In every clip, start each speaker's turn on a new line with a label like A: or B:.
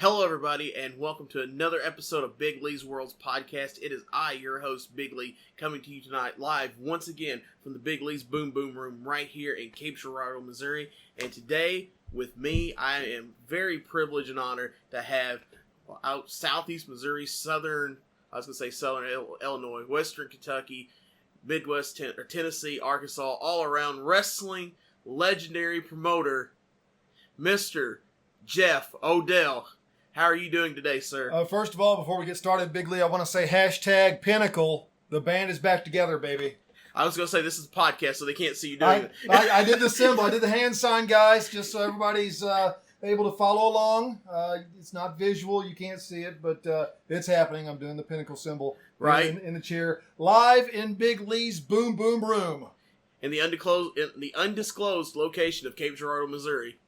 A: Hello, everybody, and welcome to another episode of Big Lee's Worlds podcast. It is I, your host, Big Lee, coming to you tonight live once again from the Big Lee's Boom Boom Room right here in Cape Girardeau, Missouri. And today, with me, I am very privileged and honored to have out Southeast Missouri, Southern Illinois, Western Kentucky, Midwest Tennessee, Arkansas, all around wrestling legendary promoter, Mr. Jeff ODell. How are you doing today, sir?
B: First of all, before we get started, Big Lee, I want to say hashtag Pinnacle. The band is back together, baby.
A: I was going to say, this is a podcast, so they can't see you doing it.
B: I did the symbol. I did the hand sign, guys, just so everybody's able to follow along. It's not visual. You can't see it, but it's happening. I'm doing the Pinnacle symbol
A: right
B: in the chair. Live in Big Lee's Boom Boom Room.
A: In the undisclosed location of Cape Girardeau, Missouri.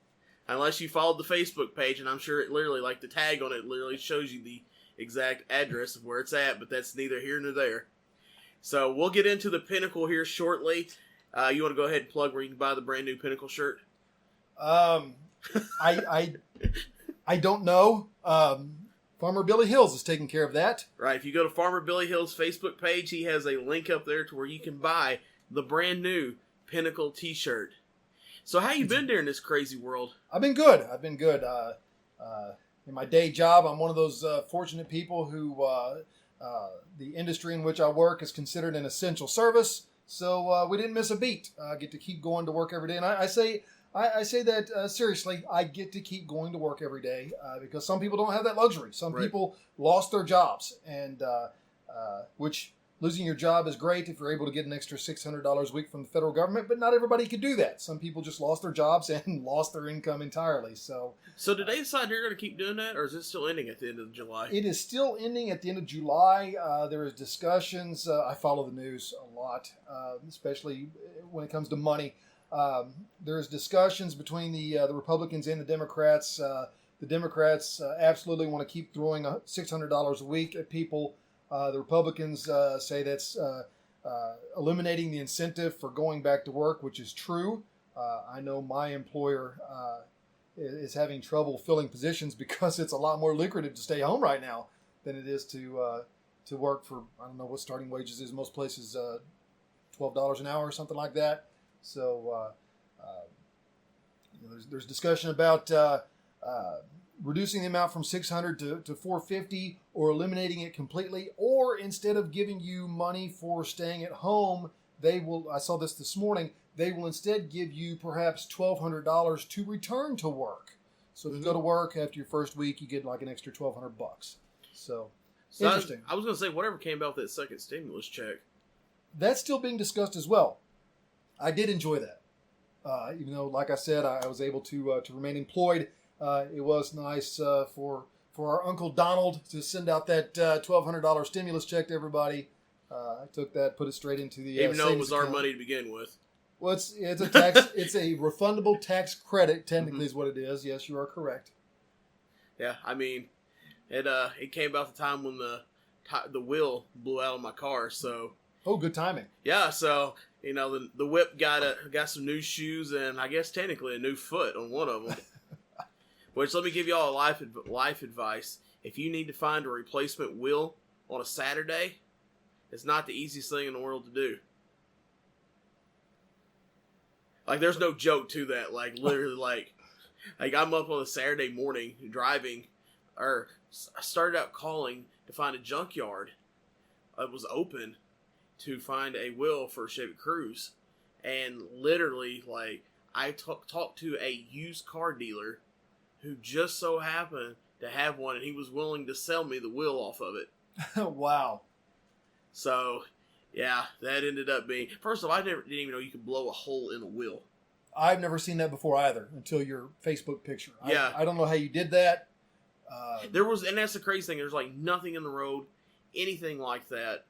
A: Unless you followed the Facebook page, and I'm sure it literally, like the tag on it, literally shows you the exact address of where it's at, but that's neither here nor there. So we'll get into the Pinnacle here shortly. You want to go ahead and plug where you can buy the brand new Pinnacle shirt?
B: I don't know. Farmer Billy Hills is taking care of that.
A: Right. If you go to Farmer Billy Hills' Facebook page, he has a link up there to where you can buy the brand new Pinnacle t-shirt. So how you been during this crazy world?
B: I've been good. In my day job, I'm one of those fortunate people who the industry in which I work is considered an essential service. So we didn't miss a beat. I get to keep going to work every day. And I say that seriously. I get to keep going to work every day because some people don't have that luxury. Some people lost their jobs, and which... Losing your job is great if you're able to get an extra $600 a week from the federal government, but not everybody could do that. Some people just lost their jobs and lost their income entirely. So
A: did they decide they're going to keep doing that, or is it still ending at the end of July?
B: It is still ending at the end of July. There is discussions. I follow the news a lot, especially when it comes to money. There's discussions between the Republicans and the Democrats. The Democrats absolutely want to keep throwing $600 a week at people. The Republicans say that's eliminating the incentive for going back to work, which is true. I know my employer is having trouble filling positions because it's a lot more lucrative to stay home right now than it is to work for, I don't know what starting wages is. Most places $12 an hour or something like that. So there's discussion about reducing the amount from $600 to $450, or eliminating it completely, or instead of giving you money for staying at home, they will. I saw this morning. They will instead give you perhaps $1,200 to return to work. So if you go to work after your first week, you get like an extra $1,200. So interesting.
A: I was going to say, whatever came about with that second stimulus check,
B: that's still being discussed as well. I did enjoy that, even though, like I said, I was able to remain employed. It was nice for our Uncle Donald to send out that $1,200 stimulus check to everybody. I took that, put it straight into the
A: even though it was
B: account.
A: our money to begin with.
B: Well, it's a tax. It's a refundable tax credit. Technically, is what it is. Yes, you are correct.
A: Yeah, I mean, it came about the time when the wheel blew out on my car. So
B: Good timing.
A: Yeah, so the whip got some new shoes and I guess technically a new foot on one of them. Which, let me give you all a life advice. If you need to find a replacement wheel on a Saturday, it's not the easiest thing in the world to do. Like, there's no joke to that. Like, literally, like I'm up on a Saturday morning driving, or I started out calling to find a junkyard. It was open to find a wheel for a Chevy Cruze. And literally, like, I talked to a used car dealer who just so happened to have one, and he was willing to sell me the wheel off of it.
B: Wow.
A: So, yeah, that ended up being... First of all, didn't even know you could blow a hole in a wheel.
B: I've never seen that before either, until your Facebook picture.
A: Yeah.
B: I don't know how you did that.
A: And that's the crazy thing, there's like nothing in the road, anything like that.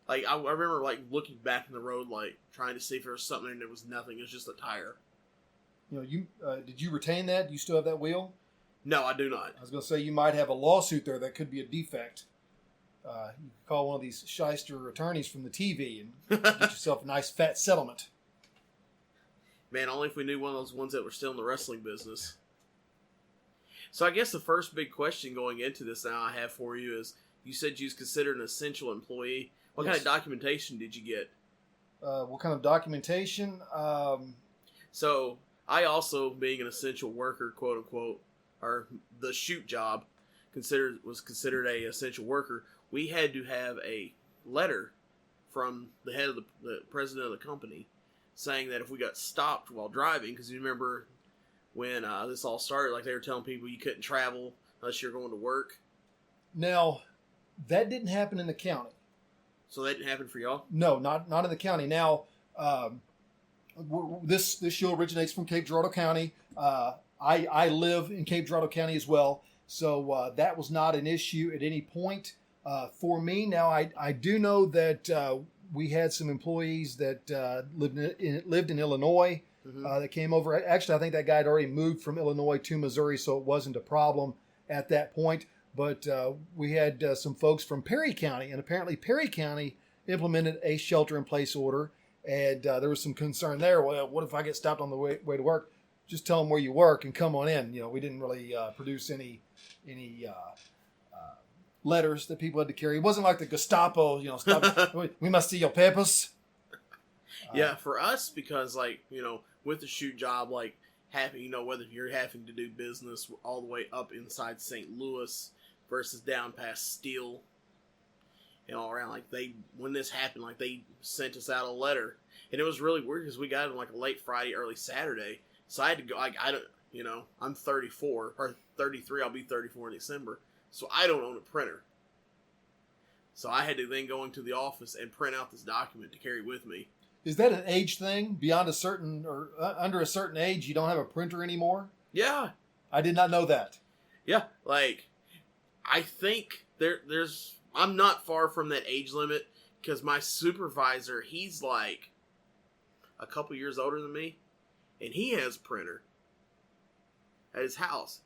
A: Like, I remember like looking back in the road, like trying to see if there was something, and there was nothing. It was just a tire.
B: Did you retain that? Do you still have that wheel?
A: No, I do not.
B: I was going to say you might have a lawsuit there that could be a defect. You could call one of these shyster attorneys from the TV and get yourself a nice fat settlement.
A: Man, only if we knew one of those ones that were still in the wrestling business. So I guess the first big question going into this now I have for you is, you said you was considered an essential employee. What kind of documentation did you get?
B: What kind of documentation?
A: So I also, being an essential worker, quote unquote, or the shoot job, was considered a essential worker. We had to have a letter from the head of the president of the company saying that if we got stopped while driving, because you remember when this all started, like they were telling people you couldn't travel unless you're going to work.
B: Now, that didn't happen in the county.
A: So that didn't happen for y'all?
B: No, not in the county. Now, this show originates from Cape Girardeau County. I live in Cape Girardeau County as well, so that was not an issue at any point for me. Now, I do know that we had some employees that lived in Illinois that came over. Actually, I think that guy had already moved from Illinois to Missouri, so it wasn't a problem at that point. But we had some folks from Perry County, and apparently Perry County implemented a shelter-in-place order, and there was some concern there. Well, what if I get stopped on the way to work? Just tell them where you work and come on in. We didn't really produce any letters that people had to carry. It wasn't like the Gestapo, stop, we must see your papers.
A: Yeah, for us, because with the shoot job, whether you're having to do business all the way up inside St. Louis versus down past Steele and all around, when this happened, they sent us out a letter, and it was really weird because we got it on a late Friday, early Saturday, so I had to go. I'm 34 or 33. I'll be 34 in December, so I don't own a printer. So I had to then go into the office and print out this document to carry with me.
B: Is that an age thing? Beyond a certain or under a certain age, you don't have a printer anymore?
A: Yeah.
B: I did not know that.
A: Yeah, I think I'm not far from that age limit because my supervisor, he's a couple years older than me, and he has a printer at his house.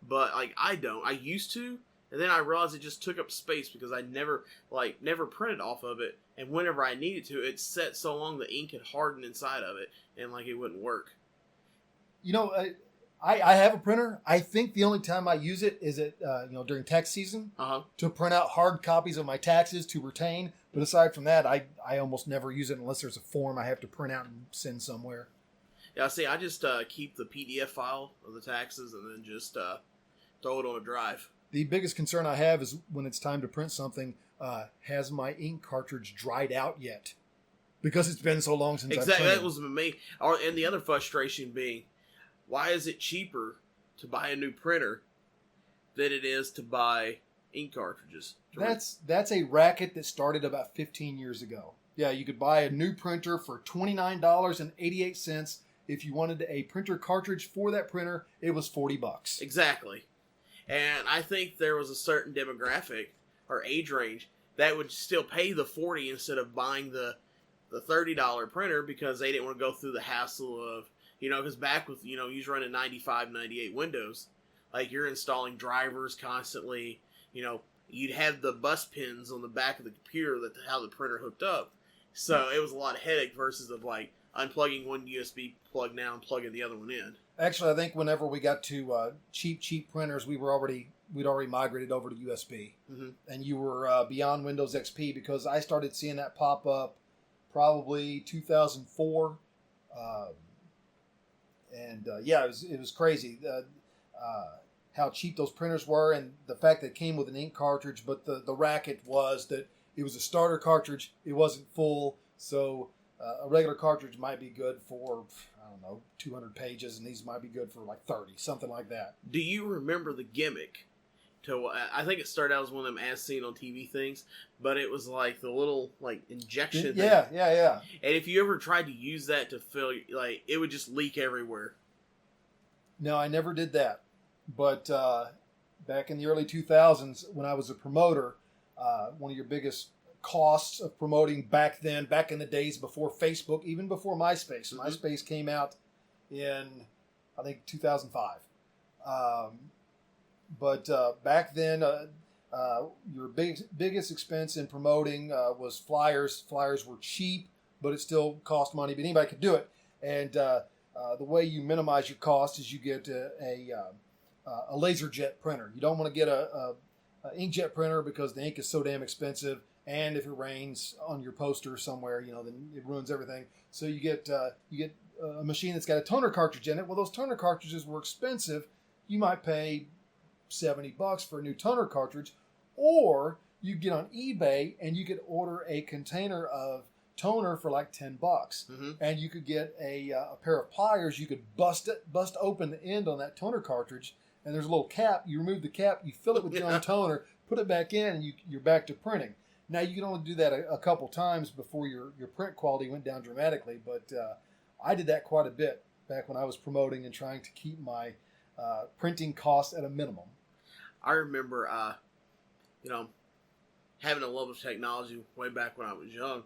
A: But I don't. I used to, and then I realized it just took up space because I never printed off of it. And whenever I needed to, it set so long the ink had hardened inside of it, and it wouldn't work.
B: I have a printer. I think the only time I use it is during tax season to print out hard copies of my taxes to retain. But aside from that, I almost never use it unless there's a form I have to print out and send somewhere.
A: Yeah, see, I just keep the PDF file of the taxes and then just throw it on a drive.
B: The biggest concern I have is when it's time to print something, has my ink cartridge dried out yet? Because it's been so long since I've printed.
A: Exactly, that was me. And the other frustration being, why is it cheaper to buy a new printer than it is to buy ink cartridges?
B: That's a racket that started about 15 years ago. Yeah, you could buy a new printer for $29.88. If you wanted a printer cartridge for that printer, it was $40.
A: Exactly. And I think there was a certain demographic or age range that would still pay the $40 instead of buying the $30 printer because they didn't want to go through the hassle of, because back with, you was running 95, 98 Windows, you're installing drivers constantly, you'd have the bus pins on the back of the computer how the printer hooked up. So it was a lot of headache versus of unplugging one USB plug now and plugging the other one in.
B: Actually, I think whenever we got to cheap printers, we'd already migrated over to USB, and you were beyond Windows XP because I started seeing that pop up probably 2004, it was crazy how cheap those printers were, and the fact that it came with an ink cartridge. But the racket was that it was a starter cartridge; it wasn't full, so a regular cartridge might be good for 200 pages, and these might be good for 30, something like that.
A: Do you remember the gimmick? I think it started out as one of them as seen on TV things, but it was the little injection thing.
B: Yeah.
A: And if you ever tried to use that to fill, it would just leak everywhere.
B: No, I never did that. But back in the early 2000s, when I was a promoter, one of your biggest costs of promoting back in the days before Facebook, even before MySpace. MySpace came out in, I think, 2005. But back then, your biggest expense in promoting was flyers. Flyers were cheap, but it still cost money, but anybody could do it. And the way you minimize your cost is you get a a laser jet printer. You don't want to get a inkjet printer because the ink is so damn expensive, and if it rains on your poster somewhere, then it ruins everything. So you get a machine that's got a toner cartridge in it. Well, those toner cartridges were expensive. You might pay $70 for a new toner cartridge, or you get on eBay and you could order a container of toner for like $10, and you could get a pair of pliers. You could bust open the end on that toner cartridge, and there's a little cap. You remove the cap, you fill it with your own toner, put it back in, and you're back to printing. Now you can only do that a couple times before your print quality went down dramatically, but I did that quite a bit back when I was promoting and trying to keep my printing costs at a minimum.
A: I remember, having a love of technology way back when I was young.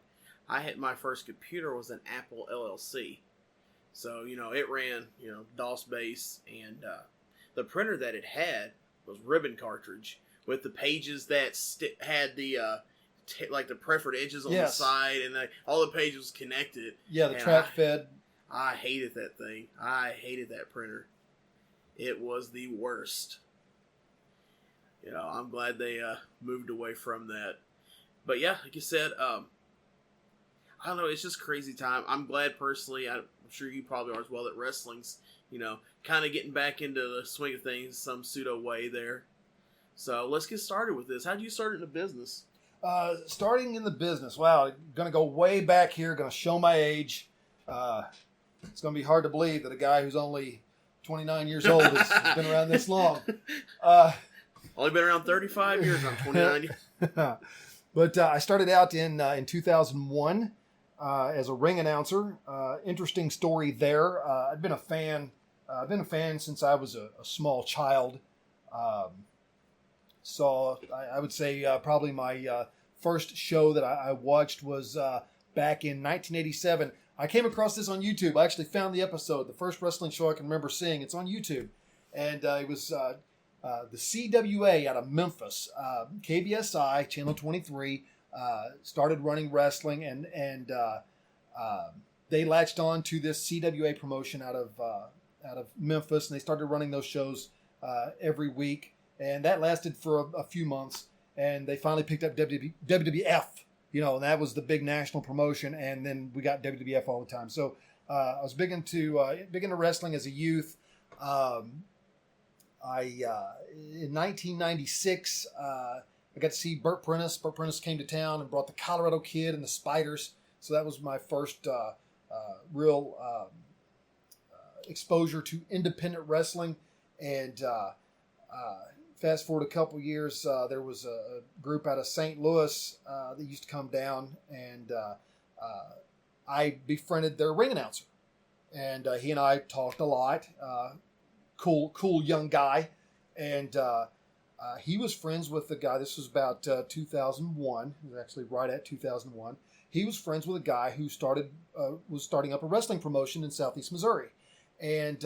A: I had my first computer was an Apple LLC. So, it ran, DOS base, and the printer that it had was ribbon cartridge with the pages that had the the preferred edges on the side, and all the pages connected.
B: Yeah, the track fed.
A: I hated that thing. I hated that printer. It was the worst. I'm glad they moved away from that. But yeah, like you said, I don't know, it's just crazy time. I'm glad personally, I'm sure you probably are as well, that wrestling's, kind of getting back into the swing of things some pseudo way there. So let's get started with this. How did you start in the business?
B: Starting in the business, wow, going to go way back here, going to show my age. It's going to be hard to believe that a guy who's only 29 years old has been around this long.
A: Only been around 35 years, I'm 29.
B: But I started out in 2001 as a ring announcer. Interesting story there. I've been a fan. I've been a fan since I was a small child. So I would say probably my first show that I watched was back in 1987. I came across this on YouTube. I actually found the episode, the first wrestling show I can remember seeing. It's on YouTube. And it was the CWA out of Memphis. KBSI, Channel 23, started running wrestling, and they latched on to this CWA promotion out of Memphis, and they started running those shows every week. And that lasted for a few months, and they finally picked up WWF, and that was the big national promotion, and then we got WWF all the time. So I was big into wrestling as a youth. In 1996, I got to see Burt Prentice. Burt Prentice came to town and brought the Colorado Kid and the Spiders. So that was my first real exposure to independent wrestling. And fast forward a couple years, there was a group out of St. Louis that used to come down, and I befriended their ring announcer. And he and I talked a lot. Cool young guy. And he was friends with the guy. This was about 2001. It was actually right at 2001. He was friends with a guy who was starting up a wrestling promotion in Southeast Missouri. And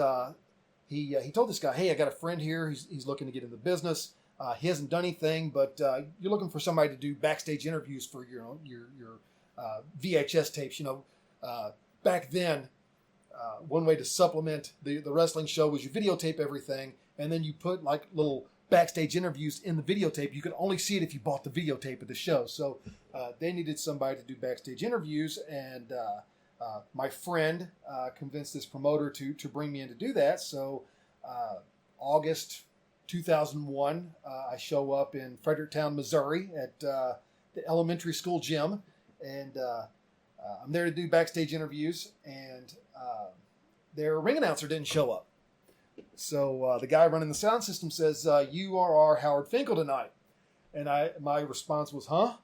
B: he told this guy, "Hey, I got a friend here. He's looking to get into business. He hasn't done anything, but you're looking for somebody to do backstage interviews for your VHS tapes. Back then, one way to supplement the wrestling show was you videotape everything, and then you put like little backstage interviews in the videotape. You could only see it if you bought the videotape of the show. So they needed somebody to do backstage interviews, and my friend convinced this promoter to bring me in to do that. So August 2001, I show up in Fredericktown, Missouri at the elementary school gym, and I'm there to do backstage interviews, and their ring announcer didn't show up. So the guy running the sound system says, "You are our Howard Finkel tonight." And my response was, "Huh?"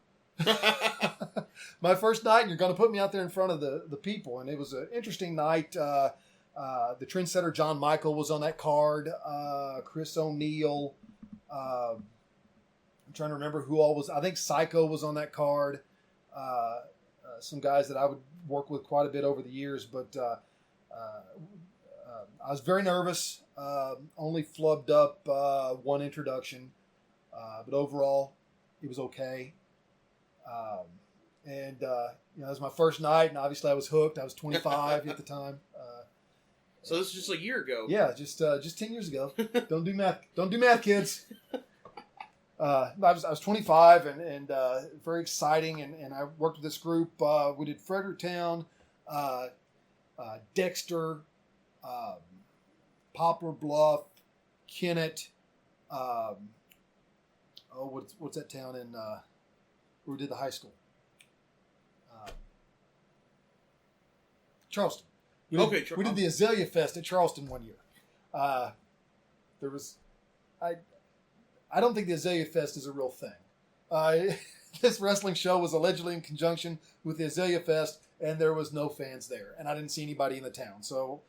B: My first night, and you're going to put me out there in front of the people. And it was an interesting night. The trendsetter John Michael was on that card. Chris O'Neill. I'm trying to remember who all was. I think Psycho was on that card. Some guys that I would work with quite a bit over the years. But I was very nervous. Only flubbed up one introduction. But overall, it was okay. It was my first night, and obviously I was hooked. I was 25 at the time.
A: So this is just a year ago.
B: Yeah, just 10 years ago. Don't do math. Don't do math, kids. I was 25 and very exciting, and I worked with this group. We did Fredericktown, Dexter, Poplar Bluff, Kennett. What's that town in where we did the high school? Charleston. We did the Azalea Fest at Charleston one year. I don't think the Azalea Fest is a real thing. This wrestling show was allegedly in conjunction with the Azalea Fest, and there was no fans there, and I didn't see anybody in the town. So,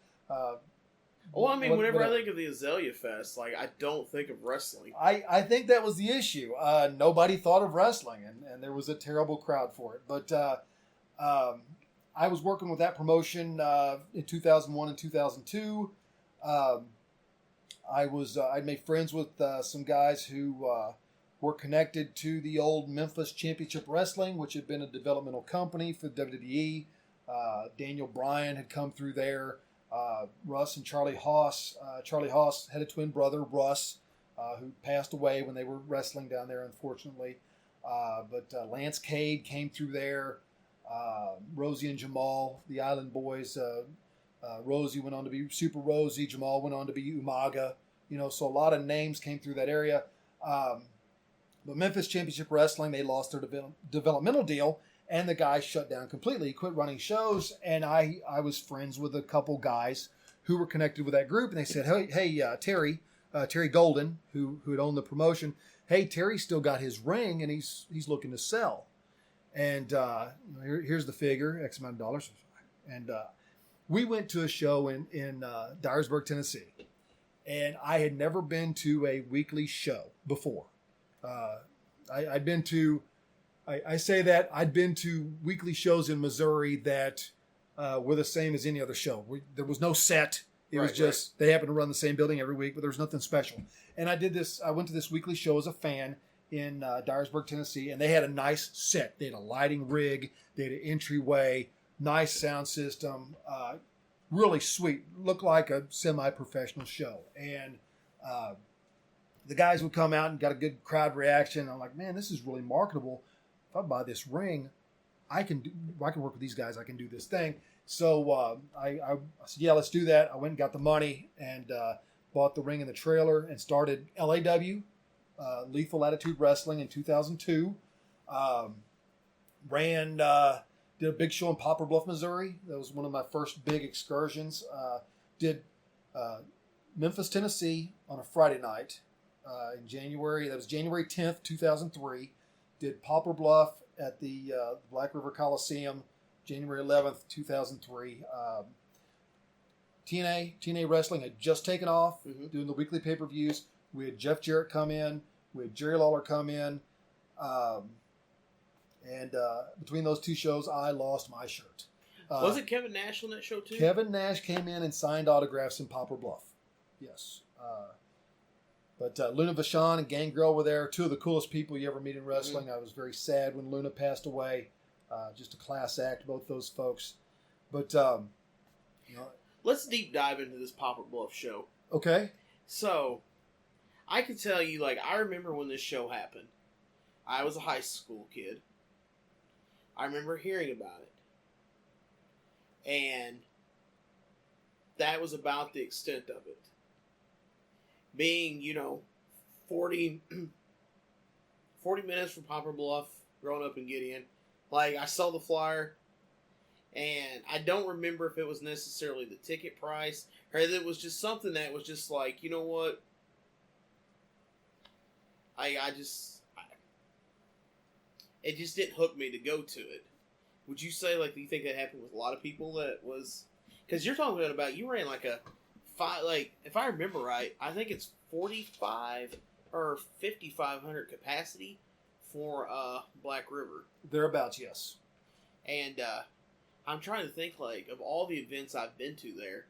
A: whenever I think of the Azalea Fest, like I don't think of wrestling.
B: I think that was the issue. Nobody thought of wrestling, and there was a terrible crowd for it. But I was working with that promotion in 2001 and 2002. I made friends with some guys who were connected to the old Memphis Championship Wrestling, which had been a developmental company for WWE. Daniel Bryan had come through there. Russ and Charlie Haas. Charlie Haas had a twin brother, Russ, who passed away when they were wrestling down there, unfortunately. But Lance Cade came through there. Rosie and Jamal, the Island Boys. Rosie went on to be Super Rosie. Jamal went on to be Umaga. So a lot of names came through that area. But Memphis Championship Wrestling, they lost their developmental deal, and the guy shut down completely. He quit running shows, and I was friends with a couple guys who were connected with that group, and they said, hey, Terry Golden, who had owned the promotion, hey, Terry's still got his ring, and he's looking to sell. And here's the figure, X amount of dollars. And we went to a show in Dyersburg, Tennessee. And I had never been to a weekly show before. I'd been to, I say that, I'd been to weekly shows in Missouri that were the same as any other show. There was no set. It was just, they happened to run the same building every week, but there was nothing special. And I went to this weekly show as a fan in Dyersburg, Tennessee, and they had a nice set. They had a lighting rig, they had an entryway, nice sound system, really sweet. Looked like a semi-professional show. And the guys would come out and got a good crowd reaction. I'm like, man, this is really marketable. If I buy this ring, I can work with these guys. I can do this thing. So I said, yeah, let's do that. I went and got the money and bought the ring and the trailer and started LAW, Lethal Attitude Wrestling, in 2002. Did a big show in Poplar Bluff, Missouri. That was one of my first big excursions. Did Memphis, Tennessee on a Friday night in January. That was January 10th, 2003. Did Poplar Bluff at the Black River Coliseum, January 11th, 2003. TNA Wrestling had just taken off, doing the weekly pay-per-views. We had Jeff Jarrett come in. We had Jerry Lawler come in. And between those two shows, I lost my shirt.
A: Was it Kevin Nash on that show too?
B: Kevin Nash came in and signed autographs in Poplar Bluff. Yes. But Luna Vachon and Gangrel were there. Two of the coolest people you ever meet in wrestling. I was very sad when Luna passed away. Just a class act, both those folks. But,
A: let's deep dive into this Poplar Bluff show.
B: Okay.
A: So, I can tell you, I remember when this show happened. I was a high school kid. I remember hearing about it. And that was about the extent of it. Being, 40 minutes from Poplar Bluff, growing up in Gideon. I saw the flyer, and I don't remember if it was necessarily the ticket price, or if it was just something that was just you know what? It just didn't hook me to go to it. Would you say, do you think that happened with a lot of people that was... Because you're talking about, you ran if I remember right, I think it's 45 or 5,500 capacity for Black River.
B: Thereabouts, yes.
A: And I'm trying to think, of all the events I've been to there,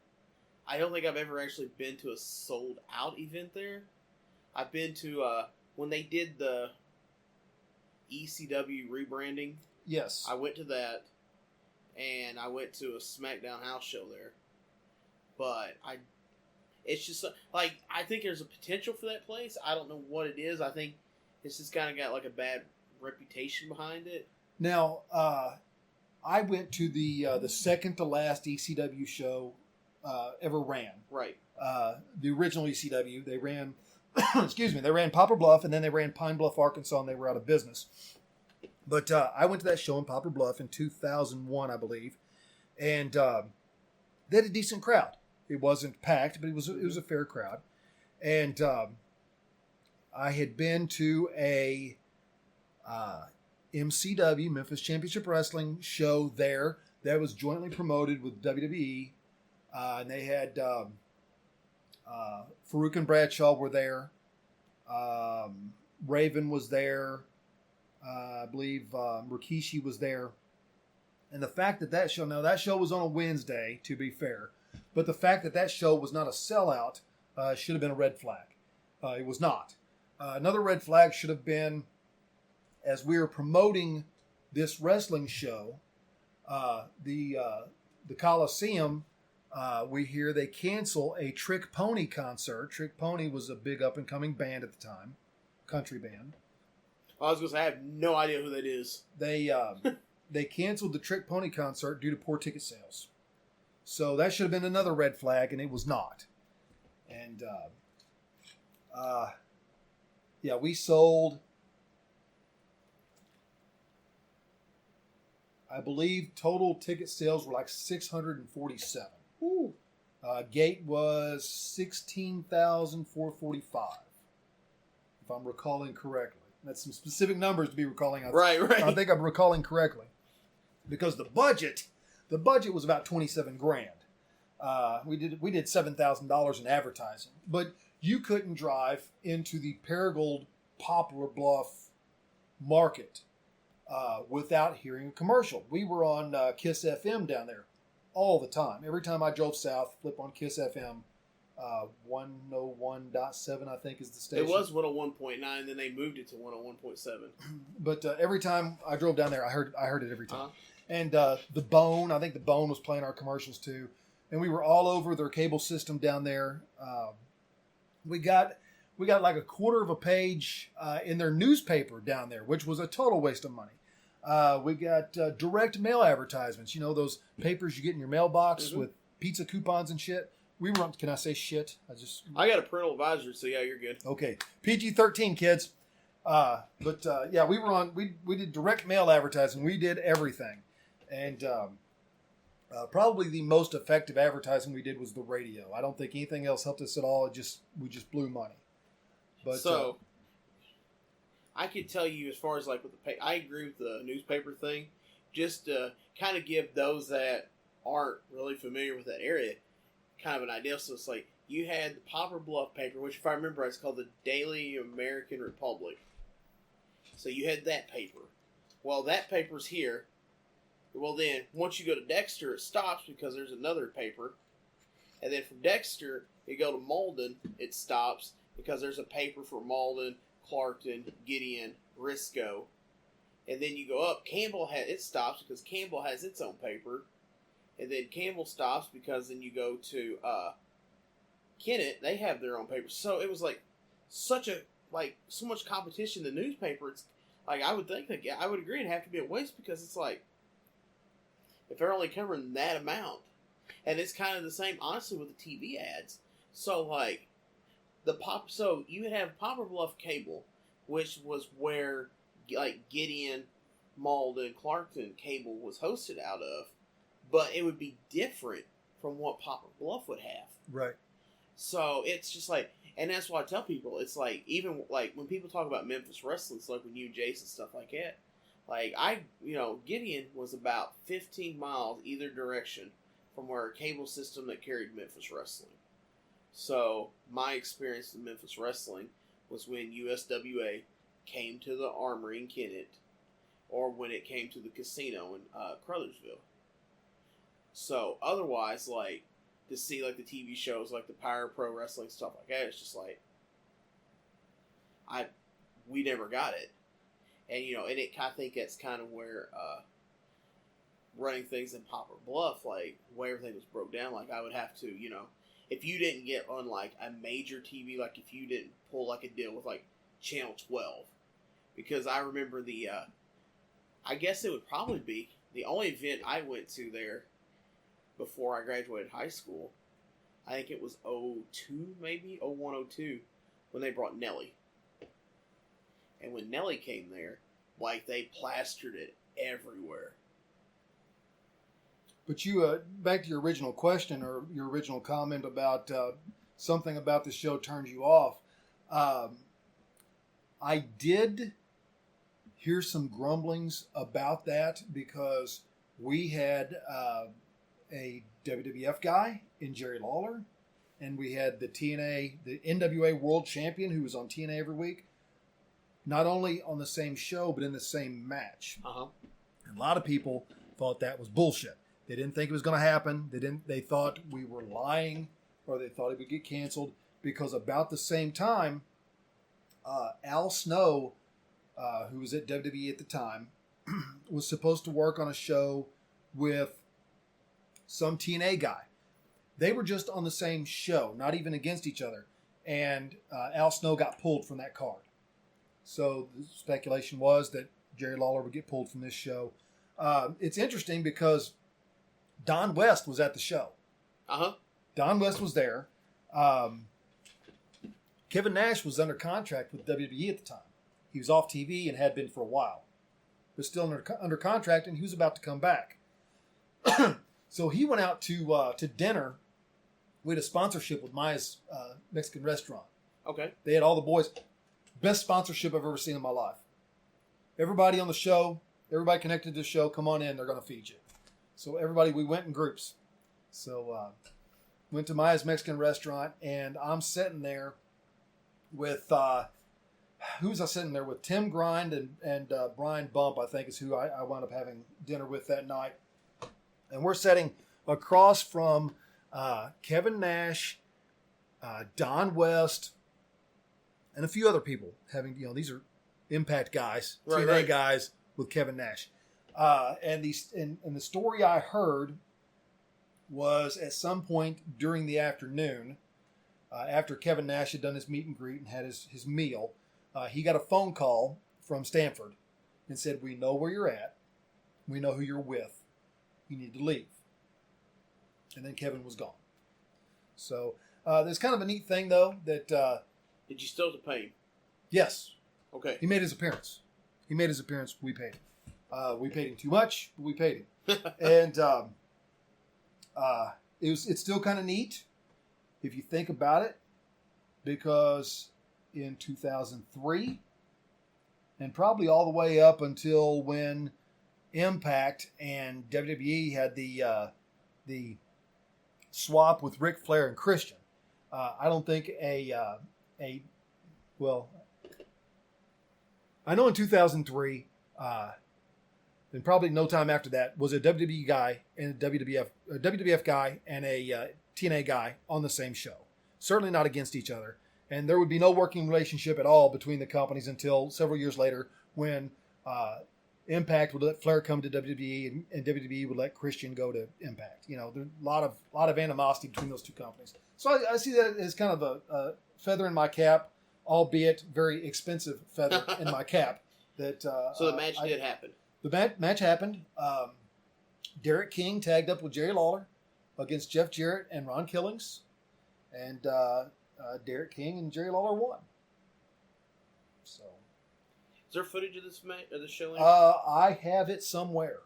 A: I don't think I've ever actually been to a sold-out event there. I've been to, when they did the ECW rebranding.
B: Yes.
A: I went to that, and I went to a SmackDown house show there. but it's just like I think there's a potential for that place. I don't know what it is. I think it's just kind of got like a bad reputation behind it.
B: Now, I went to the second to last ECW show ever ran.
A: Right.
B: The original ECW, they ran, excuse me, they ran Poplar Bluff, and then they ran Pine Bluff, Arkansas, and they were out of business. But I went to that show in Poplar Bluff in 2001, I believe, and they had a decent crowd. It wasn't packed, but it was a fair crowd. And I had been to a MCW, Memphis Championship Wrestling show there that was jointly promoted with WWE. And they had Farouk and Bradshaw were there. Raven was there. I believe Rikishi was there. And the fact that show was on a Wednesday, to be fair, but the fact that show was not a sellout should have been a red flag. It was not. Another red flag should have been, as we were promoting this wrestling show, the Coliseum, we hear they cancel a Trick Pony concert. Trick Pony was a big up-and-coming band at the time, country band.
A: I was going to say, I have no idea who that is.
B: They canceled the Trick Pony concert due to poor ticket sales. So that should have been another red flag, and it was not. And, we sold, I believe, total ticket sales were like 647.
A: Ooh.
B: Gate was 16,445, if I'm recalling correctly. That's some specific numbers to be recalling.
A: Right.
B: I think I'm recalling correctly. Because the budget was about $27,000. We did $7,000 in advertising, but you couldn't drive into the Paragould Poplar Bluff market without hearing a commercial. We were on Kiss FM down there all the time. Every time I drove south, flip on Kiss FM. 101.7, I think, is the station.
A: It was 101.9, then they moved it to 101.7.
B: But every time I drove down there, I heard it every time. Uh-huh. And the Bone, I think the Bone was playing our commercials too. And we were all over their cable system down there. We got like a quarter of a page in their newspaper down there, which was a total waste of money. We got direct mail advertisements. You know, those papers you get in your mailbox with pizza coupons and shit. We were on, can I say shit? I
A: got a parental advisory, so yeah, you're good.
B: Okay. PG-13, kids. We were on, we did direct mail advertising. We did everything. And probably the most effective advertising we did was the radio. I don't think anything else helped us at all. We just blew money. But
A: so, I could tell you as far as like with the I agree with the newspaper thing. Just to kind of give those that aren't really familiar with that area kind of an idea. So it's like you had the Poplar Bluff paper, which if I remember, it's called the Daily American Republic. So you had that paper. Well, that paper's here. Well, then once you go to Dexter, it stops because there's another paper, and then from Dexter you go to Malden, it stops because there's a paper for Malden, Clarkton, Gideon, Risco, and then you go up. Campbell it stops because Campbell has its own paper. And then Campbell stops because then you go to Kennett. They have their own paper. So it was like so much competition in the newspaper. It's like I would think that I would agree it'd have to be a waste because it's like if they're only covering that amount, and it's kind of the same honestly with the TV ads. So like so you would have Poplar Bluff Cable, which was where like Gideon, Malden, Clarkton cable was hosted out of. But it would be different from what Poplar Bluff would have.
B: Right.
A: So it's just like, and that's why I tell people, it's like, even like when people talk about Memphis wrestling, it's like when you, Jason, stuff like that. Like Gideon was about 15 miles either direction from where a cable system that carried Memphis wrestling. So my experience in Memphis wrestling was when USWA came to the Armory in Kennett, or when it came to the casino in Crothersville. So otherwise, like to see like the TV shows, like the Power Pro Wrestling stuff like that, it's just like we never got it, and I think that's kind of where running things in Poplar Bluff, like where everything was broke down, like I would have to, if you didn't get on like a major TV, like if you didn't pull like a deal with like Channel 12, because I remember I guess it would probably be the only event I went to there before I graduated high school. I think it was 02, maybe 01, 02, when they brought Nelly. And when Nelly came there, like they plastered it everywhere.
B: But you, back to your original question or your original comment about something about the show turned you off. I did hear some grumblings about that because we had a WWF guy in Jerry Lawler, and we had the NWA World Champion who was on TNA every week, not only on the same show but in the same match. And a lot of people thought that was bullshit. They didn't think it was going to happen. They thought we were lying, or they thought it would get canceled, because about the same time, Al Snow, who was at WWE at the time, was supposed to work on a show with some TNA guy. They were just on the same show, not even against each other. And Al Snow got pulled from that card. So the speculation was that Jerry Lawler would get pulled from this show. It's interesting because Don West was at the show. Don West was there. Kevin Nash was under contract with WWE at the time. He was off TV and had been for a while, but still under contract, and he was about to come back. So he went out to dinner. We had a sponsorship with Maya's Mexican restaurant.
A: Okay.
B: They had all the boys. Best sponsorship I've ever seen in my life. Everybody on the show, everybody connected to the show, come on in, they're going to feed you. So we went in groups. So went to Maya's Mexican restaurant, and I'm sitting there with, who was I sitting there with? Tim Grind and Brian Bump, I think is who I wound up having dinner with that night. And we're sitting across from Kevin Nash, Don West, and a few other people having, these are Impact guys, TNA guys with Kevin Nash. And the story I heard was at some point during the afternoon, after Kevin Nash had done his meet and greet and had his meal, he got a phone call from Stanford and said, "We know where you're at. We know who you're with. You need to leave." And then Kevin was gone. So there's kind of a neat thing, though, that...
A: Did you still have to pay him? Yes. Okay.
B: He made his appearance. We paid him. We paid him too much, but we paid him. And it's still kind of neat if you think about it, because in 2003, and probably all the way up until when Impact and WWE had the swap with Ric Flair and Christian, I don't think I know in 2003, and probably no time after that, was a WWE guy and a WWF guy and a TNA guy on the same show. Certainly not against each other. And there would be no working relationship at all between the companies until several years later when Impact would let Flair come to WWE and WWE would let Christian go to Impact. There's a lot of animosity between those two companies. So I see that as kind of a feather in my cap, albeit very expensive feather in my cap.
A: So the match did happen.
B: The match happened. Derek King tagged up with Jerry Lawler against Jeff Jarrett and Ron Killings. And Derek King and Jerry Lawler won. So,
A: is there footage of this match, of the show?
B: I have it somewhere.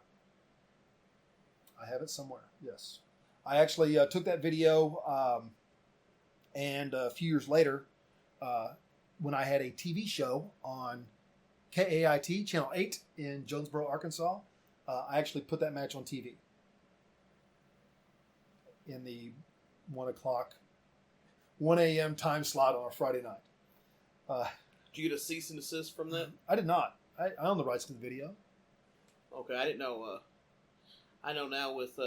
B: Yes. I actually took that video, and a few years later, when I had a TV show on KAIT, Channel 8 in Jonesboro, Arkansas, I actually put that match on TV in the 1 a.m. time slot on a Friday night.
A: Did you get a cease and desist from that?
B: I did not. I own the rights to the video.
A: Okay, I didn't know. I know now with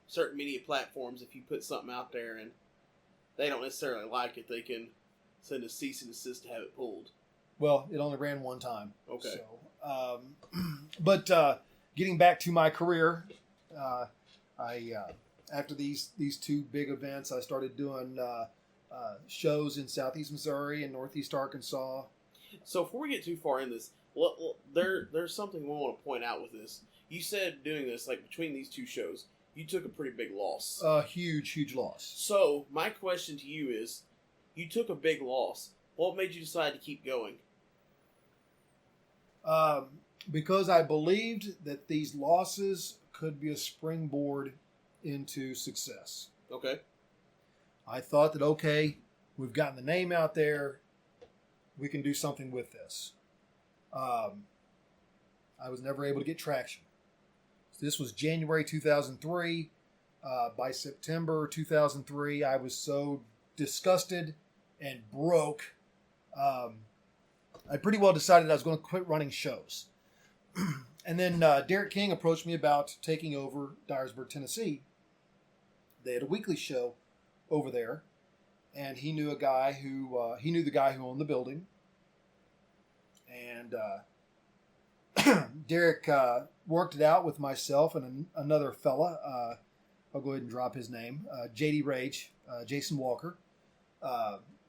A: certain media platforms, if you put something out there and they don't necessarily like it, they can send a cease and desist to have it pulled.
B: Well, it only ran one time.
A: Okay.
B: So, but getting back to my career, I after these two big events, I started doing shows in Southeast Missouri and Northeast Arkansas.
A: So before we get too far in this, there's something we want to point out with this. You said doing this, like between these two shows, you took a pretty big loss.
B: Huge loss.
A: So my question to you is, you took a big loss. What made you decide to keep going?
B: Because I believed that these losses could be a springboard into success.
A: Okay.
B: I thought that, okay, we've gotten the name out there. We can do something with this. I was never able to get traction. So this was January 2003. By September 2003, I was so disgusted and broke. I pretty well decided I was going to quit running shows. And then Derek King approached me about taking over Dyersburg, Tennessee. They had a weekly show over there, and he knew a guy who knew the guy who owned the building. And Derek worked it out with myself and another fella. I'll go ahead and drop his name. JD Rage, Jason Walker.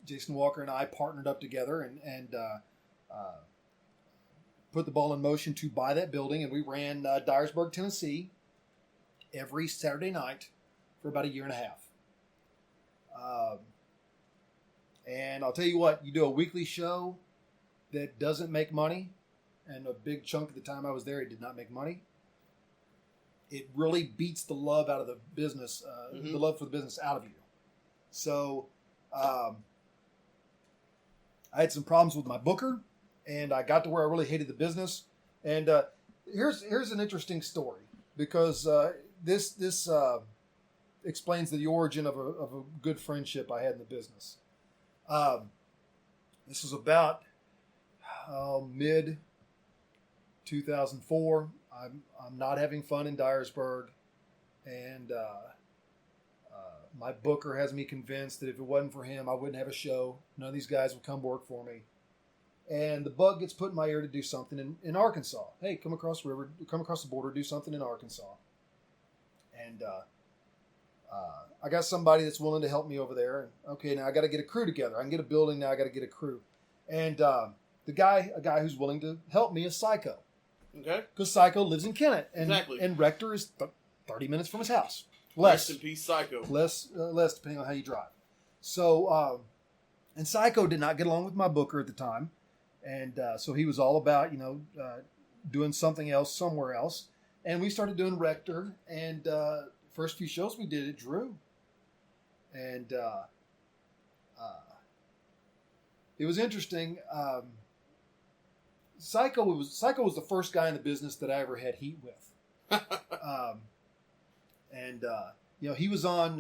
B: Jason Walker and I partnered up together and put the ball in motion to buy that building. And we ran Dyersburg, Tennessee every Saturday night for about a year and a half. And I'll tell you what, you do a weekly show that doesn't make money, and a big chunk of the time I was there, it did not make money. It really beats the love out of the business, the love for the business out of you. So I had some problems with my booker, and I got to where I really hated the business. And here's an interesting story, because this explains the origin of a good friendship I had in the business. This was about mid 2004. I'm not having fun in Dyersburg, and my booker has me convinced that if it wasn't for him, I wouldn't have a show. None of these guys would come work for me. And the bug gets put in my ear to do something in Arkansas. Hey, come across the river, come across the border, do something in Arkansas. And I got somebody that's willing to help me over there. And okay, now I got to get a crew together. I can get a building now. I got to get a crew. And a guy who's willing to help me is Psycho.
A: Okay.
B: Because Psycho lives in Kennett, and
A: Exactly.
B: and Rector is 30 minutes from his house.
A: Rest in peace, Psycho.
B: Less depending on how you drive. So, and Psycho did not get along with my booker at the time, and so he was all about doing something else somewhere else. And we started doing Rector, and first few shows we did, it drew, and it was interesting. Psycho was the first guy in the business that I ever had heat with, and he was on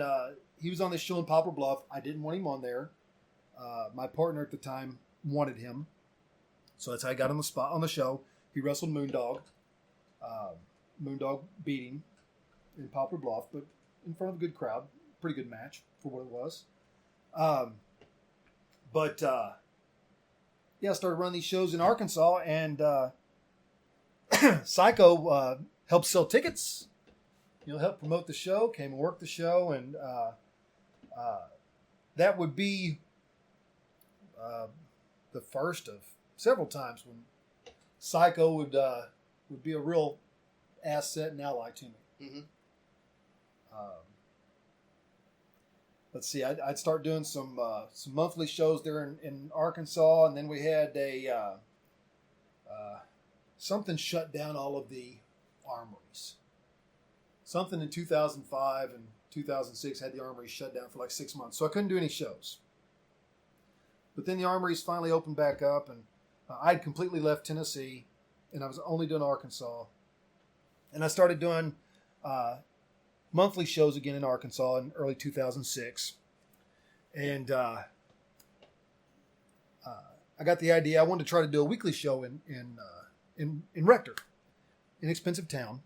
B: this show in Poplar Bluff. I didn't want him on there. My partner at the time wanted him, so that's how I got on the spot on the show. He wrestled Moondog. Moondog beat him in Poplar Bluff, but in front of a good crowd. Pretty good match for what it was. I started running these shows in Arkansas, and Psycho helped sell tickets. Helped promote the show, came and worked the show, and that would be the first of several times when Psycho would be a real asset and ally to me.
A: Mm-hmm.
B: Let's see, I'd start doing some monthly shows there in Arkansas, and then we had something shut down all of the armories. Something in 2005 and 2006 had the armories shut down for like 6 months, so I couldn't do any shows. But then the armories finally opened back up, and I'd completely left Tennessee, and I was only doing Arkansas. And I started doing monthly shows again in Arkansas in early 2006. And I got the idea. I wanted to try to do a weekly show in Rector, inexpensive town.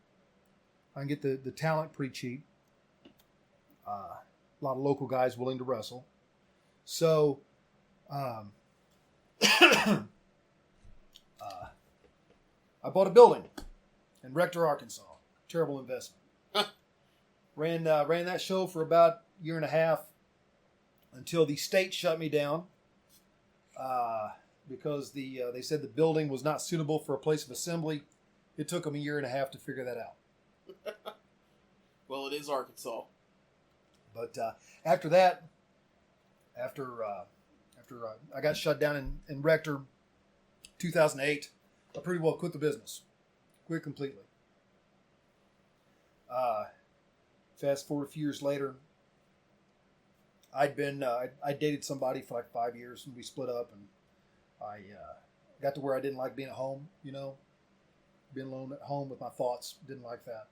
B: I can get the talent pretty cheap. A lot of local guys willing to wrestle. So I bought a building. in Rector, Arkansas. Terrible investment. Ran that show for about a year and a half until the state shut me down because they said the building was not suitable for a place of assembly. It took them a year and a half to figure that out.
A: Well, it is Arkansas.
B: But after that, after I got shut down in Rector, 2008, I pretty well quit the business. Quit completely. Fast forward a few years later, I dated somebody for like 5 years, and we split up, and I got to where I didn't like being at home, being alone at home with my thoughts. Didn't like that.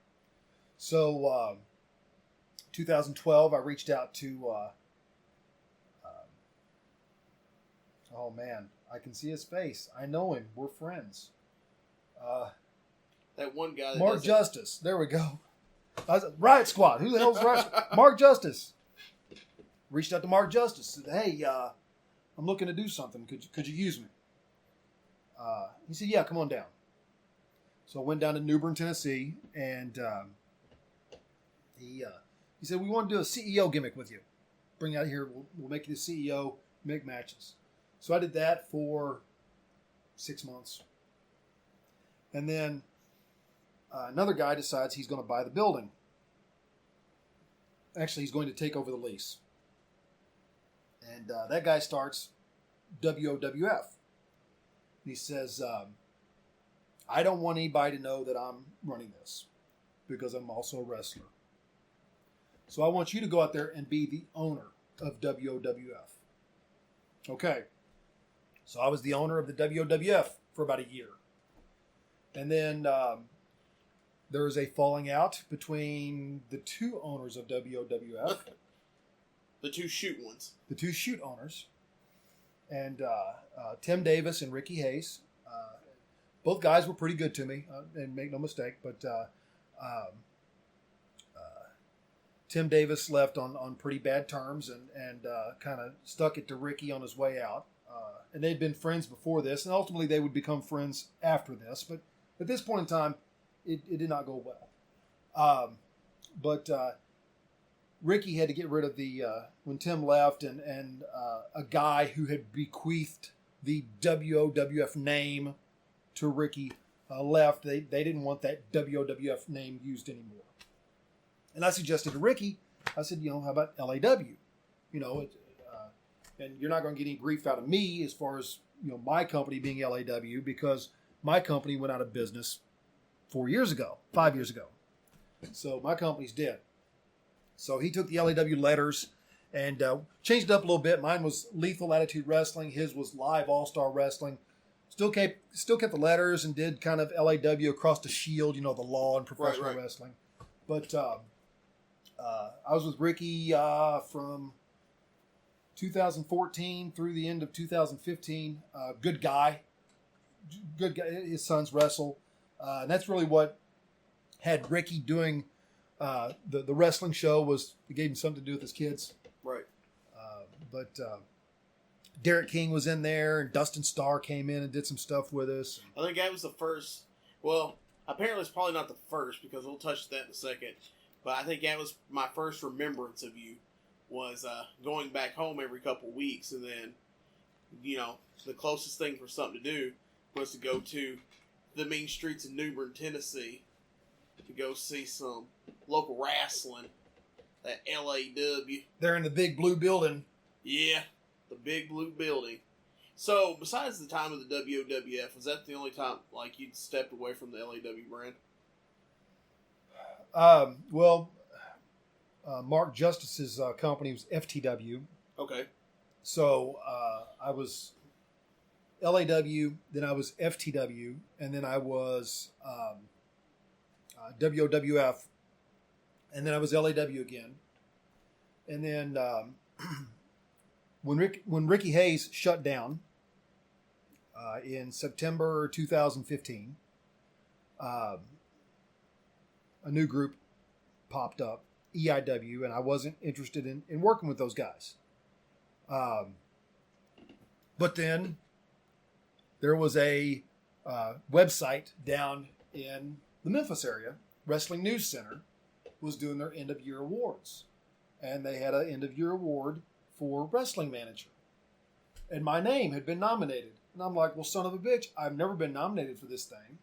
B: So 2012, I reached out to, oh man, I can see his face. I know him. We're friends.
A: That one guy. That
B: Mark Justice. There we go. I was Riot Squad. Who the hell's Riot Squad? Mark Justice. Reached out to Mark Justice. Said, hey, I'm looking to do something. Could you use me? He said, yeah, come on down. So I went down to New Bern, Tennessee, and he said, we want to do a CEO gimmick with you. Bring you out here. We'll make you the CEO, make matches. So I did that for 6 months. And then another guy decides he's going to buy the building. Actually, he's going to take over the lease. And that guy starts WOWF. He says, I don't want anybody to know that I'm running this because I'm also a wrestler. So I want you to go out there and be the owner of WOWF. Okay. So I was the owner of the WOWF for about a year. And then there was a falling out between the two owners of WOWF.
A: The two shoot ones.
B: The two shoot owners. And Tim Davis and Ricky Hayes. Both guys were pretty good to me, and make no mistake. But Tim Davis left on pretty bad terms and kind of stuck it to Ricky on his way out. And they'd been friends before this, and ultimately they would become friends after this. But at this point in time, it did not go well. But Ricky had to get rid of when Tim left, and a guy who had bequeathed the WOWF name to Ricky left. They didn't want that WOWF name used anymore. And I suggested to Ricky, I said, how about LAW? And you're not going to get any grief out of me as far as my company being LAW, because my company went out of business 5 years ago. So my company's dead. So he took the LAW letters and changed it up a little bit. Mine was Lethal Attitude Wrestling. His was Live All-Star Wrestling. Still kept the letters and did kind of LAW across the shield, the law and professional wrestling. But I was with Ricky from 2014 through the end of 2015. Good guy. His sons wrestle. And that's really what had Ricky doing the wrestling show. Was it gave him something to do with his kids.
A: Right.
B: But Derek King was in there, and Dustin Starr came in and did some stuff with us.
A: I think that was the first. Well, apparently it's probably not the first, because we'll touch that in a second. But I think that was my first remembrance of you, was going back home every couple of weeks, and then, the closest thing for something to do was to go to the mean streets of New Bern, Tennessee, to go see some local wrestling at LAW.
B: They're in the big blue building.
A: Yeah, the big blue building. So, besides the time of the WOWF, was that the only time you'd stepped away from the LAW brand? Mark
B: Justice's company was FTW.
A: Okay.
B: So I was LAW, then I was FTW, and then I was WOWF, and then I was LAW again. And then when Ricky Hayes shut down in September 2015, a new group popped up, EIW, and I wasn't interested in working with those guys. But then there was a website down in the Memphis area, Wrestling News Center was doing their end-of-year awards. And they had an end-of-year award for Wrestling Manager. And my name had been nominated. And I'm like, well, son of a bitch, I've never been nominated for this thing.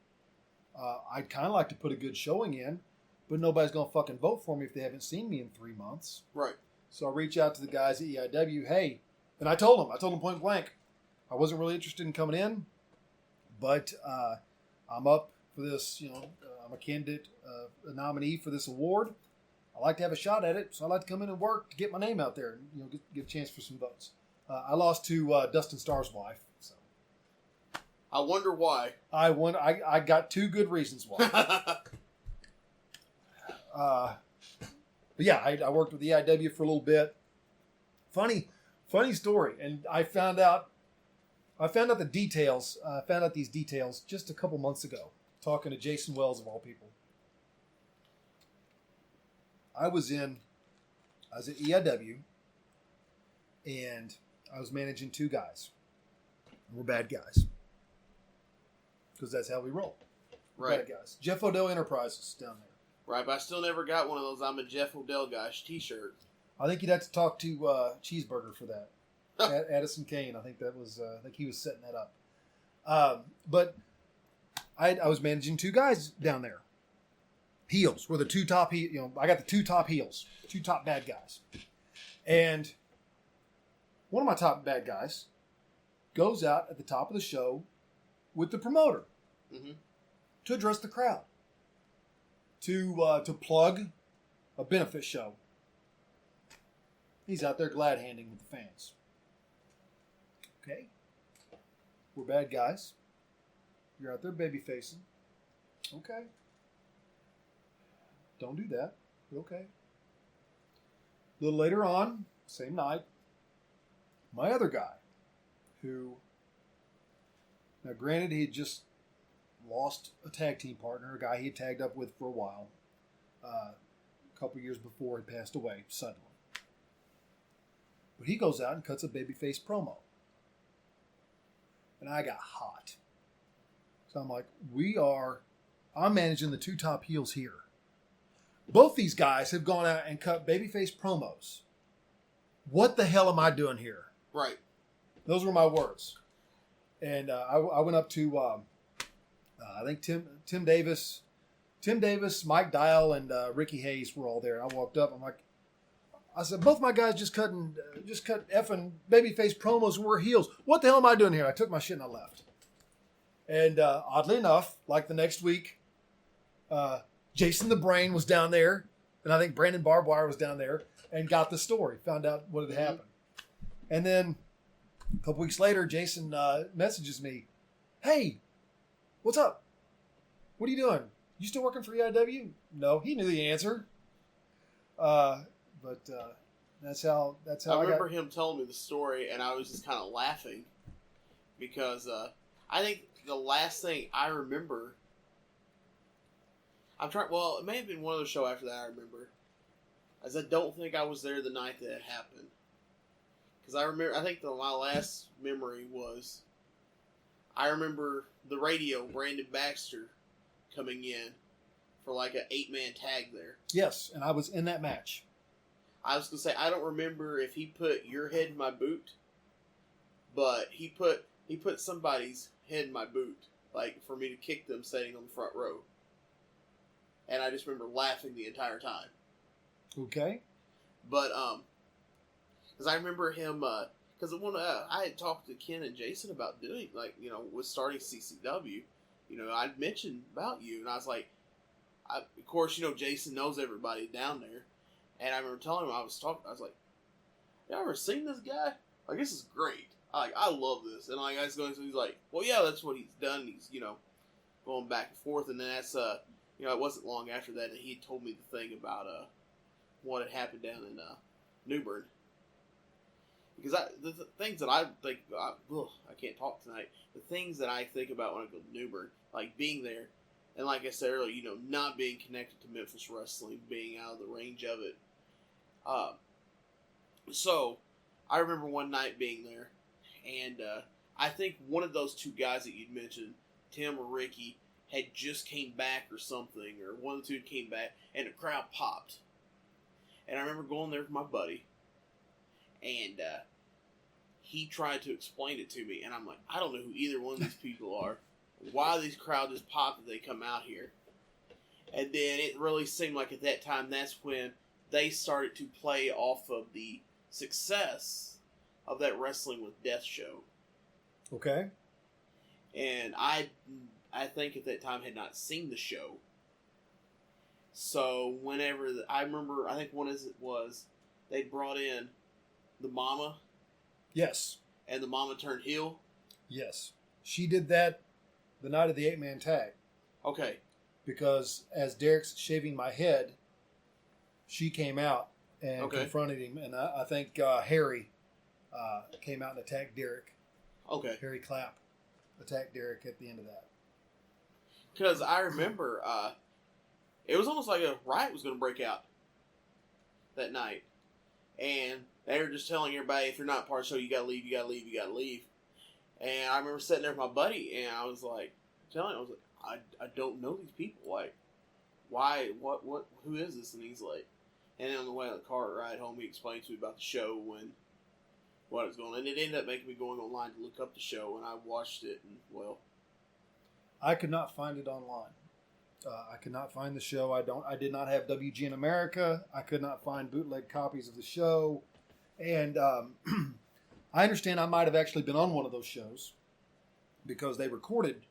B: I'd kind of like to put a good showing in, but nobody's going to fucking vote for me if they haven't seen me in 3 months.
A: Right.
B: So I reach out to the guys at EIW, hey, and I told them point blank, I wasn't really interested in coming in, but I'm up for this, I'm a candidate, a nominee for this award. I like to have a shot at it, so I'd like to come in and work to get my name out there and get a chance for some votes. I lost to Dustin Starr's wife. So
A: I wonder why.
B: I got 2 good reasons why. But yeah, I worked with EIW for a little bit. Funny story, and I found out the details. I found out these details just a couple months ago, talking to Jason Wells of all people. I was at EIW, and I was managing 2 guys. We're bad guys. Because that's how we roll.
A: Right.
B: Bad guys. Jeff ODell Enterprises down there.
A: Right, but I still never got one of those I'm a Jeff ODell guy t-shirt.
B: I think you'd have to talk to Cheeseburger for that. Addison Kane, I think he was setting that up. But I was managing 2 guys down there. Heels were the 2 top. I got the 2 top heels, 2 top bad guys, and one of my top bad guys goes out at the top of the show with the promoter to address the crowd, to plug a benefit show. He's out there glad handing with the fans. Okay, we're bad guys. You're out there baby facing. Okay. Don't do that. Okay. A little later on, same night, my other guy, who, now granted, he had just lost a tag team partner, a guy he had tagged up with for a while, a couple years before he passed away suddenly. But he goes out and cuts a babyface promo. And I got hot. So I'm like, I'm managing the 2 top heels here. Both these guys have gone out and cut babyface promos. What the hell am I doing here?
A: Right.
B: Those were my words. And I went up to, I think Tim Davis, Mike Dial, and Ricky Hayes were all there. And I walked up. I said, both my guys just cut effing babyface promos and we're heels. What the hell am I doing here? I took my shit and I left. And oddly enough, like the next week, Jason the Brain was down there, and I think Brandon Barbwire was down there, and got the story, found out what had happened. And then a couple weeks later, Jason messages me, hey, what's up? What are you doing? You still working for EIW? No, he knew the answer. But that's how
A: I remember him telling me the story, and I was just kind of laughing because I think the last thing I remember, it may have been one other show after that I remember, as I don't think I was there the night that it happened. Because I think my last memory was, I remember the radio, Brandon Baxter, coming in for like an 8-man tag there.
B: Yes, and I was in that match.
A: I was going to say, I don't remember if he put your head in my boot, but he put somebody's head in my boot, like for me to kick them sitting on the front row. And I just remember laughing the entire time.
B: Okay.
A: But, because I remember him, because when I had talked to Ken and Jason about doing, with starting CCW, I'd mentioned about you, and I was like, of course, Jason knows everybody down there, and I remember telling him I was like, you ever seen this guy? Like, this is great. I love this. And I was going, so he's like, well, yeah, that's what he's done. He's, going back and forth, and then that's, it wasn't long after that he told me the thing about what had happened down in Newbern. Because the things that I think, I can't talk tonight. The things that I think about when I go to Newbern, like being there, and like I said earlier, not being connected to Memphis wrestling, being out of the range of it. So I remember one night being there, and I think one of those 2 guys that you'd mentioned, Tim or Ricky, had just came back or something, or one of the two came back, and the crowd popped. And I remember going there with my buddy, and he tried to explain it to me, and I'm like, I don't know who either one of these people are. Why these crowds just pop that they come out here? And then it really seemed like at that time, that's when they started to play off of the success of that Wrestling with Death show.
B: Okay.
A: And I think at that time had not seen the show. So whenever, I remember, I think one as it was, they brought in the mama.
B: Yes.
A: And the mama turned heel.
B: Yes. She did that the night of the 8-man tag.
A: Okay.
B: Because as Derek's shaving my head, she came out and confronted him. And I think Harry came out and attacked Derek.
A: Okay.
B: Harry Clapp attacked Derek at the end of that.
A: Because I remember it was almost like a riot was going to break out that night. And they were just telling everybody, if you're not part of the show, you got to leave, you got to leave, you got to leave. And I remember sitting there with my buddy, and I was like, I don't know these people. Like, why, what, who is this? And he's like, and then on the way on the car ride home, he explained to me about the show and what it was going on. And it ended up making me going online to look up the show, and I watched it, and, well.
B: I could not find it online. I could not find the show. I did not have WGN America. I could not find bootleg copies of the show. And I understand I might have actually been on one of those shows because they recorded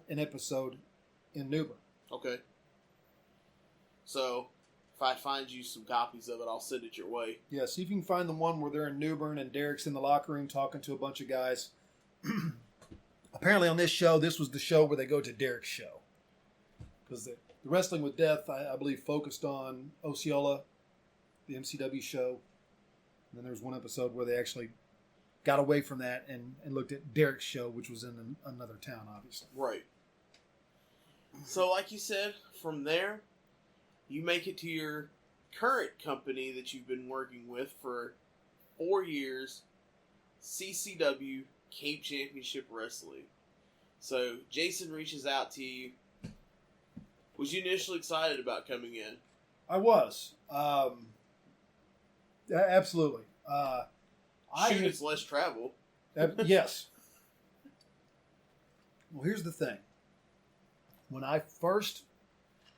B: an episode in New Bern.
A: Okay. So, if I find you some copies of it, I'll send it your way.
B: Yeah, see if you can find the one where they're in New Bern and Derek's in the locker room talking to a bunch of guys. Apparently on this show, this was the show where they go to Derek's show. Because the Wrestling with Death, I believe, focused on Osceola, the MCW show. And then there was one episode where they actually got away from that and looked at Derek's show, which was in another town, obviously.
A: Right. So, like you said, from there, you make it to your current company that you've been working with for 4 years, CCW Cape Championship Wrestling. So, Jason reaches out to you. Was you initially excited about coming in?
B: I was. Absolutely.
A: It's less travel.
B: Yes. Well, here's the thing. When I first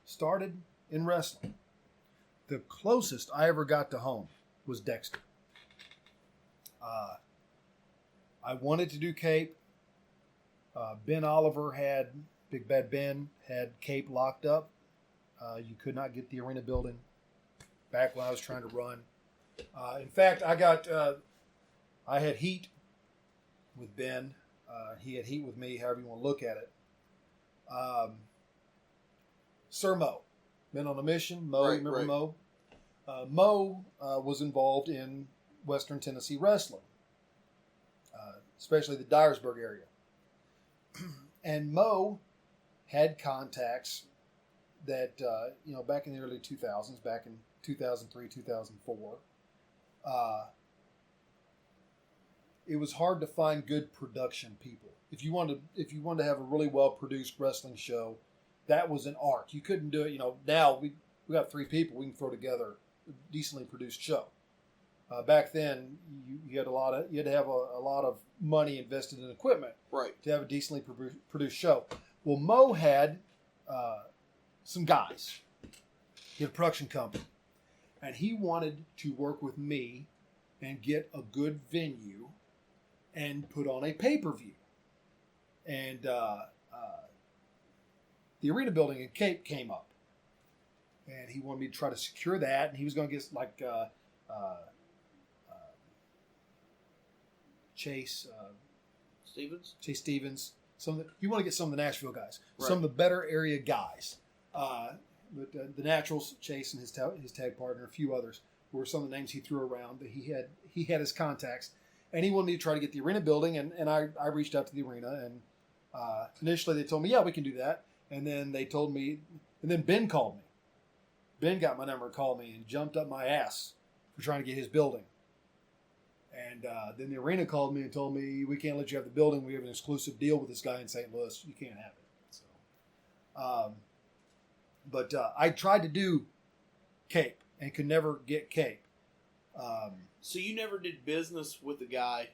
B: started in wrestling, the closest I ever got to home was Dexter. I wanted to do Cape. Ben Oliver Big Bad Ben had Cape locked up. You could not get the arena building back when I was trying to run. In fact, I had heat with Ben. He had heat with me, however you want to look at it. Sir Mo. Been on a mission. Mo,
A: right,
B: remember
A: right.
B: Mo? Mo was involved in Western Tennessee wrestling, especially the Dyersburg area. And Mo had contacts that, back in the early 2000s, back in 2003, 2004, it was hard to find good production people. If you wanted to have a really well-produced wrestling show, that was an art. You couldn't do it. Now we got 3 people. We can throw together a decently produced show. Back then, you had to have a lot of money invested in equipment,
A: right,
B: to have a decently produced show. Well, Mo had some guys. He had a production company, and he wanted to work with me and get a good venue and put on a pay-per-view. And the arena building in Cape came up, and he wanted me to try to secure that, and he was going to get Chase Stevens. You want to get some of the Nashville guys,
A: right,
B: some of the better area guys. But the Naturals, Chase and his tag partner, a few others, were some of the names he threw around. But he had his contacts, and he wanted me to try to get the arena building. And I reached out to the arena, and initially they told me, yeah, we can do that. And then they told me, and then Ben called me. Ben got my number and called me and jumped up my ass for trying to get his building. And then the arena called me and told me, we can't let you have the building. We have an exclusive deal with this guy in St. Louis. You can't have it. So But I tried to do Cape and could never get Cape.
A: So you never did business with the guy.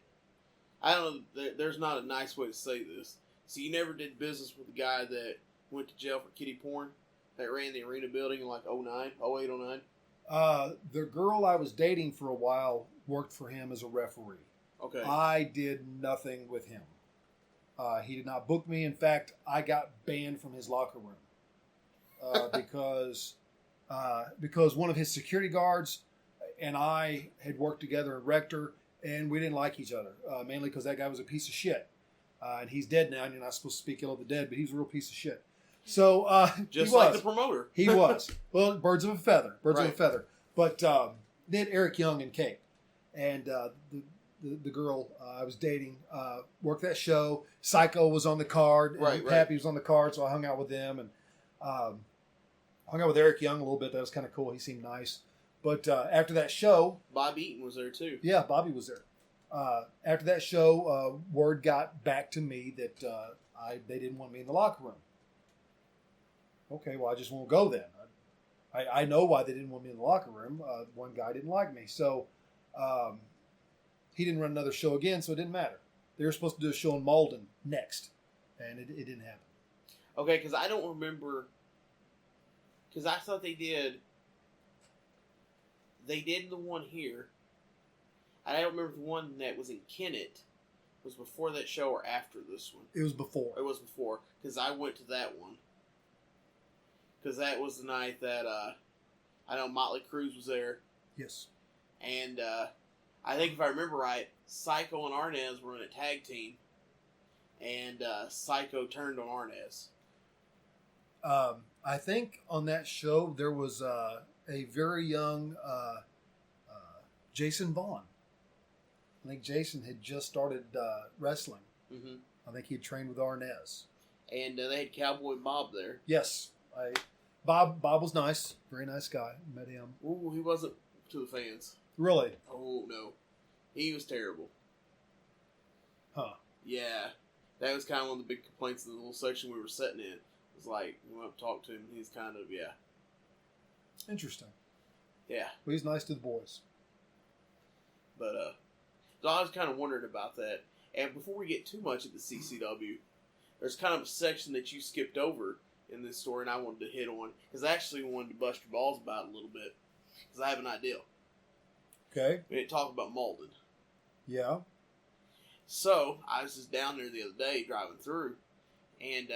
A: I don't know. There's not a nice way to say this. So you never did business with the guy that went to jail for kiddie porn, that ran the arena building in like 08, 09?
B: The girl I was dating for a while worked for him as a referee.
A: Okay.
B: I did nothing with him. He did not book me. In fact, I got banned from his locker room because one of his security guards and I had worked together in Rector, and we didn't like each other, mainly because that guy was a piece of shit. And he's dead now, and you're not supposed to speak ill of the dead, but he's a real piece of shit. So
A: just
B: he
A: like
B: was.
A: the promoter.
B: He was. Well, birds of a feather. Birds of
A: Right.
B: a feather. But they had Eric Young and Kate. And the girl I was dating worked that show. Psycho was on the card. And
A: Right.
B: Pappy was on the card, so I hung out with them. And hung out with Eric Young a little bit. That was kind of cool. He seemed nice. But after that show...
A: Bob Eaton was there too.
B: Yeah, Bobby was there. After that show, word got back to me that they didn't want me in the locker room. Okay, well, I just won't go then. I know why they didn't want me in the locker room. One guy didn't like me. So he didn't run another show again, so it didn't matter. They were supposed to do a show in Malden next, and it didn't happen.
A: Okay, because I don't remember. Because I thought they did. They did the one here. I don't remember if the one that was in Kennett was before that show or after this one.
B: It was before.
A: It was before, because I went to that one. Because that was the night that I know Motley Crue was there.
B: Yes.
A: And I think if I remember right, Psycho and Arnez were in a tag team. And Psycho turned on Arnez.
B: I think on that show there was a very young Jason Vaughn. I think Jason had just started wrestling.
A: Mm-hmm.
B: I think he had trained with Arnez.
A: And they had Cowboy Bob there.
B: Yes. Bob was nice. Very nice guy. Met him.
A: Ooh, he wasn't to the fans.
B: Really?
A: Oh, no. He was terrible.
B: Huh.
A: Yeah. That was kind of one of the big complaints in the little section we were sitting in. It was like, we went up to talk to him, and he's kind of, yeah.
B: Interesting.
A: Yeah.
B: Well, he's nice to the boys.
A: But, so I was kind of wondering about that. And before we get too much into CCW, there's kind of a section that you skipped over in this story, and I wanted to hit on, because I actually wanted to bust your balls about it a little bit, because I have an idea.
B: Okay.
A: We didn't talk about Malden.
B: Yeah.
A: So, I was just down there the other day driving through, and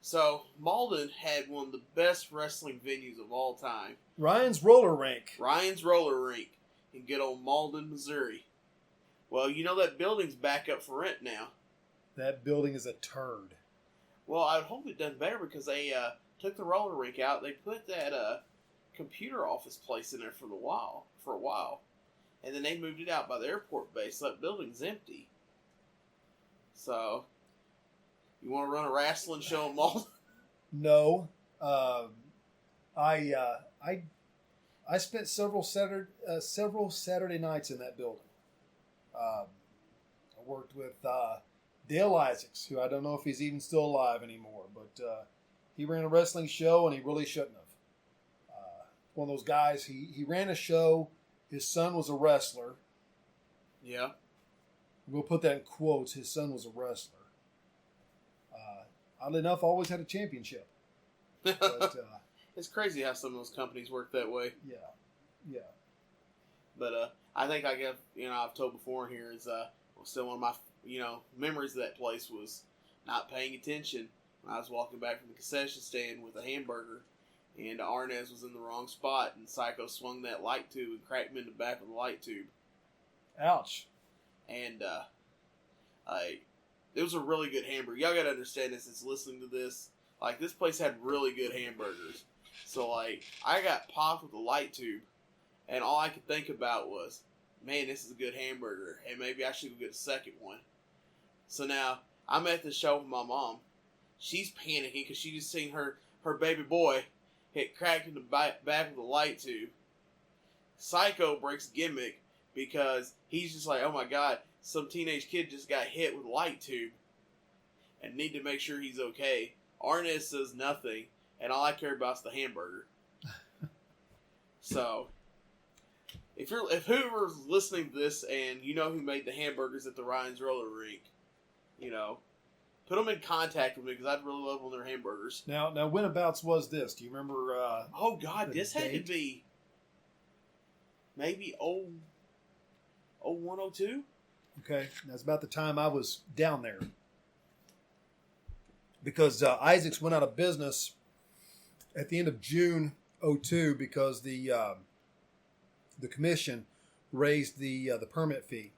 A: so Malden had one of the best wrestling venues of all time.
B: Ryan's Roller Rink.
A: Ryan's Roller Rink in good old Malden, Missouri. Well, you know that building's back up for rent now.
B: That building is a turd.
A: Well, I would hope it done better because they took the roller rink out. They put that computer office place in there for a while, and then they moved it out by the airport base. So that building's empty. So, you want to run a wrestling show in Malden?
B: No. I spent several Saturday nights in that building. I worked with Dale Isaacs, who I don't know if he's even still alive anymore, but he ran a wrestling show and he really shouldn't have. One of those guys, he ran a show, his son was a wrestler.
A: Yeah.
B: We'll put that in quotes, his son was a wrestler. Oddly enough, always had a championship. But,
A: it's crazy how some of those companies work that way.
B: Yeah.
A: But I think I've told before here is still one of my memories of that place was not paying attention when I was walking back from the concession stand with a hamburger, and Arnez was in the wrong spot, and Psycho swung that light tube and cracked him in the back of the light tube.
B: Ouch.
A: And it was a really good hamburger. Y'all gotta understand this. It's listening to this. Like, this place had really good hamburgers. So, like, I got popped with a light tube, and all I could think about was, man, this is a good hamburger, and maybe I should go get a second one. So now, I'm at the show with my mom. She's panicking because she just seen her baby boy hit cracked in the back of the light tube. Psycho breaks gimmick because he's just like, oh my god, some teenage kid just got hit with a light tube and need to make sure he's okay. Arnett says nothing, and all I care about is the hamburger. So, if whoever's listening to this and you know who made the hamburgers at the Ryan's Roller Rink, put them in contact with me because I'd really love one of their hamburgers.
B: Now, whenabouts was this? Do you remember?
A: Oh God, this had to be maybe 0102.
B: Okay, that's about the time I was down there. Because Isaac's went out of business at the end of June 02 because the commission raised the permit fee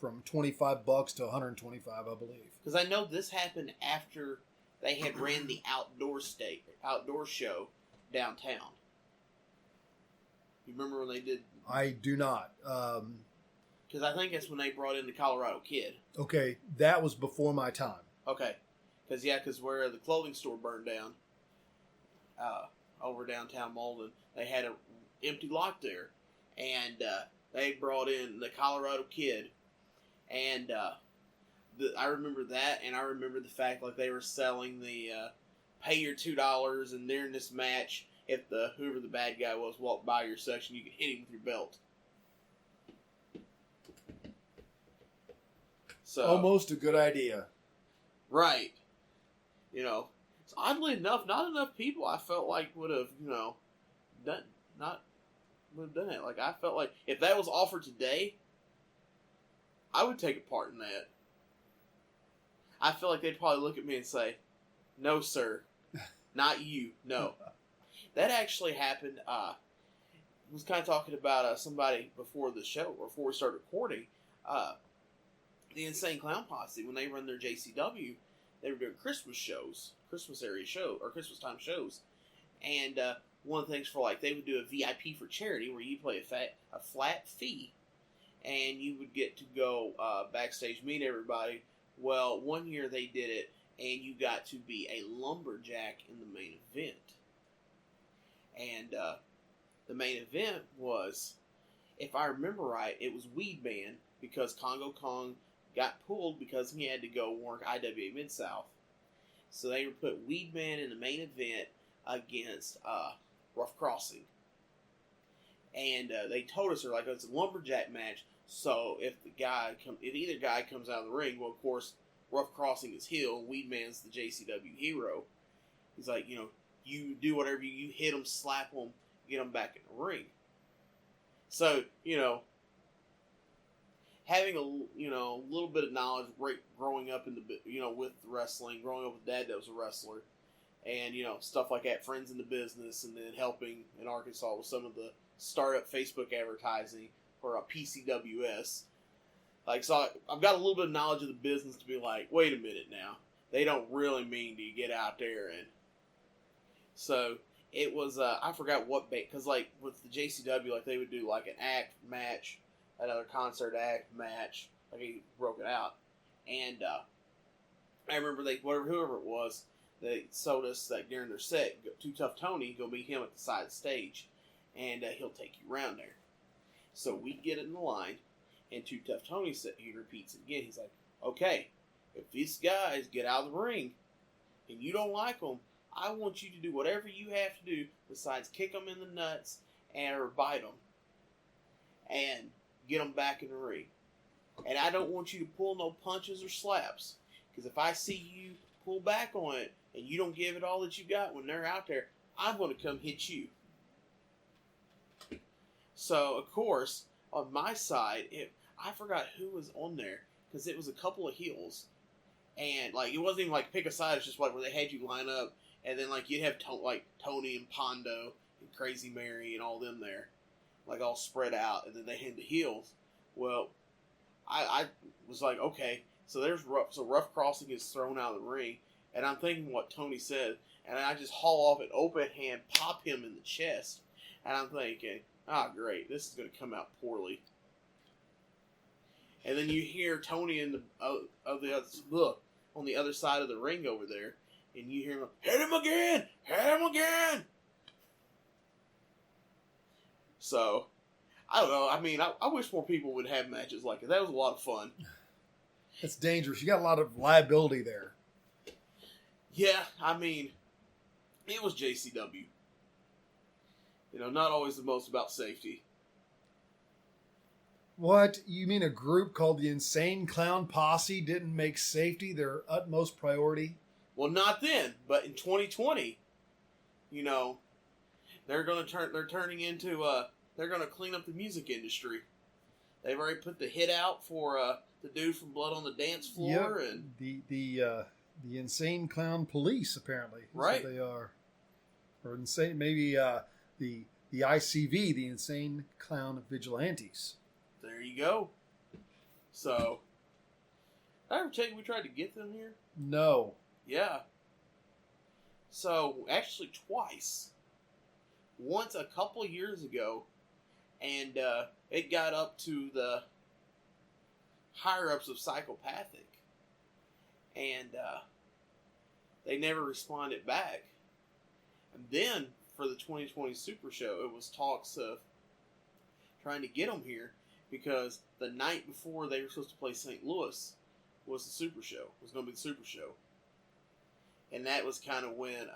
B: from $25 to $125, I believe.
A: Because I know this happened after they had ran the outdoor show downtown. You remember when they did?
B: I do not.
A: Because I think that's when they brought in the Colorado Kid.
B: Okay, that was before my time.
A: Okay. Because where the clothing store burned down over downtown Malden, they had an empty lot there. And they brought in the Colorado Kid. And I remember that, and I remember the fact like they were selling the pay your $2, and during this match, if whoever the bad guy was walked by your section, you could hit him with your belt. So
B: almost a good idea.
A: Right. So oddly enough, not enough people I felt like would have, done it. Like I felt like if that was offered today, I would take a part in that. I feel like they'd probably look at me and say, "No, sir, not you. No." That actually happened. I was kind of talking about somebody before the show, or before we started recording. The Insane Clown Posse, when they run their JCW, they were doing Christmas time shows. And one of the things they would do a VIP for charity where you pay a flat fee and you would get to go backstage, meet everybody. Well, one year they did it and you got to be a lumberjack in the main event. And the main event was, if I remember right, it was Weed Man because Congo Kong got pulled because he had to go work IWA Mid-South. So they would put Weed Man in the main event against Rough Crossing. And they told us, it's a lumberjack match, so if either guy comes out of the ring, well, of course, Rough Crossing is heel, Weed Man's the JCW hero. He's like, you do whatever, you hit him, slap him, get him back in the ring. So, having a little bit of knowledge, growing up with wrestling, growing up with Dad that was a wrestler, and stuff like that, friends in the business, and then helping in Arkansas with some of the startup Facebook advertising for a PCWS. So I've got a little bit of knowledge of the business to be like, wait a minute now, they don't really mean to get out there, and so it was I forgot what because with the JCW, they would do an act match, another concert act match, he broke it out, and I remember whoever it was, they sold us that during their set, Too Tough Tony, go meet him at the side of the stage, and he'll take you around there. So we get in the line, and Too Tough Tony he repeats it again. He's like, okay, if these guys get out of the ring and you don't like them, I want you to do whatever you have to do besides kick them in the nuts or bite them and get them back in the ring. And I don't want you to pull no punches or slaps, because if I see you pull back on it and you don't give it all that you got when they're out there, I'm going to come hit you. So, of course, on my side, I forgot who was on there, because it was a couple of heels. And, it wasn't even pick a side, it's just where they had you line up, and then, you'd have Tony and Pondo and Crazy Mary and all them there, all spread out, and then they had the heels. Well, I was like, okay, so Rough Crossing is thrown out of the ring, and I'm thinking what Tony said, and I just haul off an open hand, pop him in the chest, and I'm thinking, great, this is going to come out poorly. And then you hear Tony on the other side of the ring over there, and you hear him, hit him again! Hit him again! So, I don't know. I mean, I wish more people would have matches like that. That was a lot of fun.
B: It's dangerous. You got a lot of liability there.
A: Yeah, I mean, it was JCW. Not always the most about safety.
B: What? You mean a group called the Insane Clown Posse didn't make safety their utmost priority?
A: Well, not then, but in 2020, they're going to turn. They're turning into. They're going to clean up the music industry. They've already put the hit out for the dude from Blood on the Dance Floor,
B: Yep.
A: and
B: the Insane Clown Police, apparently. That's
A: right?
B: what they are, or insane. Maybe the ICV, the Insane Clown Vigilantes.
A: There you go. So, did I ever tell you we tried to get them here?
B: No.
A: Yeah. So, actually twice. Once a couple years ago, and it got up to the higher-ups of Psychopathic, and they never responded back. And then, for the 2020 Super Show, it was talks of trying to get them here, because the night before they were supposed to play St. Louis was the Super Show. It was going to be the Super Show. And that was kind of when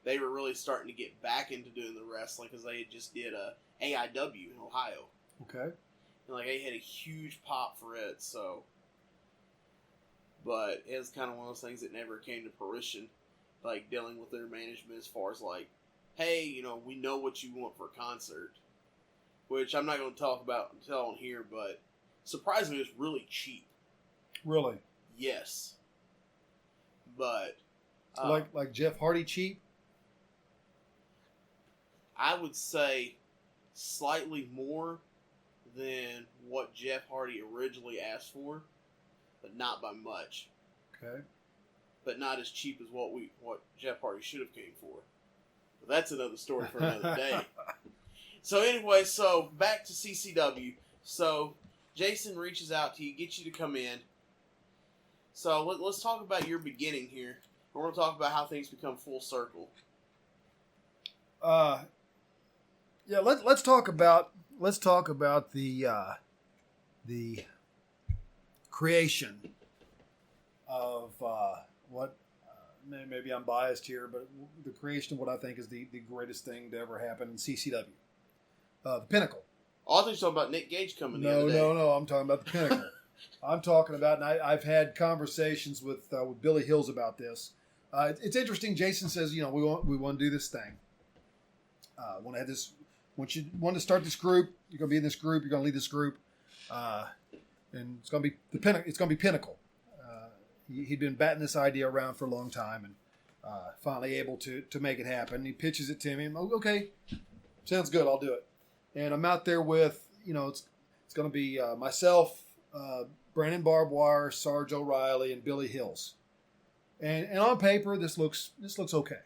A: they were really starting to get back into doing the wrestling, because they had just did a AIW in Ohio.
B: Okay.
A: And they had a huge pop for it, so. But it was kind of one of those things that never came to fruition, dealing with their management as far as hey, we know what you want for a concert. Which I'm not going to tell on here, but surprisingly, it's really cheap.
B: Really?
A: Yes. But
B: like Jeff Hardy cheap?
A: I would say slightly more than what Jeff Hardy originally asked for, but not by much.
B: Okay.
A: But not as cheap as what Jeff Hardy should have came for. But that's another story for another day. So anyway, back to CCW. So Jason reaches out to you, gets you to come in. So let's talk about your beginning here. We're going to talk about how things become full circle.
B: Yeah. Let's talk about the creation of what. Maybe I'm biased here, but the creation of what I think is the greatest thing to ever happen in CCW. The Pinnacle.
A: Oh, I think you're talking about Nick Gage coming the other day.
B: No. I'm talking about the Pinnacle. I'm talking about, and I've had conversations with Billy Hills about this. It's interesting. Jason says, we want to do this thing. Want to have this. Want to start this group. You're going to be in this group. You're going to lead this group, and it's going to be the Pinnacle. It's going to be Pinnacle. He'd been batting this idea around for a long time, and finally able to make it happen. He pitches it to me. I'm okay, sounds good. I'll do it. And I'm out there with, it's going to be myself, Brandon Barbwire, Sarge O'Reilly, and Billy Hills. And on paper, this looks okay.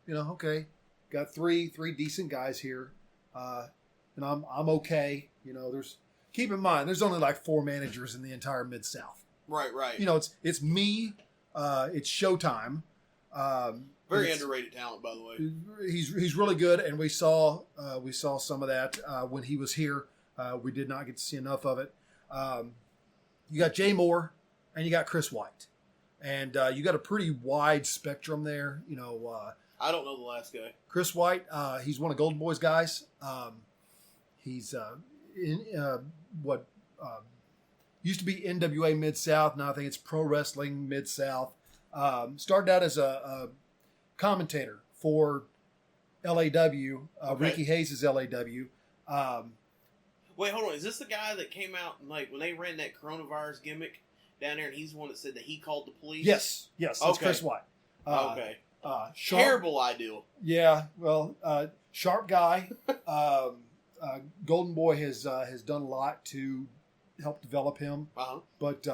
B: Okay, got three decent guys here, and I'm okay. Keep in mind, there's only 4 managers in the entire Mid-South.
A: Right.
B: It's me, it's Showtime.
A: Very underrated talent, by the way.
B: He's really good, and we saw some of that when he was here. We did not get to see enough of it. You got Jay Moore, and you got Chris White, and you got a pretty wide spectrum there.
A: I don't know the last guy.
B: Chris White, he's one of Golden Boy's guys. He's used to be NWA Mid-South. Now I think it's Pro Wrestling Mid-South. Started out as a commentator for LAW. Okay. Ricky Hayes' LAW.
A: Wait, hold on. Is this the guy that came out and when they ran that coronavirus gimmick down there, and he's the one that said that he called the police?
B: Yes, that's okay. Chris White.
A: Okay.
B: Sharp,
A: terrible ideal.
B: Yeah, well, sharp guy. Golden Boy has done a lot to help develop him.
A: Uh-huh.
B: But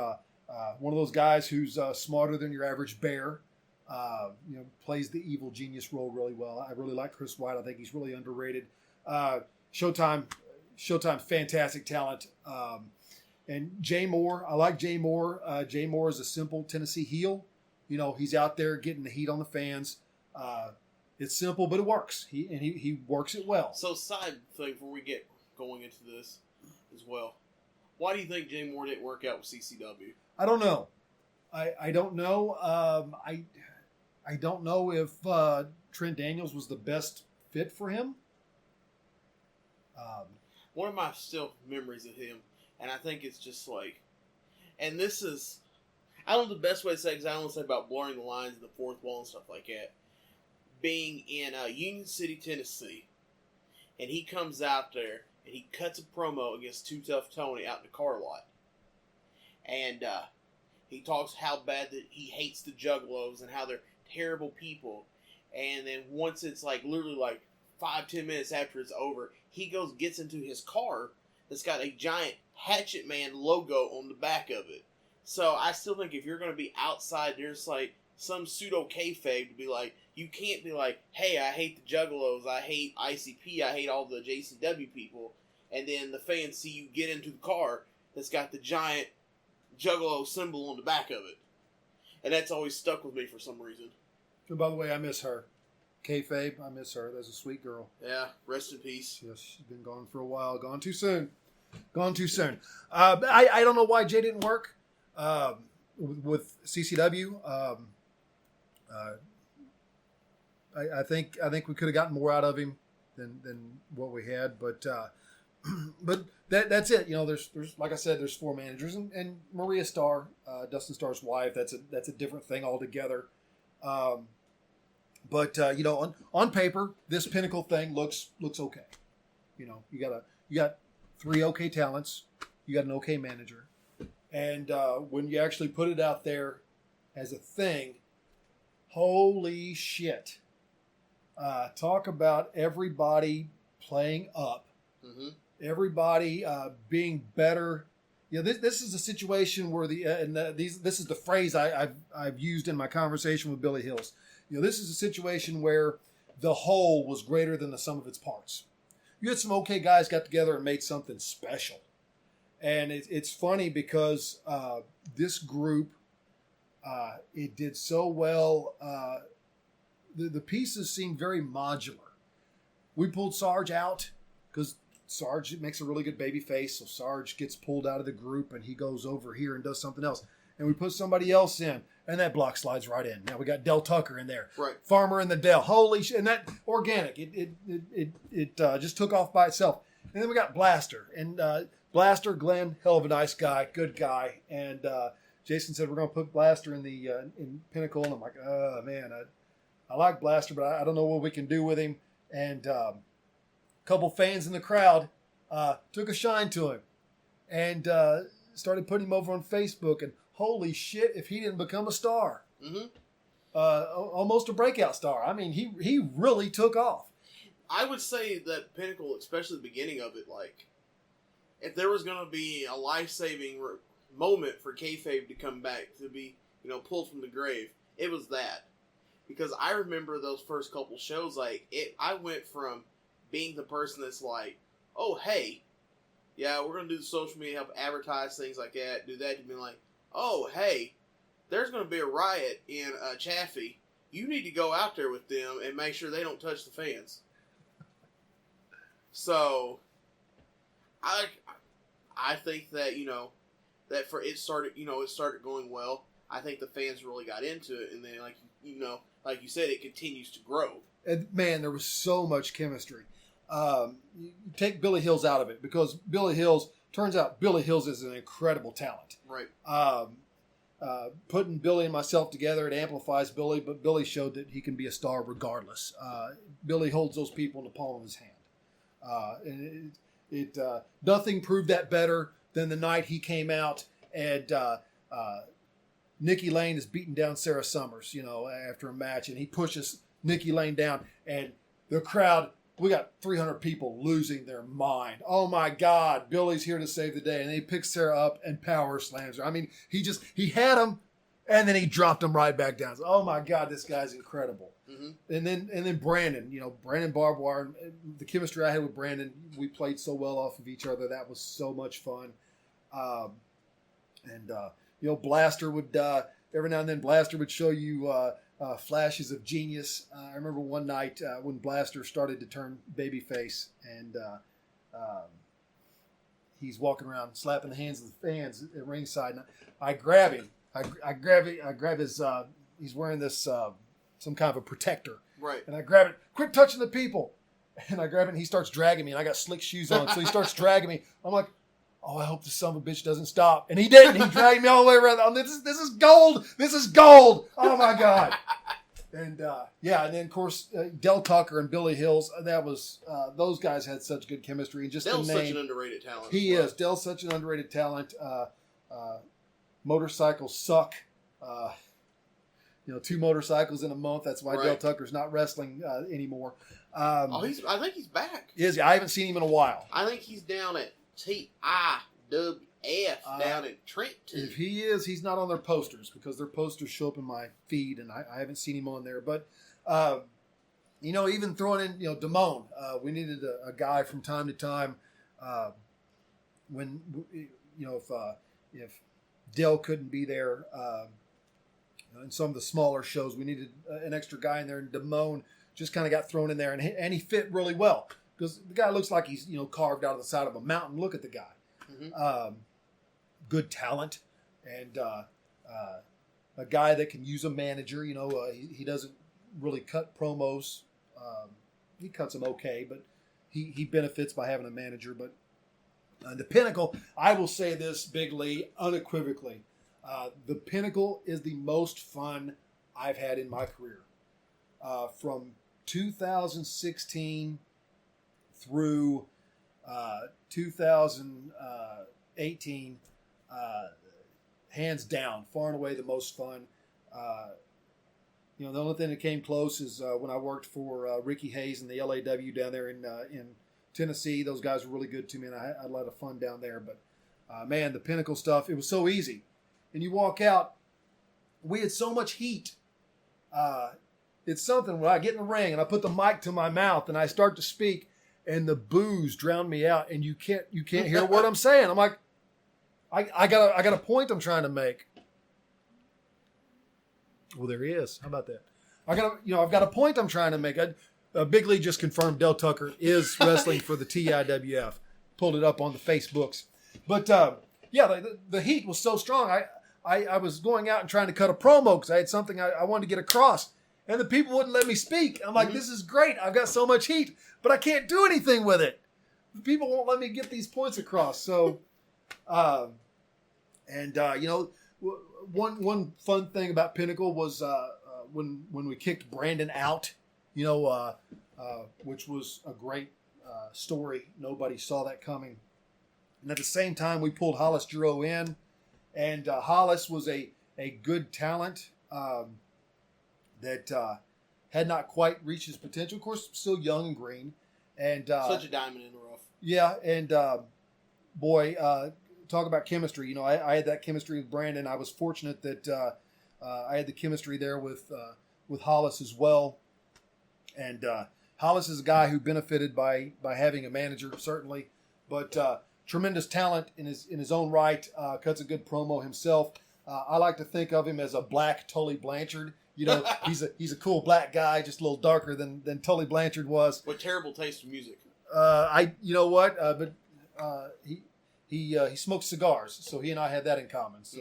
B: one of those guys who's smarter than your average bear. Plays the evil genius role really well. I really like Chris White. I think he's really underrated. Showtime, fantastic talent. And Jay Moore, I like Jay Moore. Jay Moore is a simple Tennessee heel. He's out there getting the heat on the fans. It's simple, but it works. He works it well.
A: So, side thing before we get going into this as well. Why do you think Jay Moore didn't work out with CCW?
B: I don't know. I don't know. I don't know if Trent Daniels was the best fit for him.
A: One of my still memories of him, and I think it's just like, and this is, I don't know the best way to say it because I don't want to say about blurring the lines and the fourth wall and stuff like that. Being in Union City, Tennessee, and he comes out there and he cuts a promo against Too Tough Tony out in the car lot. And he talks how bad that he hates the Juggalos and how they're terrible people. And then once it's like literally like 5-10 minutes after it's over, he gets into his car that's got a giant Hatchet Man logo on the back of it. So I still think if you're going to be outside, there's like some pseudo kayfabe to be like, you can't be like, hey, I hate the Juggalos, I hate ICP, I hate all the JCW people, and then the fans see you get into the car that's got the giant Juggalo symbol on the back of it. And that's always stuck with me for some reason.
B: And by the way, I miss her. Kayfabe, I miss her. That's a sweet girl.
A: Yeah, rest in peace.
B: Yes, she's been gone for a while. Gone too soon. Gone too soon. I don't know why Jay didn't work with CCW. I think we could have gotten more out of him than what we had, but that's it. You know, there's like I said, there's 4 managers, and Maria Starr, Dustin Starr's wife. That's a different thing altogether. But you know, on paper, this Pinnacle thing looks okay. You know, you got 3 okay talents, you got an okay manager, and when you actually put it out there as a thing, holy shit! Talk about everybody playing up, everybody being better. You know, this is a situation where this is the phrase I've used in my conversation with Billy Hills. You know, this is a situation where the whole was greater than the sum of its parts. You had some okay guys got together and made something special. And it's funny because this group, it did so well. The pieces seemed very modular. We pulled Sarge out because Sarge makes a really good baby face. So Sarge gets pulled out of the group and he goes over here and does something else. And we put somebody else in, and that block slides right in. Now we got Del Tucker in there,
A: right?
B: Farmer in the Del, holy shit! And that organic, it just took off by itself. And then we got Blaster, and Blaster, Glenn, hell of a nice guy, good guy. And Jason said we're going to put Blaster in the in Pinnacle, and I'm like, oh man, I like Blaster, but I don't know what we can do with him. And a couple fans in the crowd took a shine to him, and started putting him over on Facebook, and holy shit, if he didn't become a star. Almost a breakout star. I mean, he really took off.
A: I would say that Pinnacle, especially the beginning of it, like, if there was going to be a life-saving moment for kayfabe to come back, to be, you know, pulled from the grave, it was that. Because I remember those first couple shows, like, I went from being the person that's like, oh, hey, yeah, we're going to do the social media, help advertise, things like that, do that, to being like, oh, hey, there's going to be a riot in Chaffee. You need to go out there with them and make sure they don't touch the fans. So, I think that, you know, that for it started going well. I think the fans really got into it, and then, like you said, it continues to grow.
B: And man, there was so much chemistry. You take Billy Hills out of it, because turns out Billy Hills is an incredible talent.
A: Right.
B: Putting Billy and myself together, it amplifies Billy, but Billy showed that he can be a star regardless. Billy holds those people in the palm of his hand. And nothing proved that better than the night he came out and Nikki Lane is beating down Sarah Summers, you know, after a match, and he pushes Nikki Lane down, and the crowd, we got 300 people losing their mind. Oh my God, Billy's here to save the day. And he picks Sarah up and power slams her. I mean, he had him, and then he dropped him right back down. So, oh my God, this guy's incredible. And then Brandon, you know, Brandon Barbed Wire, the chemistry I had with Brandon, we played so well off of each other. That was so much fun. You know, Blaster would, every now and then Blaster would show you flashes of genius. I remember one night when Blaster started to turn babyface, and he's walking around slapping the hands of the fans at ringside. And I grab him. I grab his. He's wearing this some kind of a protector.
A: Right.
B: And I grab it, quit touching the people. And I grab it and he starts dragging me and I got slick shoes on. So he starts dragging me. I'm like, oh, I hope this son of a bitch doesn't stop. And he didn't. He dragged me all the way around. This is gold. This is gold. Oh my God. And and then of course Del Tucker and Billy Hills. That was those guys had such good chemistry. And just
A: Del's
B: the name,
A: such an underrated talent.
B: He is. Del's such an underrated talent. Motorcycles suck. Two motorcycles in a month. That's why Del Tucker's not wrestling anymore.
A: I think he's back.
B: Is he? I haven't seen him in a while.
A: I think he's down at TIWF down in Trenton.
B: If he is, he's not on their posters because their posters show up in my feed, and I haven't seen him on there. But even throwing in Damone, we needed a guy from time to time when if Dell couldn't be there. In some of the smaller shows, we needed an extra guy in there, and Damone just kind of got thrown in there, and he fit really well because the guy looks like he's carved out of the side of a mountain. Look at the guy, good talent, and a guy that can use a manager. He doesn't really cut promos. He cuts them okay, but he benefits by having a manager. But the Pinnacle, I will say this, Big Lee, unequivocally. The Pinnacle is the most fun I've had in my career. From 2016 through 2018, hands down, far and away the most fun. The only thing that came close is when I worked for Ricky Hayes and the LAW down there in Tennessee. Those guys were really good to me, and I had a lot of fun down there. But, man, the Pinnacle stuff, it was so easy. And you walk out, we had so much heat. It's something when I get in the ring and I put the mic to my mouth and I start to speak and the boos drown me out and you can't hear what I'm saying. I'm like, I got a point I'm trying to make. Well, there he is. How about that? I've got a point I'm trying to make. Big Lee just confirmed Del Tucker is wrestling for the TIWF. Pulled it up on the Facebooks. But the heat was so strong. I was going out and trying to cut a promo because I had something I wanted to get across. And the people wouldn't let me speak. I'm like, This is great. I've got so much heat, but I can't do anything with it. The people won't let me get these points across. So, one fun thing about Pinnacle was when we kicked Brandon out, which was a great story. Nobody saw that coming. And at the same time, we pulled Hollis Giroux in. And Hollis was a good talent that had not quite reached his potential. Of course, still young and green. And
A: such a diamond in the rough.
B: Yeah, and talk about chemistry. I had that chemistry with Brandon. I was fortunate that I had the chemistry there with Hollis as well. And Hollis is a guy who benefited by having a manager, certainly. But tremendous talent in his own right. Cuts a good promo himself. I like to think of him as a black Tully Blanchard. He's a cool black guy, just a little darker than Tully Blanchard was.
A: What terrible taste in music.
B: He smokes cigars, so he and I had that in common. So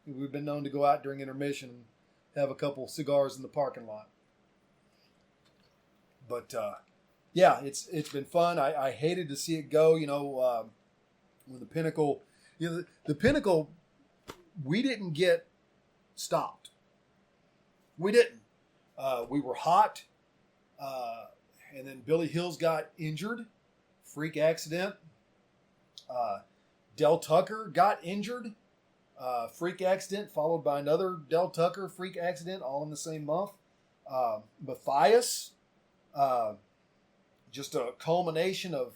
B: we've been known to go out during intermission and have a couple cigars in the parking lot. But it's been fun. I hated to see it go. When the Pinnacle, the Pinnacle, we didn't get stopped. We didn't. We were hot, and then Billy Hills got injured, freak accident. Del Tucker got injured, freak accident, followed by another Del Tucker freak accident, all in the same month. Matthias, just a culmination of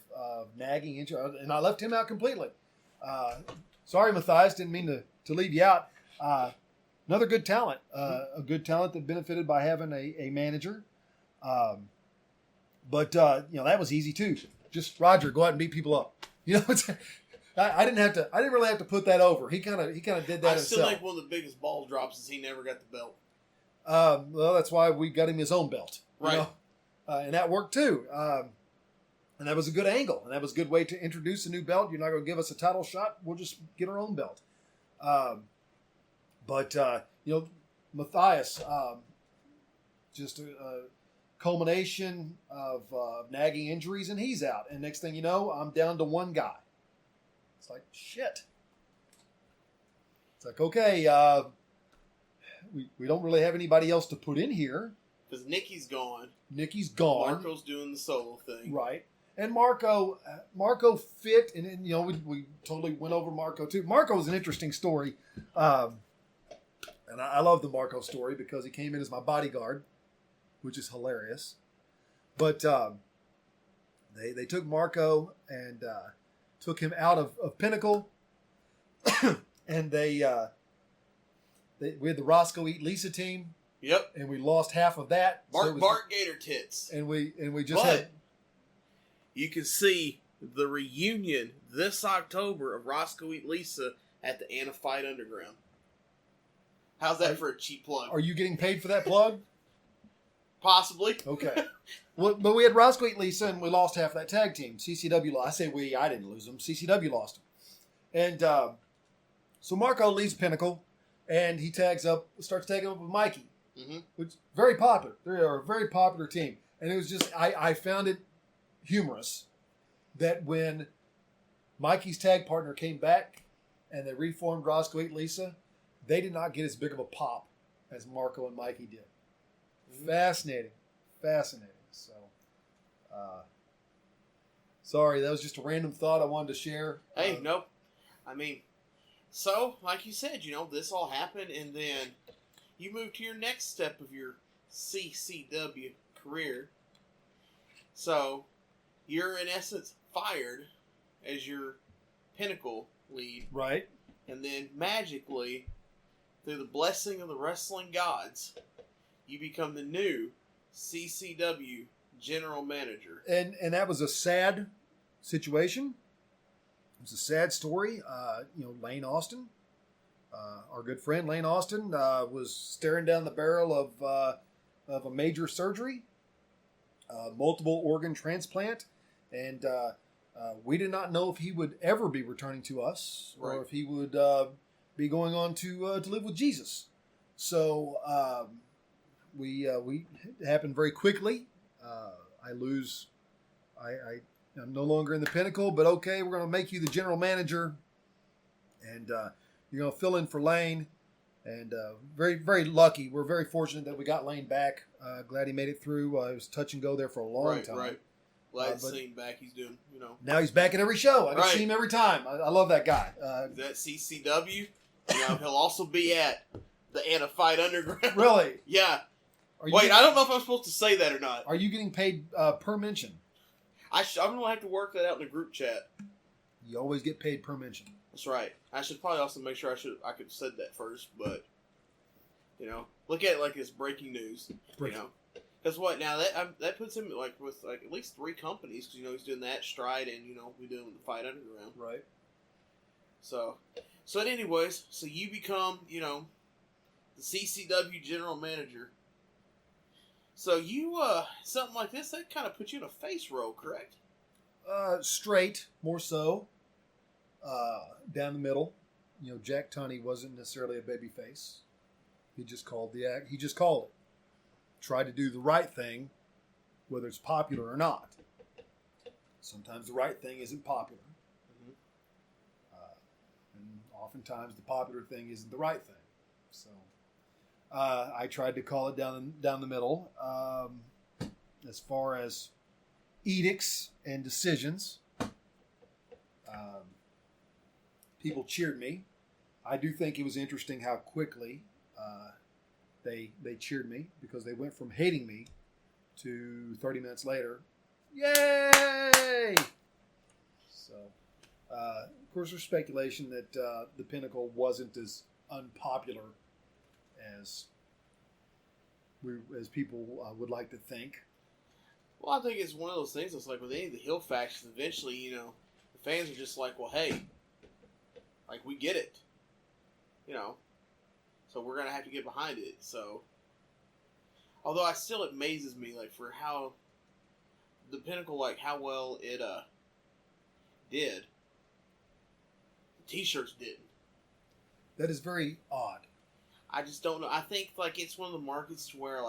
B: nagging injury, and I left him out completely. Sorry, Matthias, didn't mean to leave you out. Another good talent, a good talent that benefited by having a manager. But that was easy too. Just Roger, go out and beat people up. I didn't really have to put that over. He kind of did that himself. I still
A: think one of the biggest ball drops is he never got the belt.
B: Well, that's why we got him his own belt.
A: Right.
B: And that worked too. And that was a good angle. And that was a good way to introduce a new belt. You're not going to give us a title shot. We'll just get our own belt. But Matthias, just a culmination of nagging injuries, and he's out. And next thing you know, I'm down to one guy. It's like, shit. It's like, okay, we don't really have anybody else to put in here.
A: Because Nikki's gone.
B: Nikki's gone.
A: Marco's doing the solo thing.
B: Right. And Marco fit, and you know, we totally went over Marco too. Marco is an interesting story. And I love the Marco story because he came in as my bodyguard, which is hilarious. But they took Marco and took him out of Pinnacle, and we had the Roscoe Eat Lisa team.
A: Yep.
B: And we lost half of that.
A: Bart Gator Tits.
B: And we just had.
A: You can see the reunion this October of Roscoe Eat Lisa at the Anna Fight Underground. How's that for a cheap plug?
B: Are you getting paid for that plug?
A: Possibly.
B: Okay. Well, but we had Roscoe Eat Lisa, and we lost half of that tag team. CCW lost. I say we. I didn't lose them. CCW lost them. And so Marco leaves Pinnacle, and he starts tagging up with Mikey, which is very popular. They are a very popular team. And it was just, I found it humorous that when Mikey's tag partner came back and they reformed Roscoe Eat Lisa, they did not get as big of a pop as Marco and Mikey did. Fascinating. So, sorry, that was just a random thought I wanted to share.
A: Hey, nope. I mean, so, like you said, this all happened, and then you moved to your next step of your CCW career. So, you're in essence fired as your Pinnacle lead.
B: Right.
A: And then magically, through the blessing of the wrestling gods, you become the new CCW general manager.
B: And that was a sad situation. It was a sad story. Lane Austin, our good friend Lane Austin, was staring down the barrel of a major surgery, multiple organ transplant, and we did not know if he would ever be returning to us,
A: right,
B: or if he would be going on to live with Jesus. So it happened very quickly. I'm no longer in the Pinnacle, but okay, we're going to make you the general manager, and you're going to fill in for Lane. And very, very lucky. We're very fortunate that we got Lane back. Glad he made it through. It was touch and go there for a long time.
A: Right. Glad to see him back. He's doing,
B: Now he's back at every show. I can see him every time. I love that guy.
A: That CCW, he'll also be at the Anna Fight Underground.
B: Really?
A: Yeah. I don't know if I'm supposed to say that or not.
B: Are you getting paid per mention?
A: I'm going to have to work that out in the group chat.
B: You always get paid per mention.
A: That's right. I should probably also make sure I could have said that first, but look at it like it's breaking news. Because what now that puts him with at least 3 companies, because he's doing that Stride, and we doing the Fight Underground.
B: Right.
A: So anyways, so you become the CCW general manager. So you something like this that kind of puts you in a face role, correct?
B: Straight, more so. Down the middle. Jack Tunney wasn't necessarily a baby face. He just called the act. He just called it. Tried to do the right thing, whether it's popular or not. Sometimes the right thing isn't popular. And oftentimes the popular thing isn't the right thing. So I tried to call it down the middle. As far as edicts and decisions, people cheered me. I do think it was interesting how quickly they cheered me, because they went from hating me to 30 minutes later, yay! So, of course, there's speculation that the Pinnacle wasn't as unpopular as people would like to think.
A: Well, I think it's one of those things. It's like with any of the heel factions, eventually, the fans are just like, well, hey, we get it, so we're gonna have to get behind it. So, although it amazes me, for how the Pinnacle, how well it did, the T-shirts didn't.
B: That is very odd.
A: I just don't know. I think it's one of the markets where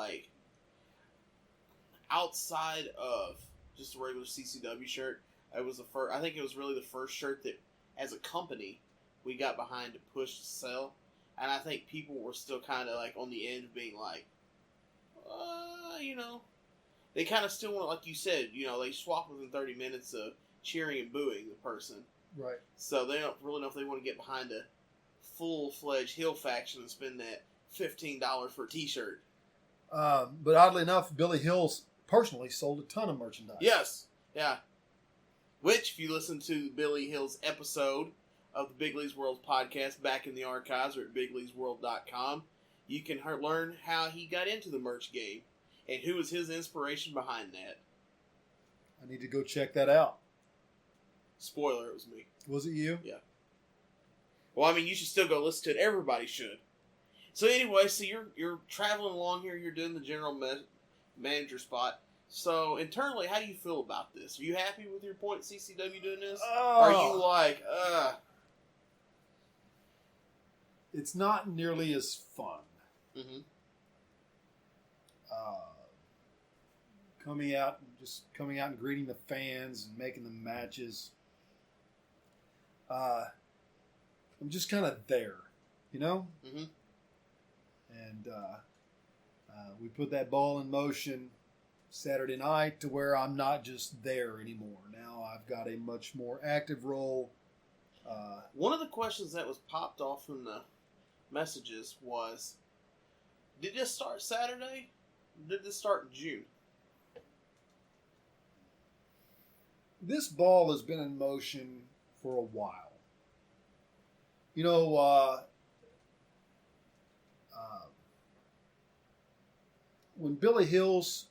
A: outside of just a regular CCW shirt, it was the first. I think it was really the first shirt that, as a company, we got behind to push to sell, and I think people were still kind of like on the end of being like, they kind of still want, like you said, they swap within 30 minutes of cheering and booing the person.
B: Right.
A: So they don't really know if they want to get behind a full-fledged heel faction and spend that $15 for a T-shirt.
B: But oddly enough, Billy Hills personally sold a ton of merchandise.
A: Yes. Yeah. Which, if you listen to Billy Hill's episode of the Big Leagues World podcast back in the archives or at bigleaguesworld.com, you can learn how he got into the merch game and who was his inspiration behind that.
B: I need to go check that out.
A: Spoiler, it was me.
B: Was it you?
A: Yeah. Well, I mean, you should still go listen to it. Everybody should. So anyway, so you're traveling along here. You're doing the general manager spot. So internally, how do you feel about this? Are you happy with your point at CCW doing this? Are you like,
B: It's not nearly as fun.
A: Mm-hmm.
B: Coming out and greeting the fans and making the matches. I'm just kind of there,
A: Mm-hmm.
B: And we put that ball in motion Saturday night to where I'm not just there anymore. Now I've got a much more active role.
A: One of the questions that was popped off from the messages was, did this start Saturday? Did this start in June?
B: This ball has been in motion for a while. When Billy Hills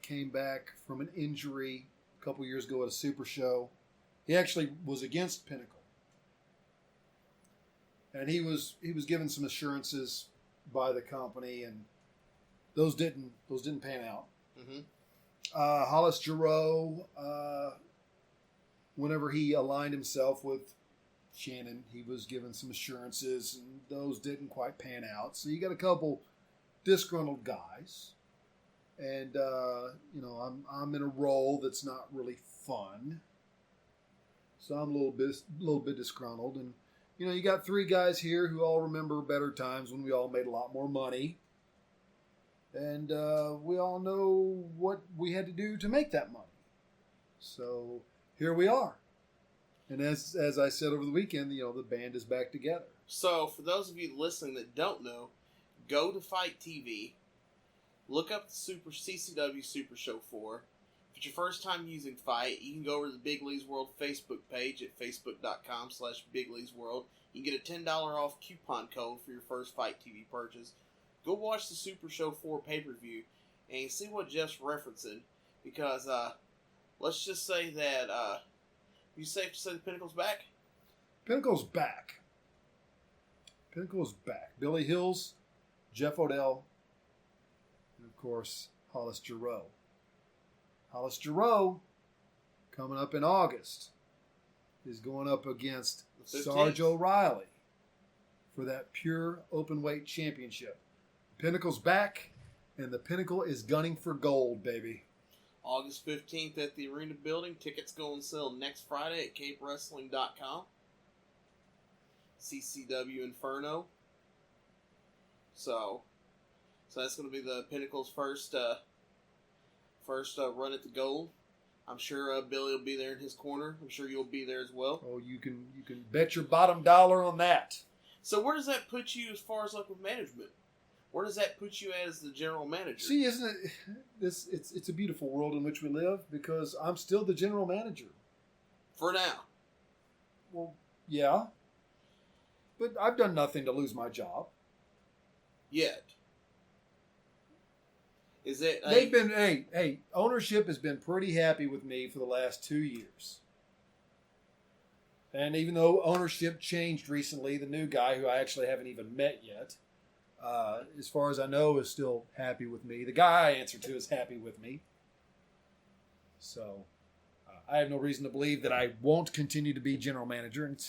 B: came back from an injury a couple years ago at a Super Show, he actually was against Pinnacle, and he was given some assurances by the company, and those didn't pan out.
A: Mm-hmm.
B: Hollis Giroux, whenever he aligned himself with Shannon, he was given some assurances, and those didn't quite pan out. So you got a couple disgruntled guys, and I'm in a role that's not really fun, so I'm a little bit disgruntled. And you got three guys here who all remember better times when we all made a lot more money, and we all know what we had to do to make that money. So here we are. And as I said over the weekend, the band is back together.
A: So, for those of you listening that don't know, go to Fight TV, look up the CCW Super Show 4. If it's your first time using Fight, you can go over to the Big Leagues World Facebook page at facebook.com/BigLeaguesWorld. You can get a $10 off coupon code for your first Fight TV purchase. Go watch the Super Show 4 pay-per-view and see what Jeff's referencing, because let's just say that... you safe to say the Pinnacle's back?
B: Pinnacle's back. Pinnacle's back. Billy Hills, Jeff ODell, and of course, Hollis Giroux. Hollis Giroux, coming up in August, is going up against Sarge O'Reilly for that pure openweight championship. Pinnacle's back, and the Pinnacle is gunning for gold, baby.
A: August 15th at the Arena Building. Tickets go on sale next Friday at capewrestling.com. CCW Inferno. So that's going to be the Pinnacle's first run at the gold. I'm sure Billy will be there in his corner. I'm sure you'll be there as well.
B: Oh, you can bet your bottom dollar on that.
A: So where does that put you as far as like with management? Where does that put you as the general manager?
B: See, isn't it? It's a beautiful world in which we live, because I'm still the general manager.
A: For now.
B: Well, yeah. But I've done nothing to lose my job.
A: Yet. Is it?
B: They've been, hey, ownership has been pretty happy with me for the last 2 years. And even though ownership changed recently, the new guy, who I actually haven't even met yet, as far as I know, is still happy with me. The guy I answer to is happy with me. So I have no reason to believe that I won't continue to be general manager. And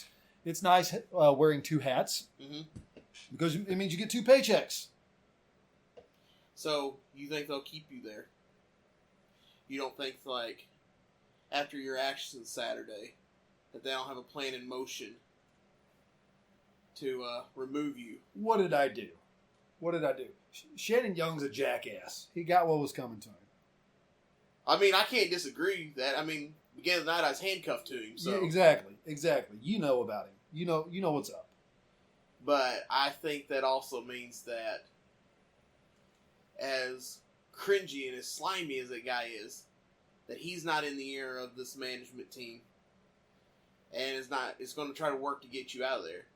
B: it's nice wearing two hats,
A: mm-hmm.
B: because it means you get two paychecks.
A: So you think they'll keep you there? you don't think, like, after your actions Saturday, that they don't have a plan in motion to remove you.
B: What did I do? Shannon Young's a jackass. He got what was coming to him.
A: I mean, I can't disagree with that. I mean, beginning of the night, I was handcuffed to him. So.
B: Yeah, exactly. You know about him. You know what's up.
A: But I think that also means that as cringy and as slimy as that guy is, that he's not in the ear of this management team, and it's going to try to work to get you out of there.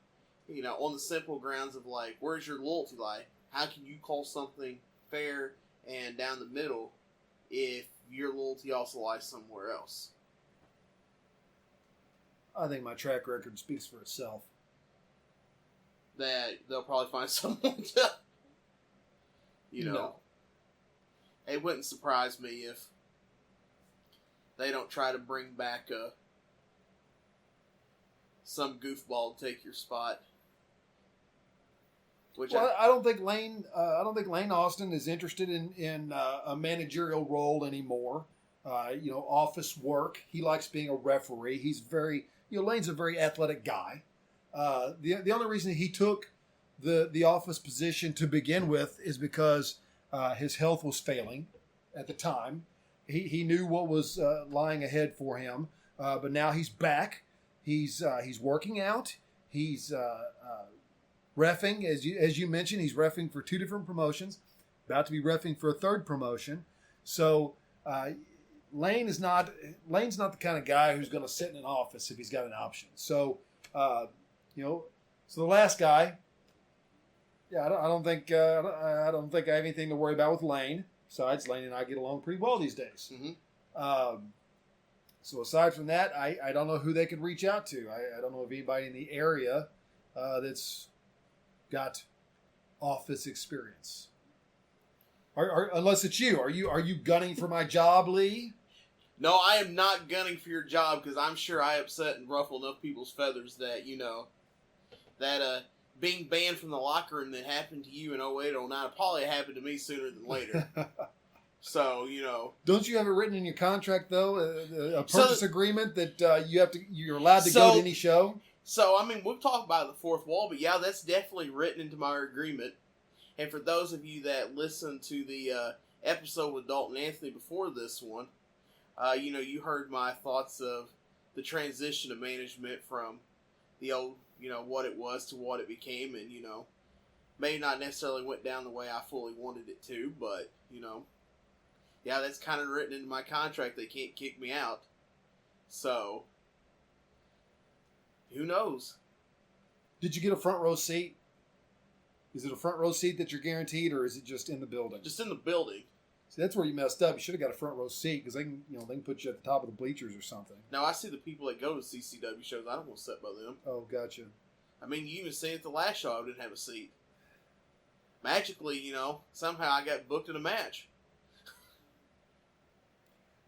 A: You know, on the simple grounds of, like, where's your loyalty lie? How can you call something fair and down the middle if your loyalty also lies somewhere else?
B: I think my track record speaks for itself.
A: That they'll probably find someone to,
B: No.
A: It wouldn't surprise me if they don't try to bring back some goofball to take your spot.
B: I don't think Lane. I don't think Lane Austin is interested in a managerial role anymore. Office work. He likes being a referee. He's very. Lane's a very athletic guy. The only reason he took the office position to begin with is because his health was failing at the time. He knew what was lying ahead for him, but now he's back. He's working out. He's reffing, as you mentioned. He's reffing for 2 different promotions. About to be reffing for a 3rd promotion. So Lane's not the kind of guy who's going to sit in an office if he's got an option. So so the last guy. Yeah, I don't think I have anything to worry about with Lane. Besides, Lane and I get along pretty well these days.
A: Mm-hmm.
B: So aside from that, I don't know who they could reach out to. I don't know of anybody in the area that's got office experience. Unless it's you. Are you gunning for my job, Lee?
A: No, I am not gunning for your job because I'm sure I upset and ruffled enough people's feathers that, that being banned from the locker room that happened to you in 08, 09 probably happened to me sooner than later. So,
B: Don't you have it written in your contract, though, a purchase agreement that you're allowed to go to any show?
A: So, I mean, we'll talk about the fourth wall, but yeah, that's definitely written into my agreement. And for those of you that listened to the episode with Dalton Anthony before this one, you heard my thoughts of the transition of management from the old, what it was to what it became, and, may not necessarily went down the way I fully wanted it to, but, yeah, that's kind of written into my contract. They can't kick me out. So, who knows?
B: Did you get a front row seat? Is it a front row seat that you're guaranteed, or is it just in the building?
A: Just in the building.
B: See, that's where you messed up. You should have got a front row seat because they can put you at the top of the bleachers or something.
A: Now, I see the people that go to CCW shows. I don't want to sit by them.
B: Oh, gotcha.
A: I mean, you even see at the last show I didn't have a seat. Magically, somehow I got booked in a match.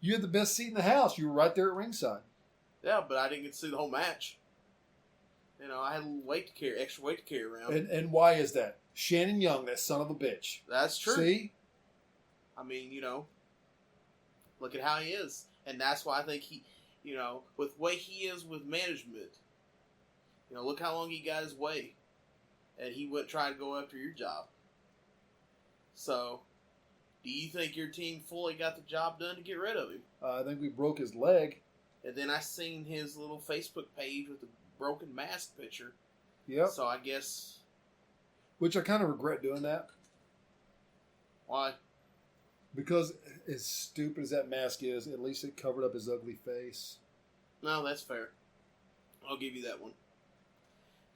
B: You had the best seat in the house. You were right there at ringside.
A: Yeah, but I didn't get to see the whole match. I had a little extra weight to carry around.
B: And why is that? Shannon Young, that son of a bitch.
A: That's true.
B: See?
A: I mean, look at how he is. And that's why I think he, with the way he is with management, look how long he got his way. And he wouldn't try to go after your job. So, do you think your team fully got the job done to get rid of him?
B: I think we broke his leg.
A: And then I seen his little Facebook page with the broken mask picture.
B: Yep.
A: So I guess...
B: Which I kind of regret doing that.
A: Why?
B: Because as stupid as that mask is, at least it covered up his ugly face.
A: No, that's fair. I'll give you that one.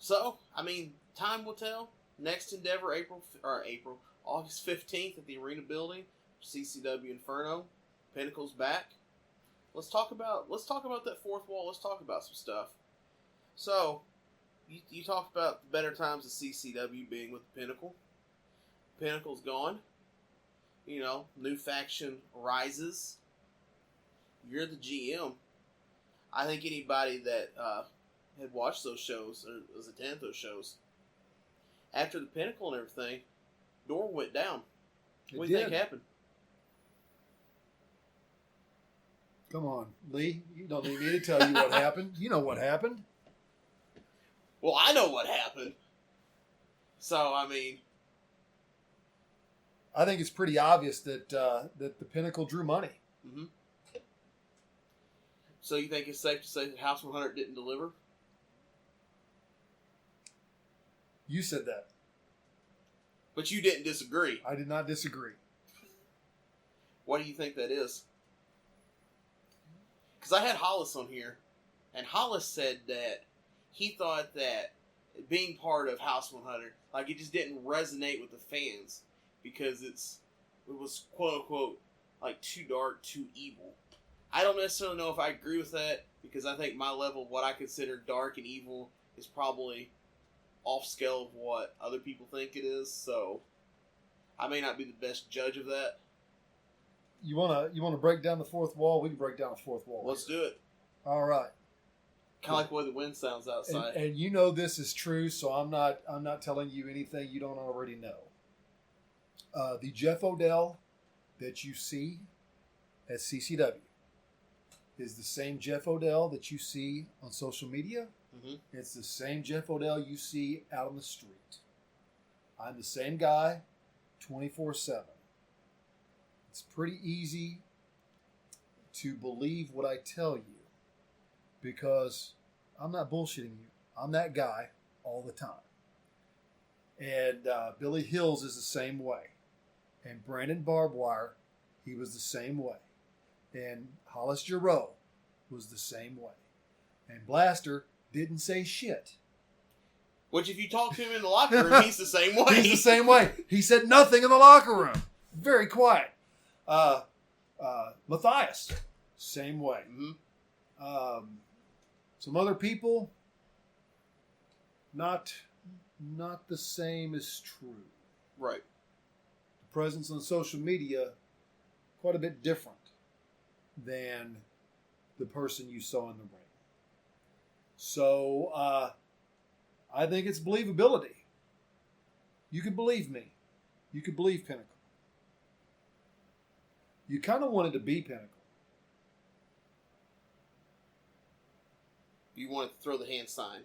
A: So, I mean, time will tell. Next endeavor, August 15th at the Arena Building, CCW Inferno. Pinnacle's back. Let's talk about that fourth wall. Let's talk about some stuff. So, you talked about the better times of CCW being with the Pinnacle. Pinnacle's gone. New faction rises. You're the GM. I think anybody that had watched those shows or was attending those shows after the Pinnacle and everything, door went down. What do you think happened?
B: Come on, Lee. You don't need me to tell you what happened. You know what happened.
A: Well, I know what happened. So, I mean...
B: I think it's pretty obvious that that the Pinnacle drew money.
A: Mm-hmm. So you think it's safe to say that House 100 didn't deliver?
B: You said that.
A: But you didn't disagree.
B: I did not disagree.
A: What do you think that is? Because I had Hollis on here, and Hollis said that he thought that being part of House 100, like, it just didn't resonate with the fans because it was quote unquote like too dark, too evil. I don't necessarily know if I agree with that because I think my level of what I consider dark and evil is probably off scale of what other people think it is. So I may not be the best judge of that.
B: You wanna break down the fourth wall? We can break down the fourth wall.
A: Let's do it.
B: All right.
A: Kind of like the way the wind sounds outside.
B: And you know this is true, so I'm not telling you anything you don't already know. The Jeff ODell that you see at CCW is the same Jeff ODell that you see on social media.
A: Mm-hmm.
B: It's the same Jeff ODell you see out on the street. I'm the same guy 24/7. It's pretty easy to believe what I tell you because I'm not bullshitting you. I'm that guy all the time. And Billy Hills is the same way. And Brandon Barbwire, he was the same way. And Hollis Giroux was the same way. And Blaster didn't say shit.
A: Which, if you talk to him in the locker room, he's the same way.
B: He's the same way. He said nothing in the locker room. Very quiet. Matthias, same way.
A: Mm-hmm.
B: Some other people, not the same as true.
A: Right.
B: The presence on social media, quite a bit different than the person you saw in the ring. So, I think it's believability. You could believe me. You could believe Pinnacle. You kind of wanted to be Pinnacle.
A: You wanted to throw the hand sign.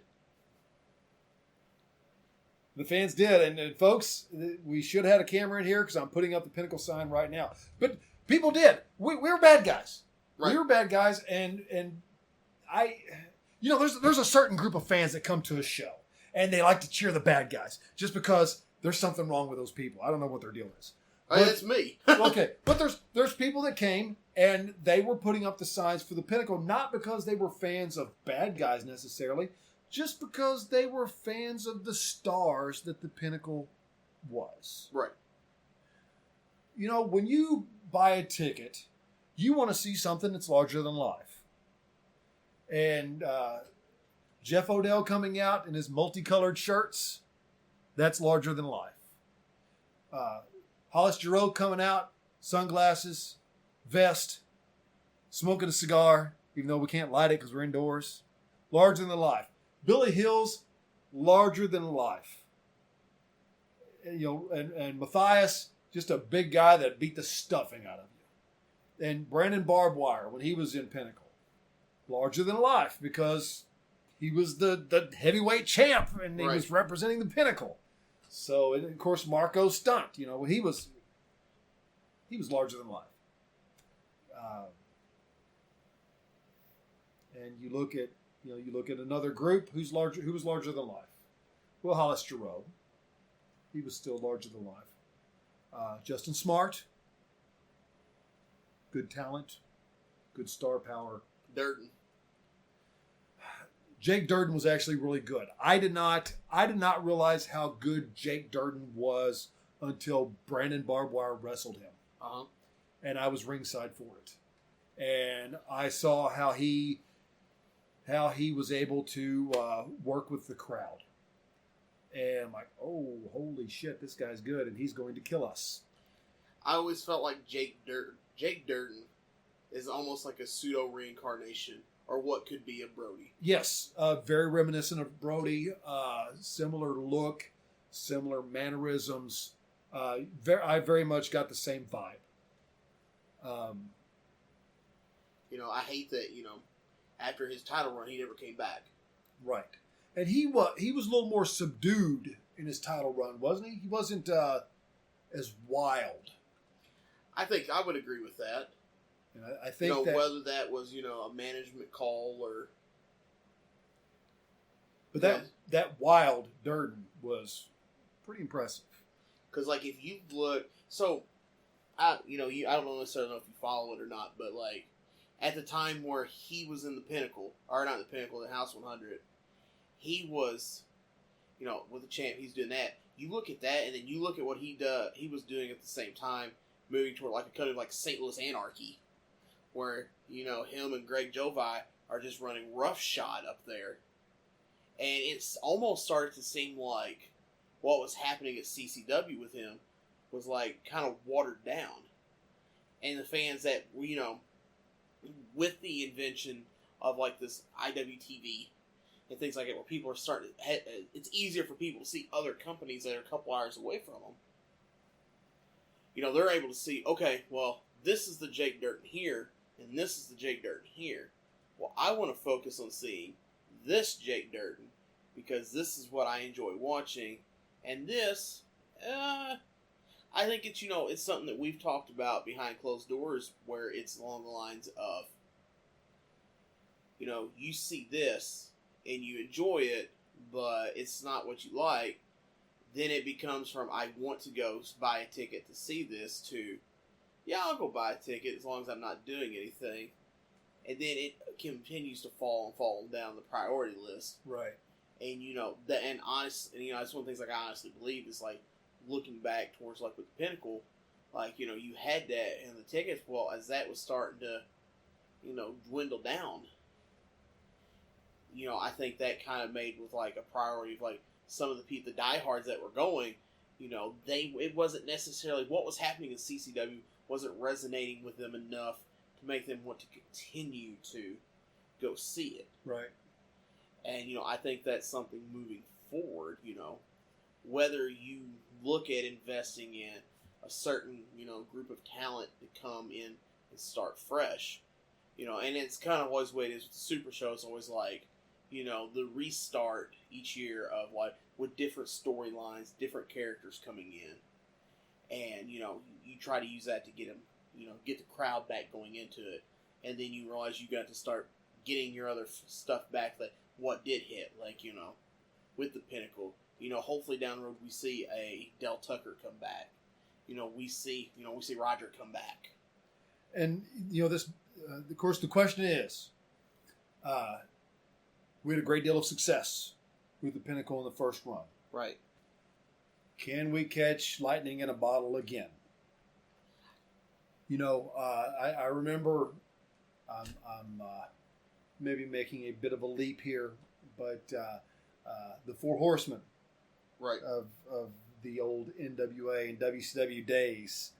B: The fans did. And folks, we should have had a camera in here because I'm putting up the Pinnacle sign right now. But people did. We were bad guys.
A: Right.
B: We were bad guys. And I, you know, there's a certain group of fans that come to a show and they like to cheer the bad guys just because there's something wrong with those people. I don't know what their deal is.
A: Hey, it's me.
B: Okay, but there's people that came and they were putting up the signs for the Pinnacle not because they were fans of bad guys necessarily, just because they were fans of the stars that the Pinnacle was.
A: Right.
B: You know, when you buy a ticket, you want to see something that's larger than life. And Jeff ODell coming out in his multicolored shirts, that's larger than life. Hollis Giroux coming out, sunglasses, vest, smoking a cigar, even though we can't light it because we're indoors. Larger than life. Billy Hills, larger than life. You know, and Matthias, just a big guy that beat the stuffing out of you. And Brandon Barbwire, when he was in Pinnacle, larger than life because he was the heavyweight champ and he
A: Right.
B: was representing the Pinnacle. So, and of course, Marco Stunt, you know, he was larger than life. And you look at another group who was larger than life. Well, Hollis Giroux, he was still larger than life. Justin Smart, good talent, good star power.
A: Durden.
B: Jake Durden was actually really good. I did not realize how good Jake Durden was until Brandon Barbwire wrestled him.
A: Uh-huh.
B: And I was ringside for it. And I saw how he was able to work with the crowd. And I'm like, oh, holy shit, this guy's good, and he's going to kill us.
A: I always felt like Jake Durden is almost like a pseudo reincarnation, or what could be a Brody.
B: Yes, very reminiscent of Brody. Similar look, similar mannerisms. I very much got the same vibe.
A: I hate that, after his title run, he never came back.
B: Right. And he was a little more subdued in his title run, wasn't he? He wasn't as wild.
A: I think I would agree with that.
B: And I think that,
A: whether that was, a management call or...
B: But that wild Durden was pretty impressive.
A: Because, like, if you look... So, I don't necessarily know if you follow it or not, but, like, at the time where he was in the Pinnacle, or not the Pinnacle, the House 100, he was, with the champ, he's doing that. You look at that, and then you look at what he was doing at the same time, moving toward, like, a kind of like St. Louis Anarchy, where, him and Greg Jovi are just running roughshod up there. And it's almost started to seem like what was happening at CCW with him was, like, kind of watered down. And the fans that, with the invention of, like, this IWTV and things like that, where people are starting, it's easier for people to see other companies that are a couple hours away from them. They're able to see, okay, well, this is the Jake Durden here, and this is the Jake Durden here. Well, I want to focus on seeing this Jake Durden, because this is what I enjoy watching, and this, I think it's, it's something that we've talked about behind closed doors, where it's along the lines of, you see this, and you enjoy it, but it's not what you like, then it becomes from, I want to go buy a ticket to see this, to, yeah, I'll go buy a ticket as long as I'm not doing anything. And then it continues to fall down the priority list.
B: Right.
A: And, that's one of the things, like, I honestly believe is, like, looking back towards, like, with the Pinnacle, like, you had that, and the tickets, well, as that was starting to, dwindle down, I think that kind of made with, like, a priority of, like, some of the diehards that were going, it wasn't necessarily, what was happening in CCW wasn't resonating with them enough to make them want to continue to go see it.
B: Right.
A: And, I think that's something moving forward, whether you look at investing in a certain, group of talent to come in and start fresh, and it's kind of always the way it is with the Super Show. It's always like, the restart each year of, like, with different storylines, different characters coming in. And, you try to use that to get them, get the crowd back going into it. And then you realize you got to start getting your other stuff back, that what did hit, like, with the Pinnacle. Hopefully down the road we see a Del Tucker come back. We see Roger come back.
B: And, this, of course, the question is, we had a great deal of success with the Pinnacle in the first run.
A: Right.
B: Can we catch lightning in a bottle again? I remember, I'm maybe making a bit of a leap here, but the Four Horsemen,
A: right,
B: of the old NWA and WCW days,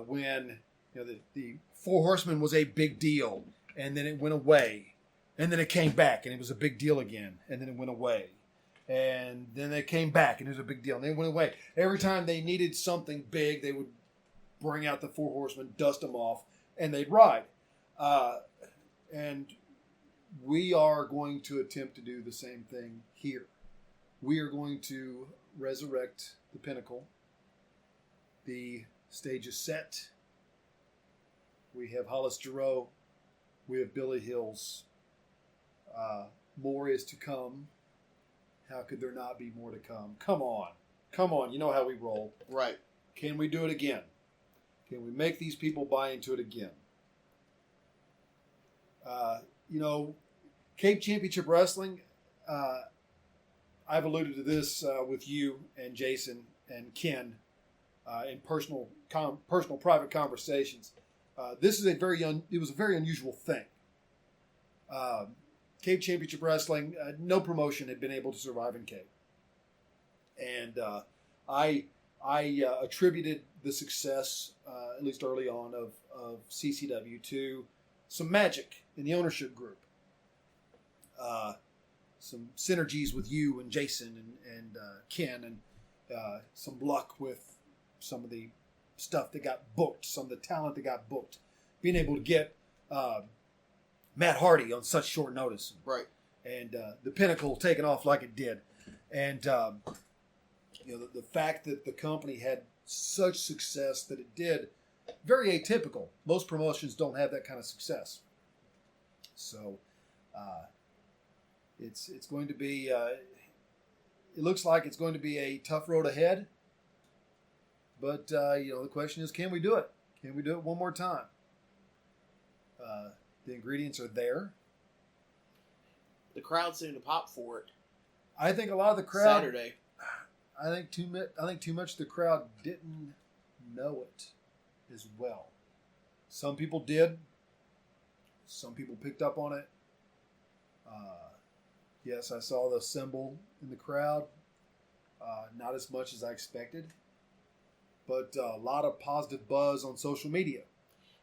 B: when the Four Horsemen was a big deal, and then it went away, and then it came back, and it was a big deal again, and then it went away. And then they came back, and it was a big deal, and they went away. Every time they needed something big, they would bring out the Four Horsemen, dust them off, and they'd ride. And we are going to attempt to do the same thing here. We are going to resurrect the Pinnacle. The stage is set. We have Hollis Giroux. We have Billy Hills. More is to come. How could there not be more to come? Come on. Come on. You know how we roll.
A: Right.
B: Can we do it again? Can we make these people buy into it again? Cape Championship Wrestling, I've alluded to this with you and Jason and Ken in personal private conversations. This is it was a very unusual thing. Cape Championship Wrestling, no promotion had been able to survive in Cape. And I attributed the success, at least early on, of CCW to some magic in the ownership group. Some synergies with you and Jason and Ken, and some luck with some of the stuff that got booked, some of the talent that got booked. Being able to get Matt Hardy on such short notice.
A: Right.
B: And the Pinnacle taking off like it did. And, the fact that the company had such success that it did, very atypical. Most promotions don't have that kind of success. So it's going to be, it looks like it's going to be a tough road ahead. But, the question is, can we do it? Can we do it one more time? The ingredients are there.
A: The crowd seemed to pop for it.
B: I think a lot of the crowd
A: Saturday.
B: I think too much of the crowd didn't know it as well. Some people did. Some people picked up on it. Yes, I saw the symbol in the crowd. Not as much as I expected, but a lot of positive buzz on social media.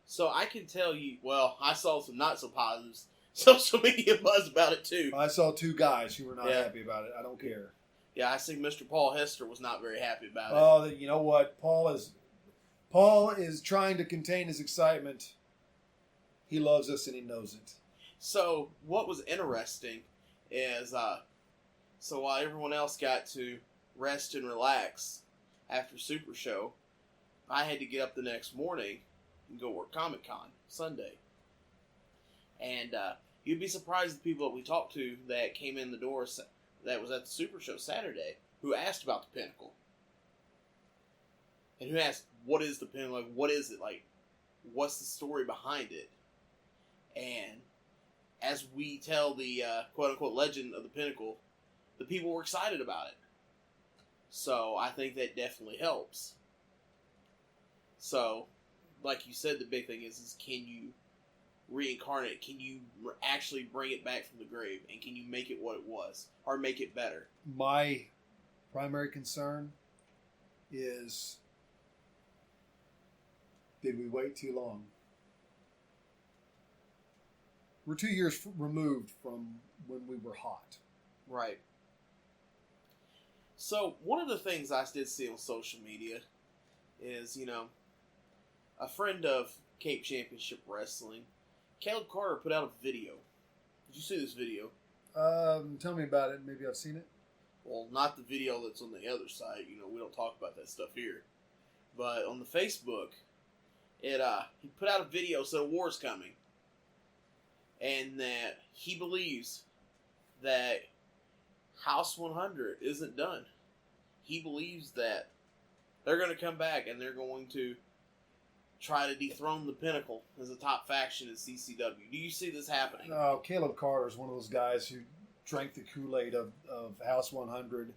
A: So I can tell you, well, I saw some not so positives. Social media buzz about it too.
B: I saw two guys who were not happy about it. I don't care.
A: Yeah, I see Mr. Paul Hester was not very happy about it.
B: Oh, you know what? Paul is trying to contain his excitement. He loves us and he knows it.
A: So what was interesting is, so while everyone else got to rest and relax after Super Show, I had to get up the next morning and go work Comic-Con Sunday. And you'd be surprised the people that we talked to that came in the door that was at the Super Show Saturday who asked about the Pinnacle. And who asked, what is the Pinnacle? Like, what is it? Like, what's the story behind it? And as we tell the quote-unquote legend of the Pinnacle, the people were excited about it. So I think that definitely helps. So, like you said, the big thing is can you reincarnate? Can you actually bring it back from the grave? And can you make it what it was? Or make it better?
B: My primary concern is, did we wait too long? We're 2 years removed from when we were hot.
A: Right. So, one of the things I did see on social media is, a friend of Cape Championship Wrestling, Caleb Carter, put out a video. Did you see this video?
B: Tell me about it. Maybe I've seen it.
A: Well, not the video that's on the other side. We don't talk about that stuff here. But on the Facebook, he put out a video said a war's coming. And that he believes that House 100 isn't done. He believes that they're going to come back and they're going to try to dethrone the Pinnacle as a top faction in CCW. Do you see this happening?
B: No, Caleb Carter is one of those guys who drank the Kool-Aid of House 100,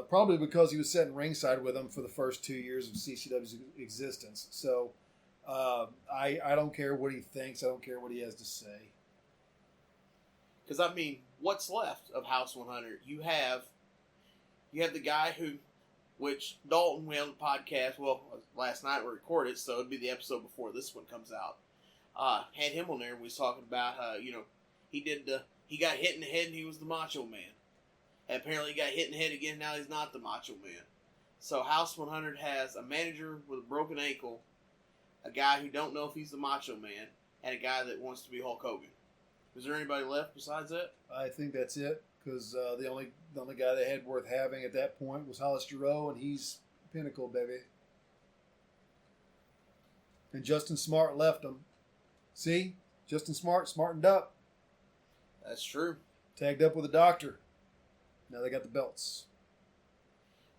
B: probably because he was sitting ringside with them for the first 2 years of CCW's existence. So I don't care what he thinks. I don't care what he has to say.
A: Because, what's left of House 100? You have the guy who, which Dalton, we on the podcast, well, last night we recorded, so it'd be the episode before this one comes out. Had him on there, and we was talking about, he got hit in the head and he was the Macho Man. And apparently he got hit in the head again, now he's not the Macho Man. So House 100 has a manager with a broken ankle, a guy who don't know if he's the Macho Man, and a guy that wants to be Hulk Hogan. Is there anybody left besides that?
B: I think that's it, because the only guy they had worth having at that point was Hollis Giroux, and he's Pinnacle, baby. And Justin Smart left them. See? Justin Smart smartened up.
A: That's true.
B: Tagged up with a doctor. Now they got the belts.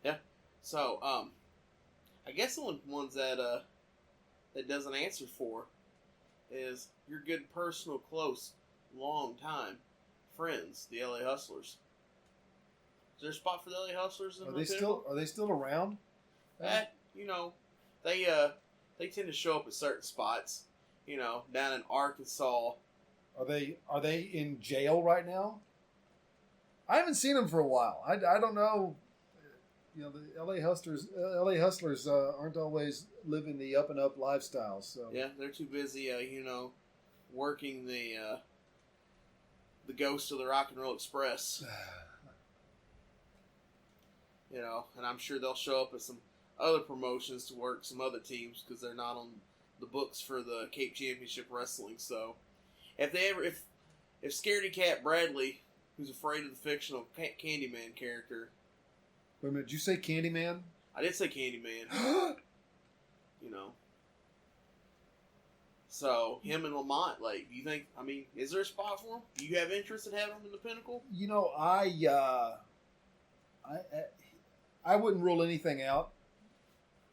A: Yeah. So, I guess the only ones that doesn't answer for is your good personal, close, long time friends, the LA Hustlers. Is there a spot for the LA Hustlers?
B: Are they still around?
A: They tend to show up at certain spots. Down in Arkansas.
B: Are they in jail right now? I haven't seen them for a while. I don't know. The LA Hustlers aren't always living the up and up lifestyle. So
A: yeah, they're too busy. Working the ghost of the Rock and Roll Express. And I'm sure they'll show up at some other promotions to work some other teams because they're not on the books for the Cape Championship Wrestling. So if Scaredy Cat Bradley, who's afraid of the fictional Candyman character.
B: Wait a minute, did you say Candyman?
A: I did say Candyman. You know. So, him and Lamont, like, do you think, I mean, is there a spot for him? Do you have interest in having him in the Pinnacle?
B: You know, I wouldn't rule anything out.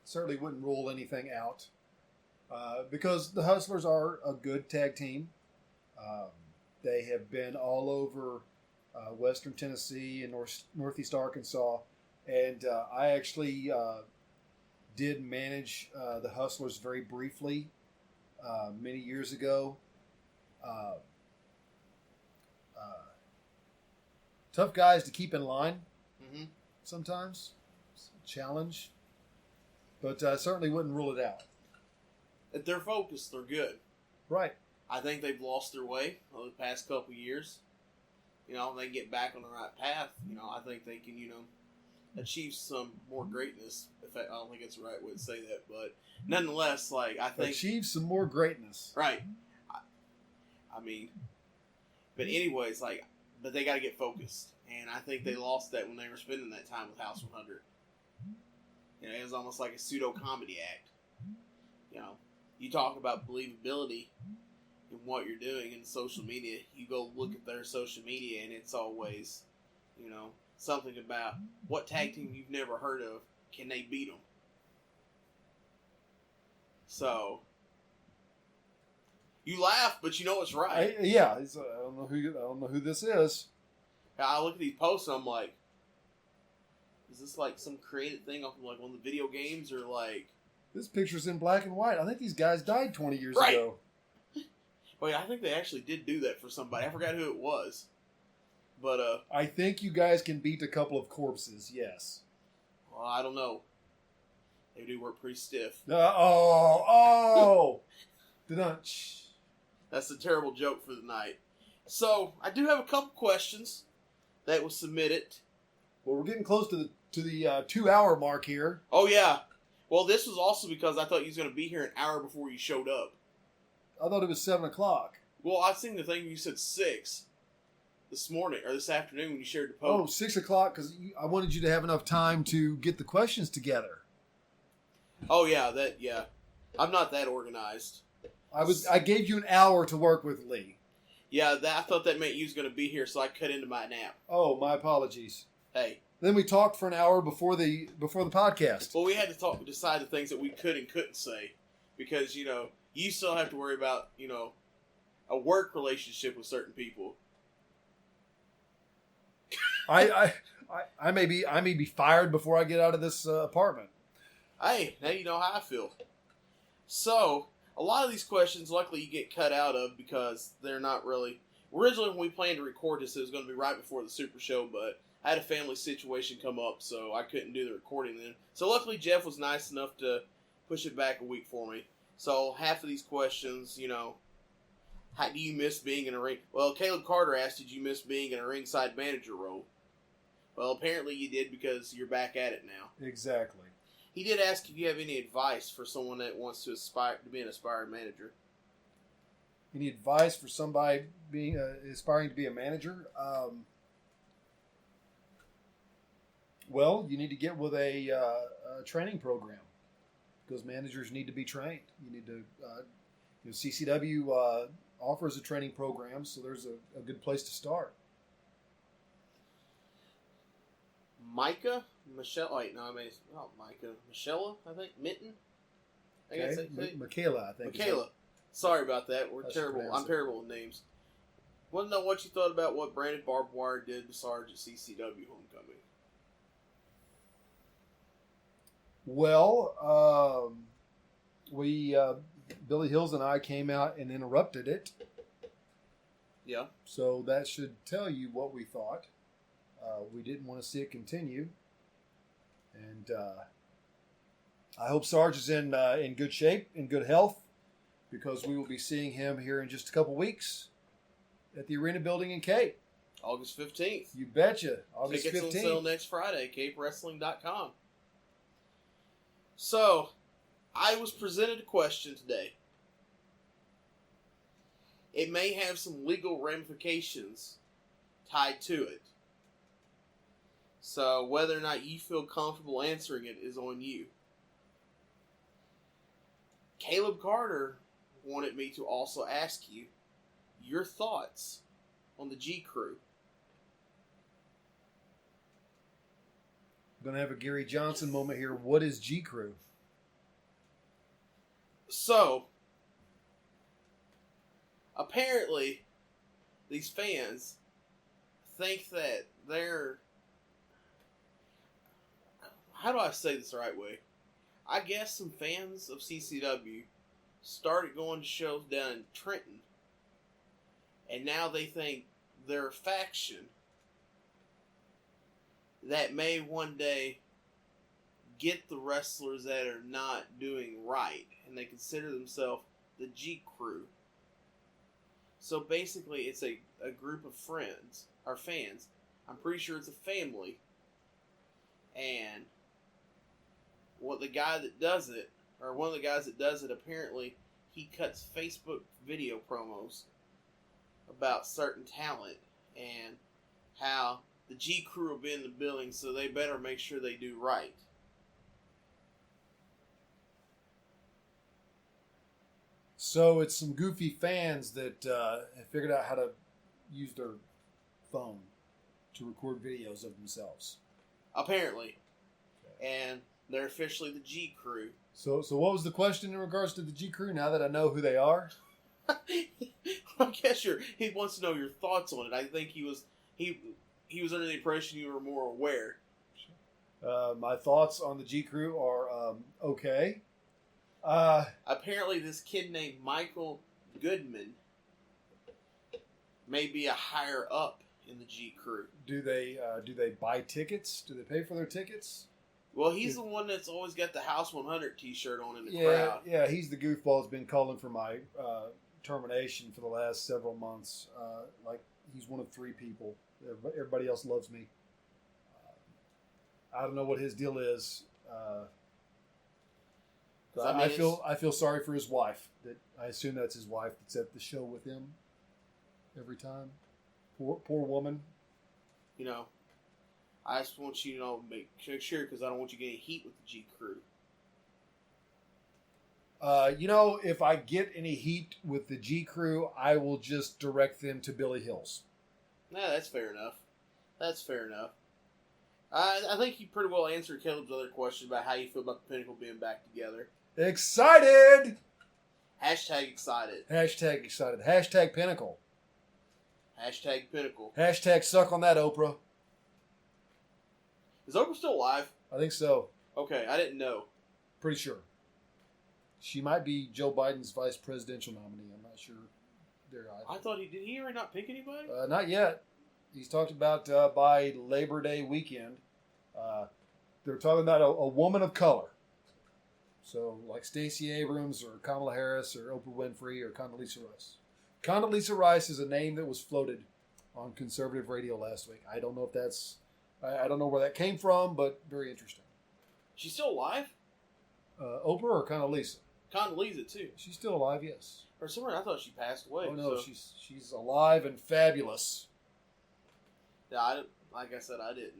B: Certainly wouldn't rule anything out. Because the Hustlers are a good tag team. They have been all over Western Tennessee and Northeast Arkansas. And I actually did manage the Hustlers very briefly many years ago. Tough guys to keep in line sometimes. It's a challenge. But I certainly wouldn't rule it out.
A: If they're focused, they're good.
B: Right.
A: I think they've lost their way over the past couple of years. You know, they get back on the right path. You know, I think they can, achieve some more greatness. I don't think it's the right way to say that, but nonetheless, like, I think
B: achieve some more greatness.
A: Right. I mean, but anyways, like, but they got to get focused, and I think they lost that when they were spending that time with House 100. You know, it was almost like a pseudo comedy act. You know, you talk about believability in what you're doing in social media. You go look at their social media, and it's always, something about what tag team you've never heard of, can they beat them? So, you laugh, but you know it's right.
B: I don't know who this is.
A: I look at these posts and I'm like, is this like some created thing off of like one of the video games, or like...
B: This picture's in black and white. I think these guys died 20 years ago.
A: Wait, I think they actually did do that for somebody. I forgot who it was. But,
B: I think you guys can beat a couple of corpses, yes.
A: Well, I don't know. They do work pretty stiff. That's a terrible joke for the night. So, I do have a couple questions that was submitted.
B: Well, we're getting close to the 2-hour mark here.
A: Oh, yeah. Well, this was also because I thought you was going to be here an hour before you showed up.
B: I thought it was 7 o'clock.
A: Well, I seen the thing you said 6 this morning, or this afternoon when you shared the post.
B: Oh, 6 o'clock, because I wanted you to have enough time to get the questions together.
A: Oh, yeah. I'm not that organized.
B: I gave you an hour to work with, Lee.
A: Yeah, I thought that meant you was going to be here, so I cut into my nap.
B: Oh, my apologies.
A: Hey.
B: Then we talked for an hour before the podcast.
A: Well, we had to decide the things that we could and couldn't say, because, you still have to worry about, a work relationship with certain people.
B: I may be fired before I get out of this apartment.
A: Hey, now you know how I feel. So, a lot of these questions, luckily, you get cut out of because they're not really... Originally, when we planned to record this, it was going to be right before the Super Show, but I had a family situation come up, so I couldn't do the recording then. So, luckily, Jeff was nice enough to push it back a week for me. So, half of these questions, how do you miss being in a ring? Well, Caleb Carter asked, did you miss being in a ringside manager role? Well, apparently you did, because you're back at it now.
B: Exactly.
A: He did ask if you have any advice for someone that wants to aspire to be an aspiring manager.
B: Any advice for somebody being aspiring to be a manager? Well, you need to get with a training program, because managers need to be trained. You need to, CCW offers a training program, so there's a good place to start.
A: Michela, I think, Minton?
B: Michaela, I think.
A: Michaela. Sorry about that. We're
B: That's
A: terrible. I'm terrible with names. Want to know what you thought about what Brandon Barbed Wire did to Sarge at CCW Homecoming?
B: Well, Billy Hills and I came out and interrupted it.
A: Yeah.
B: So that should tell you what we thought. We didn't want to see it continue. And I hope Sarge is in good shape, in good health, because we will be seeing him here in just a couple weeks at the Arena Building in Cape.
A: August 15th.
B: You betcha. August 15th.
A: Tickets on sale next Friday, capewrestling.com. So, I was presented a question today. it may have some legal ramifications tied to it. So whether or not you feel comfortable answering it is on you. Caleb Carter wanted me to also ask you your thoughts on the G Crew.
B: I'm going to have a Gary Johnson moment here. What is G Crew?
A: So, apparently, these fans think that they're... How do I say this the right way? I guess some fans of CCW started going to shows down in Trenton, and now they think they're a faction that may one day get the wrestlers that are not doing right, and they consider themselves the G Crew. So basically, it's a group of friends, or fans. I'm pretty sure it's a family. And what the guy that does it, or one of the guys that does it, apparently he cuts Facebook video promos about certain talent and how the G Crew will be in the building, so they better make sure they do right.
B: So it's some goofy fans that have figured out how to use their phone to record videos of themselves.
A: Apparently.
B: Okay.
A: And they're officially the G Crew.
B: So what was the question in regards to the G Crew, now that I know who they are?
A: I guess he wants to know your thoughts on it. I think he was under the impression you were more aware.
B: My thoughts on the G Crew are okay.
A: Apparently, this kid named Michael Goodman may be a higher up in the G Crew.
B: Do they buy tickets? Do they pay for their tickets?
A: Well, he's the one that's always got the House 100 T-shirt on in the
B: Yeah,
A: crowd.
B: yeah, he's the goofball that's been calling for my termination for the last several months. Like, he's one of 3 people. Everybody else loves me. I don't know what his deal is. I feel sorry for his wife. That I assume that's his wife that's at the show with him every time. Poor woman.
A: You know, I just want you to make sure, because I don't want you getting heat with the G Crew.
B: If I get any heat with the G Crew, I will just direct them to Billy Hills.
A: Nah, that's fair enough. That's fair enough. I think you pretty well answered Caleb's other question about how you feel about the Pinnacle being back together.
B: Excited!
A: Hashtag excited.
B: Hashtag excited. Hashtag Pinnacle.
A: Hashtag Pinnacle.
B: Hashtag suck on that, Oprah.
A: Is Oprah still alive?
B: I think so.
A: Okay, I didn't know.
B: Pretty sure. She might be Joe Biden's vice presidential nominee. I'm not sure.
A: I thought did he already not pick anybody?
B: Not yet. He's talked about by Labor Day weekend. They're talking about a woman of color. So, like Stacey Abrams or Kamala Harris or Oprah Winfrey or Condoleezza Rice. Condoleezza Rice is a name that was floated on conservative radio last week. I don't know if that's... I don't know where that came from, but very interesting.
A: She's still alive?
B: Oprah or Condoleezza?
A: Condoleezza, too.
B: She's still alive, yes.
A: For some reason, I thought she passed away.
B: Oh, no, she's alive and fabulous.
A: Yeah, like I said, I didn't,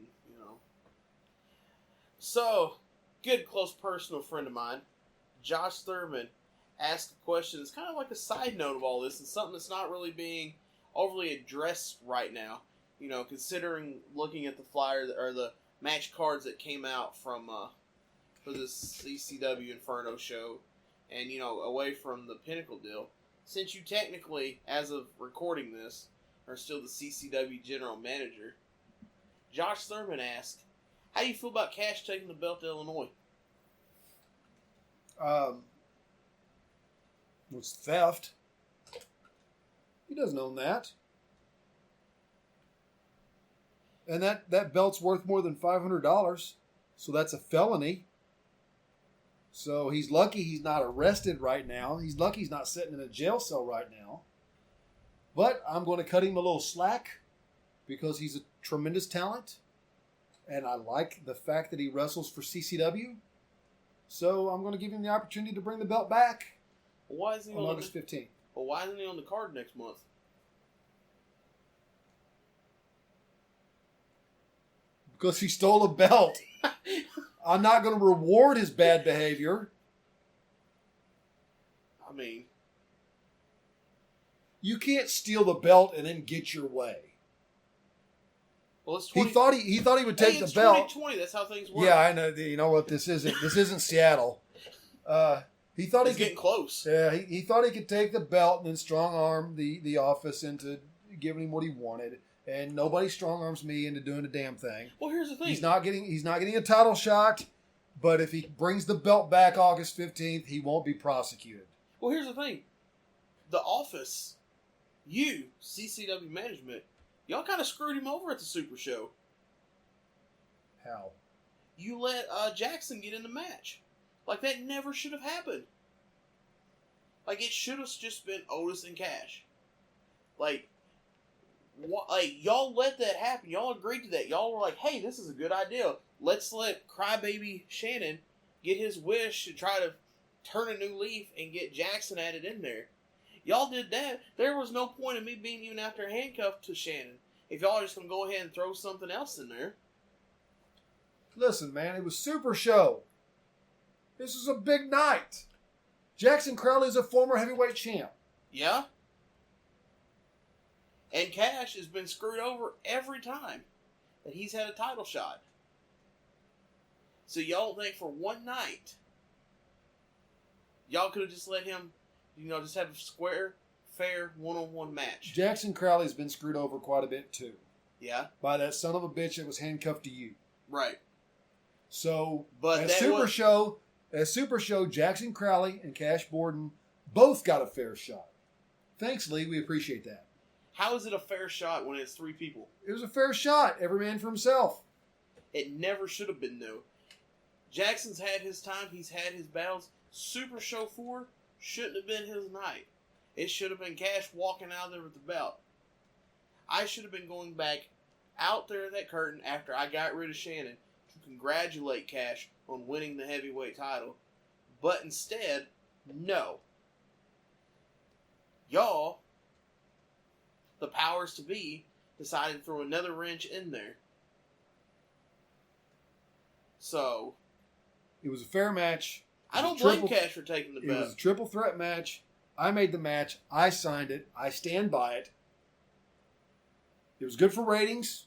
A: So, good close personal friend of mine, Josh Thurman, asked a question that's kind of like a side note of all this, and something that's not really being overly addressed right now. Considering looking at the flyer or the match cards that came out from for this CCW Inferno show, and away from the Pinnacle deal. Since you technically, as of recording this, are still the CCW general manager, Josh Thurman asked, "How do you feel about Cash taking the belt to Illinois?"
B: It's theft. He doesn't own that. And that belt's worth more than $500, so that's a felony. So he's lucky he's not arrested right now. He's lucky he's not sitting in a jail cell right now. But I'm going to cut him a little slack because he's a tremendous talent. And I like the fact that he wrestles for CCW. So I'm going to give him the opportunity to bring the belt back
A: Why is he
B: on August 15th.
A: Well, why isn't he on the card next month?
B: Because he stole a belt. I'm not going to reward his bad behavior.
A: I mean,
B: you can't steal the belt and then get your way.
A: Well, it's
B: He thought he would take the belt.
A: 2020. That's how things work.
B: Yeah, I know. You know what? This isn't Seattle. He thought
A: He's getting close.
B: Yeah, he thought he could take the belt and then strong arm the office into giving him what he wanted. And nobody strong arms me into doing a damn thing.
A: Well, here's the thing.
B: He's not getting a title shot. But if he brings the belt back August 15th, he won't be prosecuted.
A: Well, here's the thing. The office, you, CCW management, y'all kind of screwed him over at the Super Show.
B: How?
A: You let Jackson get in the match. Like, that never should have happened. Like, it should have just been Otis and Cash. Like, y'all let that happen. Y'all agreed to that. Y'all were like, hey, this is a good idea. Let's let Crybaby Shannon get his wish to try to turn a new leaf and get Jackson added in there. Y'all did that. There was no point in me being even after handcuffed to Shannon if y'all are just going to go ahead and throw something else in there.
B: Listen, man, it was Super Show. This was a big night. Jackson Crowley is a former heavyweight champ.
A: Yeah? And Cash has been screwed over every time that he's had a title shot. So y'all don't think for one night, y'all could have just let him, just have a square, fair, one-on-one match.
B: Jackson Crowley's been screwed over quite a bit, too.
A: Yeah?
B: By that son of a bitch that was handcuffed to you.
A: Right.
B: So,
A: but
B: at Super Show, Jackson Crowley and Cash Borden both got a fair shot. Thanks, Lee. We appreciate that.
A: How is it a fair shot when it's three people?
B: It was a fair shot. Every man for himself.
A: It never should have been, though. Jackson's had his time. He's had his battles. Super Show 4 shouldn't have been his night. It should have been Cash walking out there with the belt. I should have been going back out there at that curtain after I got rid of Shannon to congratulate Cash on winning the heavyweight title. But instead, no. Y'all, the powers to be, decided to throw another wrench in there. So,
B: it was a fair match.
A: I don't blame Cash for taking the belt.
B: It was a triple threat match. I made the match. I signed it. I stand by it. It was good for ratings.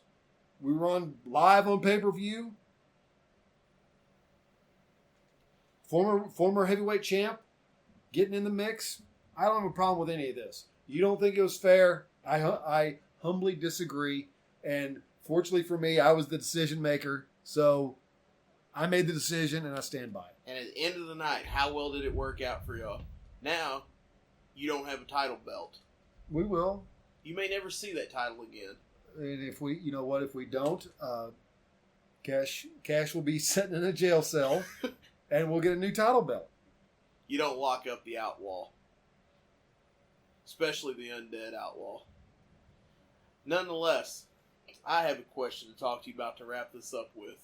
B: We were on live on pay-per-view. Former heavyweight champ getting in the mix. I don't have a problem with any of this. You don't think it was fair? I humbly disagree. And fortunately for me, I was the decision maker. So I made the decision and I stand by it.
A: And at the end of the night, how well did it work out for y'all? Now, you don't have a title belt.
B: We will.
A: You may never see that title again.
B: And if we, if we don't, Cash will be sitting in a jail cell and we'll get a new title belt.
A: You don't lock up the outlaw. Especially the undead outlaw. Nonetheless, I have a question to talk to you about to wrap this up with.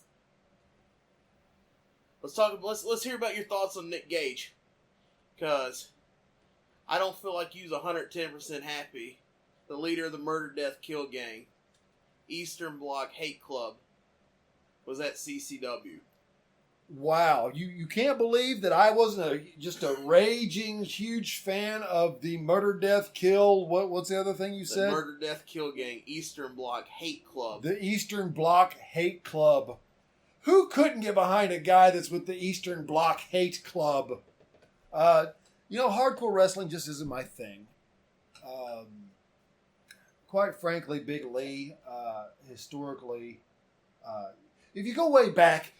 A: Let's hear about your thoughts on Nick Gage. Because I don't feel like you's 110% happy. The leader of the Murder, Death, Kill Gang, Eastern Bloc Hate Club, was at CCW.
B: Wow, you can't believe that I wasn't just a raging huge fan of the Murder, Death, Kill. What's the other thing you said?
A: The Murder, Death, Kill Gang, Eastern Bloc Hate Club.
B: The Eastern Bloc Hate Club. Who couldn't get behind a guy that's with the Eastern Bloc Hate Club? Hardcore wrestling just isn't my thing. Quite frankly, Big Lee, historically, if you go way back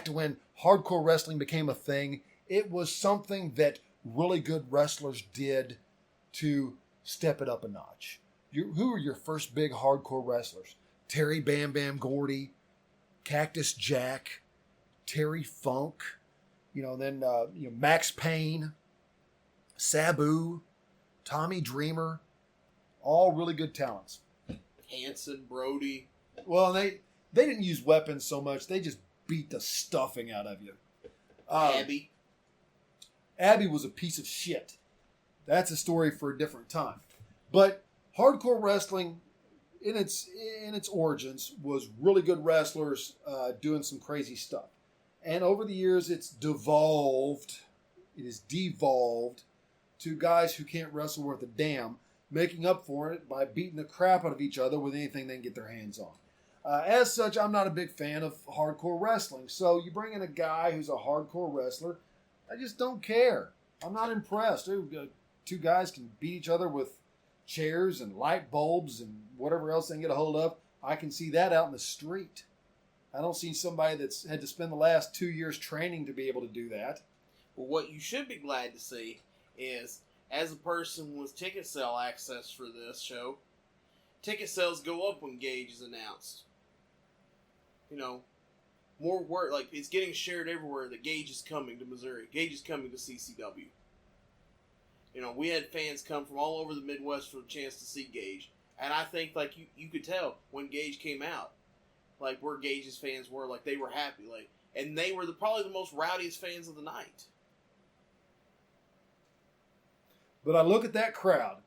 B: to when hardcore wrestling became a thing, it was something that really good wrestlers did to step it up a notch. Who were your first big hardcore wrestlers? Terry Bam Bam Gordy, Cactus Jack, Terry Funk, then Max Payne, Sabu, Tommy Dreamer, all really good talents.
A: Hanson, Brody.
B: Well, they didn't use weapons so much. They just beat the stuffing out of you.
A: Abby.
B: Abby was a piece of shit. that's a story for a different time. But hardcore wrestling, in its origins, was really good wrestlers doing some crazy stuff. And over the years, it's devolved. It is devolved to guys who can't wrestle worth a damn, making up for it by beating the crap out of each other with anything they can get their hands on. As such, I'm not a big fan of hardcore wrestling. So you bring in a guy who's a hardcore wrestler, I just don't care. I'm not impressed. Two guys can beat each other with chairs and light bulbs and whatever else they can get a hold of. I can see that out in the street. I don't see somebody that's had to spend the last 2 years training to be able to do that.
A: Well, what you should be glad to see is, as a person with ticket sale access for this show, ticket sales go up when Gage is announced. You know, more word, like, it's getting shared everywhere that Gage is coming to Missouri. Gage is coming to CCW. You know, we had fans come from all over the Midwest for a chance to see Gage. And I think, like, you could tell when Gage came out, like, where Gage's fans were, like, they were happy. Like, and they were probably the most rowdiest fans of the night.
B: But I look at that crowd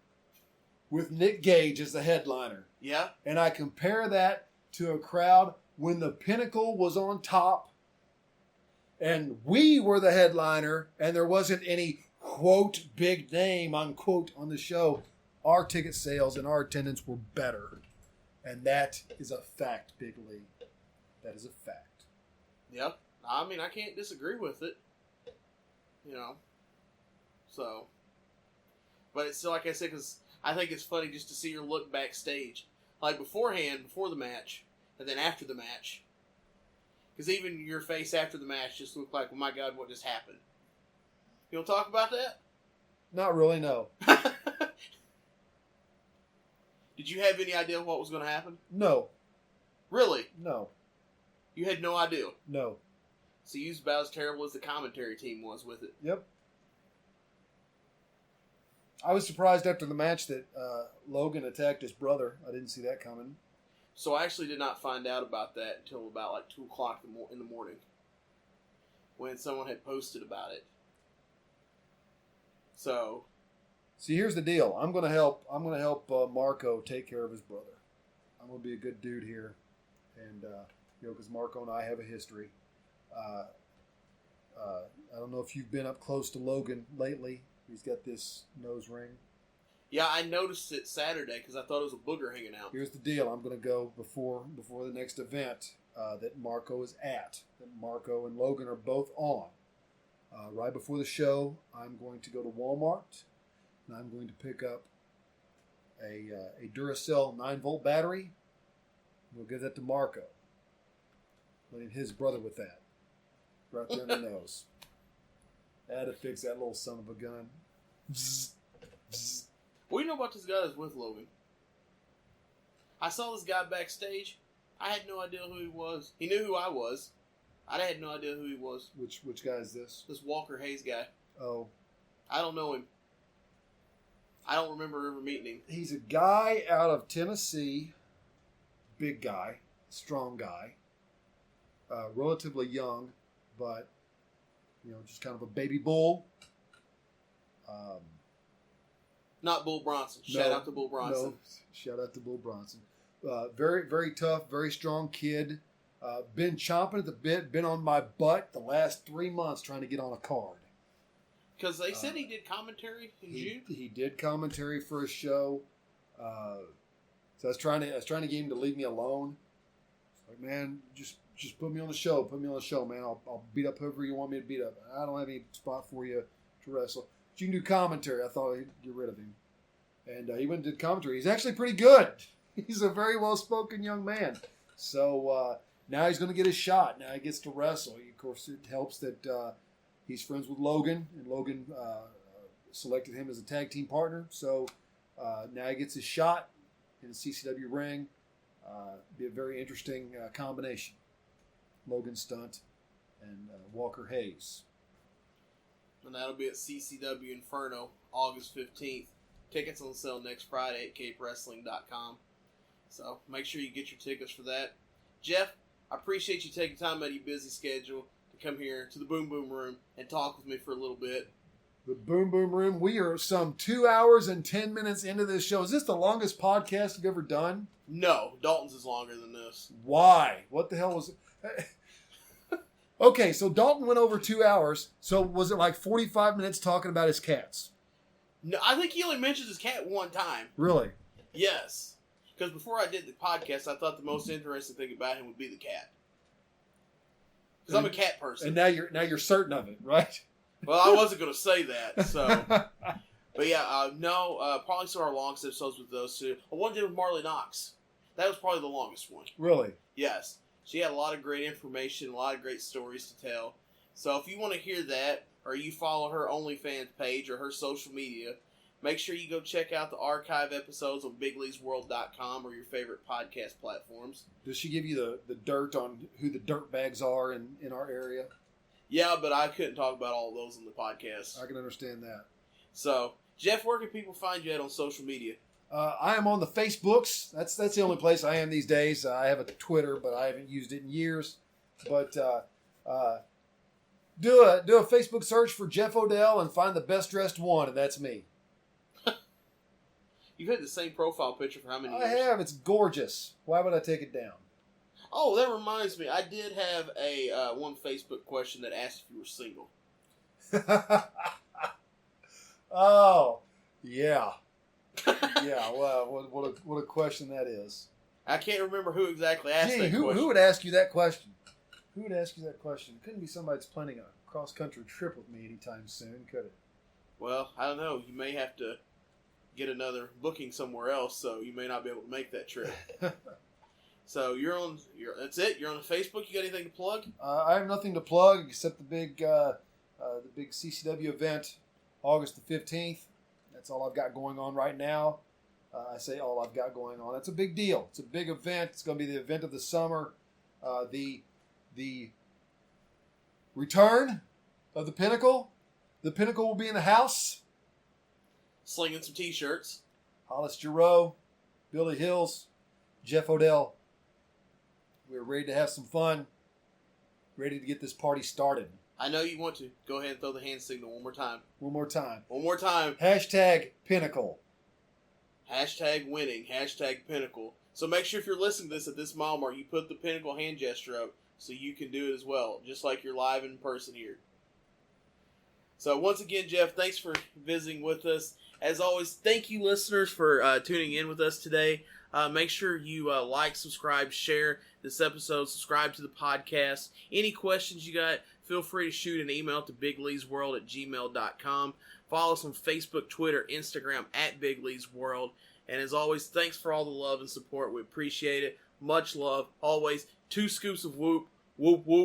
B: with Nick Gage as the headliner.
A: Yeah.
B: And I compare that to a crowd when the Pinnacle was on top and we were the headliner and there wasn't any, quote, big name, unquote, on the show. Our ticket sales and our attendance were better. And that is a fact, Big Lee. That is a fact.
A: Yeah. I mean, I can't disagree with it. You know. So. But it's still, like I said, because I think it's funny just to see your look backstage. Like beforehand, before the match, and then after the match. Because even your face after the match just looked like, oh my God, what just happened? You want to talk about that?
B: Not really, no.
A: Did you have any idea what was going to happen?
B: No.
A: Really?
B: No.
A: You had no idea?
B: No.
A: So you was about as terrible as the commentary team was with it.
B: Yep. I was surprised after the match that Logan attacked his brother. I didn't see that coming.
A: So I actually did not find out about that until about like 2 o'clock in the morning, when someone had posted about it. So,
B: see, here's the deal. I'm going to help Marco take care of his brother. I'm going to be a good dude here, and because Marco and I have a history. I don't know if you've been up close to Logan lately. He's got this nose ring.
A: Yeah, I noticed it Saturday because I thought it was a booger hanging out.
B: Here's the deal. I'm going to go before the next event that Marco is at. That Marco and Logan are both on. Right before the show, I'm going to go to Walmart, and I'm going to pick up a Duracell 9-volt battery. We'll give that to Marco. Let him hit his brother with that. Right there in the nose. That'll fix that little son of a gun. Bzz, bzz.
A: What do you know about this guy that's with Logan? I saw this guy backstage. I had no idea who he was. He knew who I was. I had no idea who he was.
B: Which guy is this?
A: This Walker Hayes guy.
B: Oh.
A: I don't know him. I don't remember ever meeting him.
B: He's a guy out of Tennessee. Big guy. Strong guy. Relatively young, but, just kind of a baby bull.
A: Not Bull Bronson. Shout out to Bull Bronson.
B: No, shout out to Bull Bronson. Very, very tough, very strong kid. Been chomping at the bit, been on my butt the last 3 months trying to get on a card.
A: Because they said he did commentary in June.
B: He did commentary for a show. So I was trying to get him to leave me alone. It's like, man, just put me on the show. Put me on the show, man. I'll beat up whoever you want me to beat up. I don't have any spot for you to wrestle. But you can do commentary. I thought I'd get rid of him. And he went and did commentary. He's actually pretty good. He's a very well-spoken young man. So now he's going to get his shot. Now he gets to wrestle. Of course, it helps that he's friends with Logan, and Logan selected him as a tag team partner. So now he gets his shot in the CCW ring. Be a very interesting combination. Logan Stunt and Walker Hayes.
A: And that'll be at CCW Inferno, August 15th. Tickets on sale next Friday at capewrestling.com. So make sure you get your tickets for that. Jeff, I appreciate you taking time out of your busy schedule to come here to the Boom Boom Room and talk with me for a little bit.
B: The Boom Boom Room. We are some 2 hours and 10 minutes into this show. Is this the longest podcast you've ever done?
A: No, Dalton's is longer than this.
B: Why? What the hell was it? Okay, so Dalton went over 2 hours. So was it like 45 minutes talking about his cats?
A: No, I think he only mentions his cat one time.
B: Really?
A: Yes. Because before I did the podcast, I thought the most interesting thing about him would be the cat. Because I'm a cat person.
B: And now you're certain of it, right?
A: Well, I wasn't going to say that, so. But yeah, probably some of our longest episodes with those two. One did with Marley Knox. That was probably the longest one.
B: Really?
A: Yes. She had a lot of great information, a lot of great stories to tell. So if you want to hear that, or you follow her OnlyFans page or her social media, make sure you go check out the archive episodes on bigleaguesworld.com or your favorite podcast platforms.
B: Does she give you the dirt on who the dirt bags are in our area?
A: Yeah, but I couldn't talk about all of those on the podcast.
B: I can understand that.
A: So, Jeff, where can people find you at on social media?
B: I am on the Facebooks. That's the only place I am these days. I have a Twitter, but I haven't used it in years. But do a Facebook search for Jeff ODell and find the best dressed one, and that's me.
A: You've had the same profile picture for how many years?
B: I have. It's gorgeous. Why would I take it down?
A: Oh, that reminds me. I did have a one Facebook question that asked if you were single.
B: Oh, yeah. Yeah, well, what a question that is.
A: I can't remember who exactly asked that question.
B: Who would ask you that question? Who would ask you that question? It couldn't be somebody that's planning a cross-country trip with me anytime soon, could it?
A: Well, I don't know. You may have to get another booking somewhere else, so you may not be able to make that trip. So that's it? You're on Facebook? You got anything to plug?
B: I have nothing to plug except the big CCW event, August the 15th. That's all I've got going on right now. I say all I've got going on. That's a big deal. It's a big event. It's going to be the event of the summer. The return of the Pinnacle. The Pinnacle will be in the house.
A: Slinging some T-shirts.
B: Hollis Giroux, Billy Hills, Jeff ODell. We're ready to have some fun. Ready to get this party started.
A: I know you want to. Go ahead and throw the hand signal one more time.
B: One more time.
A: One more time.
B: Hashtag Pinnacle.
A: Hashtag winning. Hashtag Pinnacle. So make sure if you're listening to this at this mile mark, you put the Pinnacle hand gesture up so you can do it as well, just like you're live in person here. So once again, Jeff, thanks for visiting with us. As always, thank you, listeners, for tuning in with us today. Make sure you like, subscribe, share this episode, subscribe to the podcast. Any questions you got, feel free to shoot an email to bigleesworld@gmail.com. Follow us on Facebook, Twitter, Instagram @BigLeesWorld. And as always, thanks for all the love and support. We appreciate it. Much love. Always 2 scoops of whoop, whoop, whoop.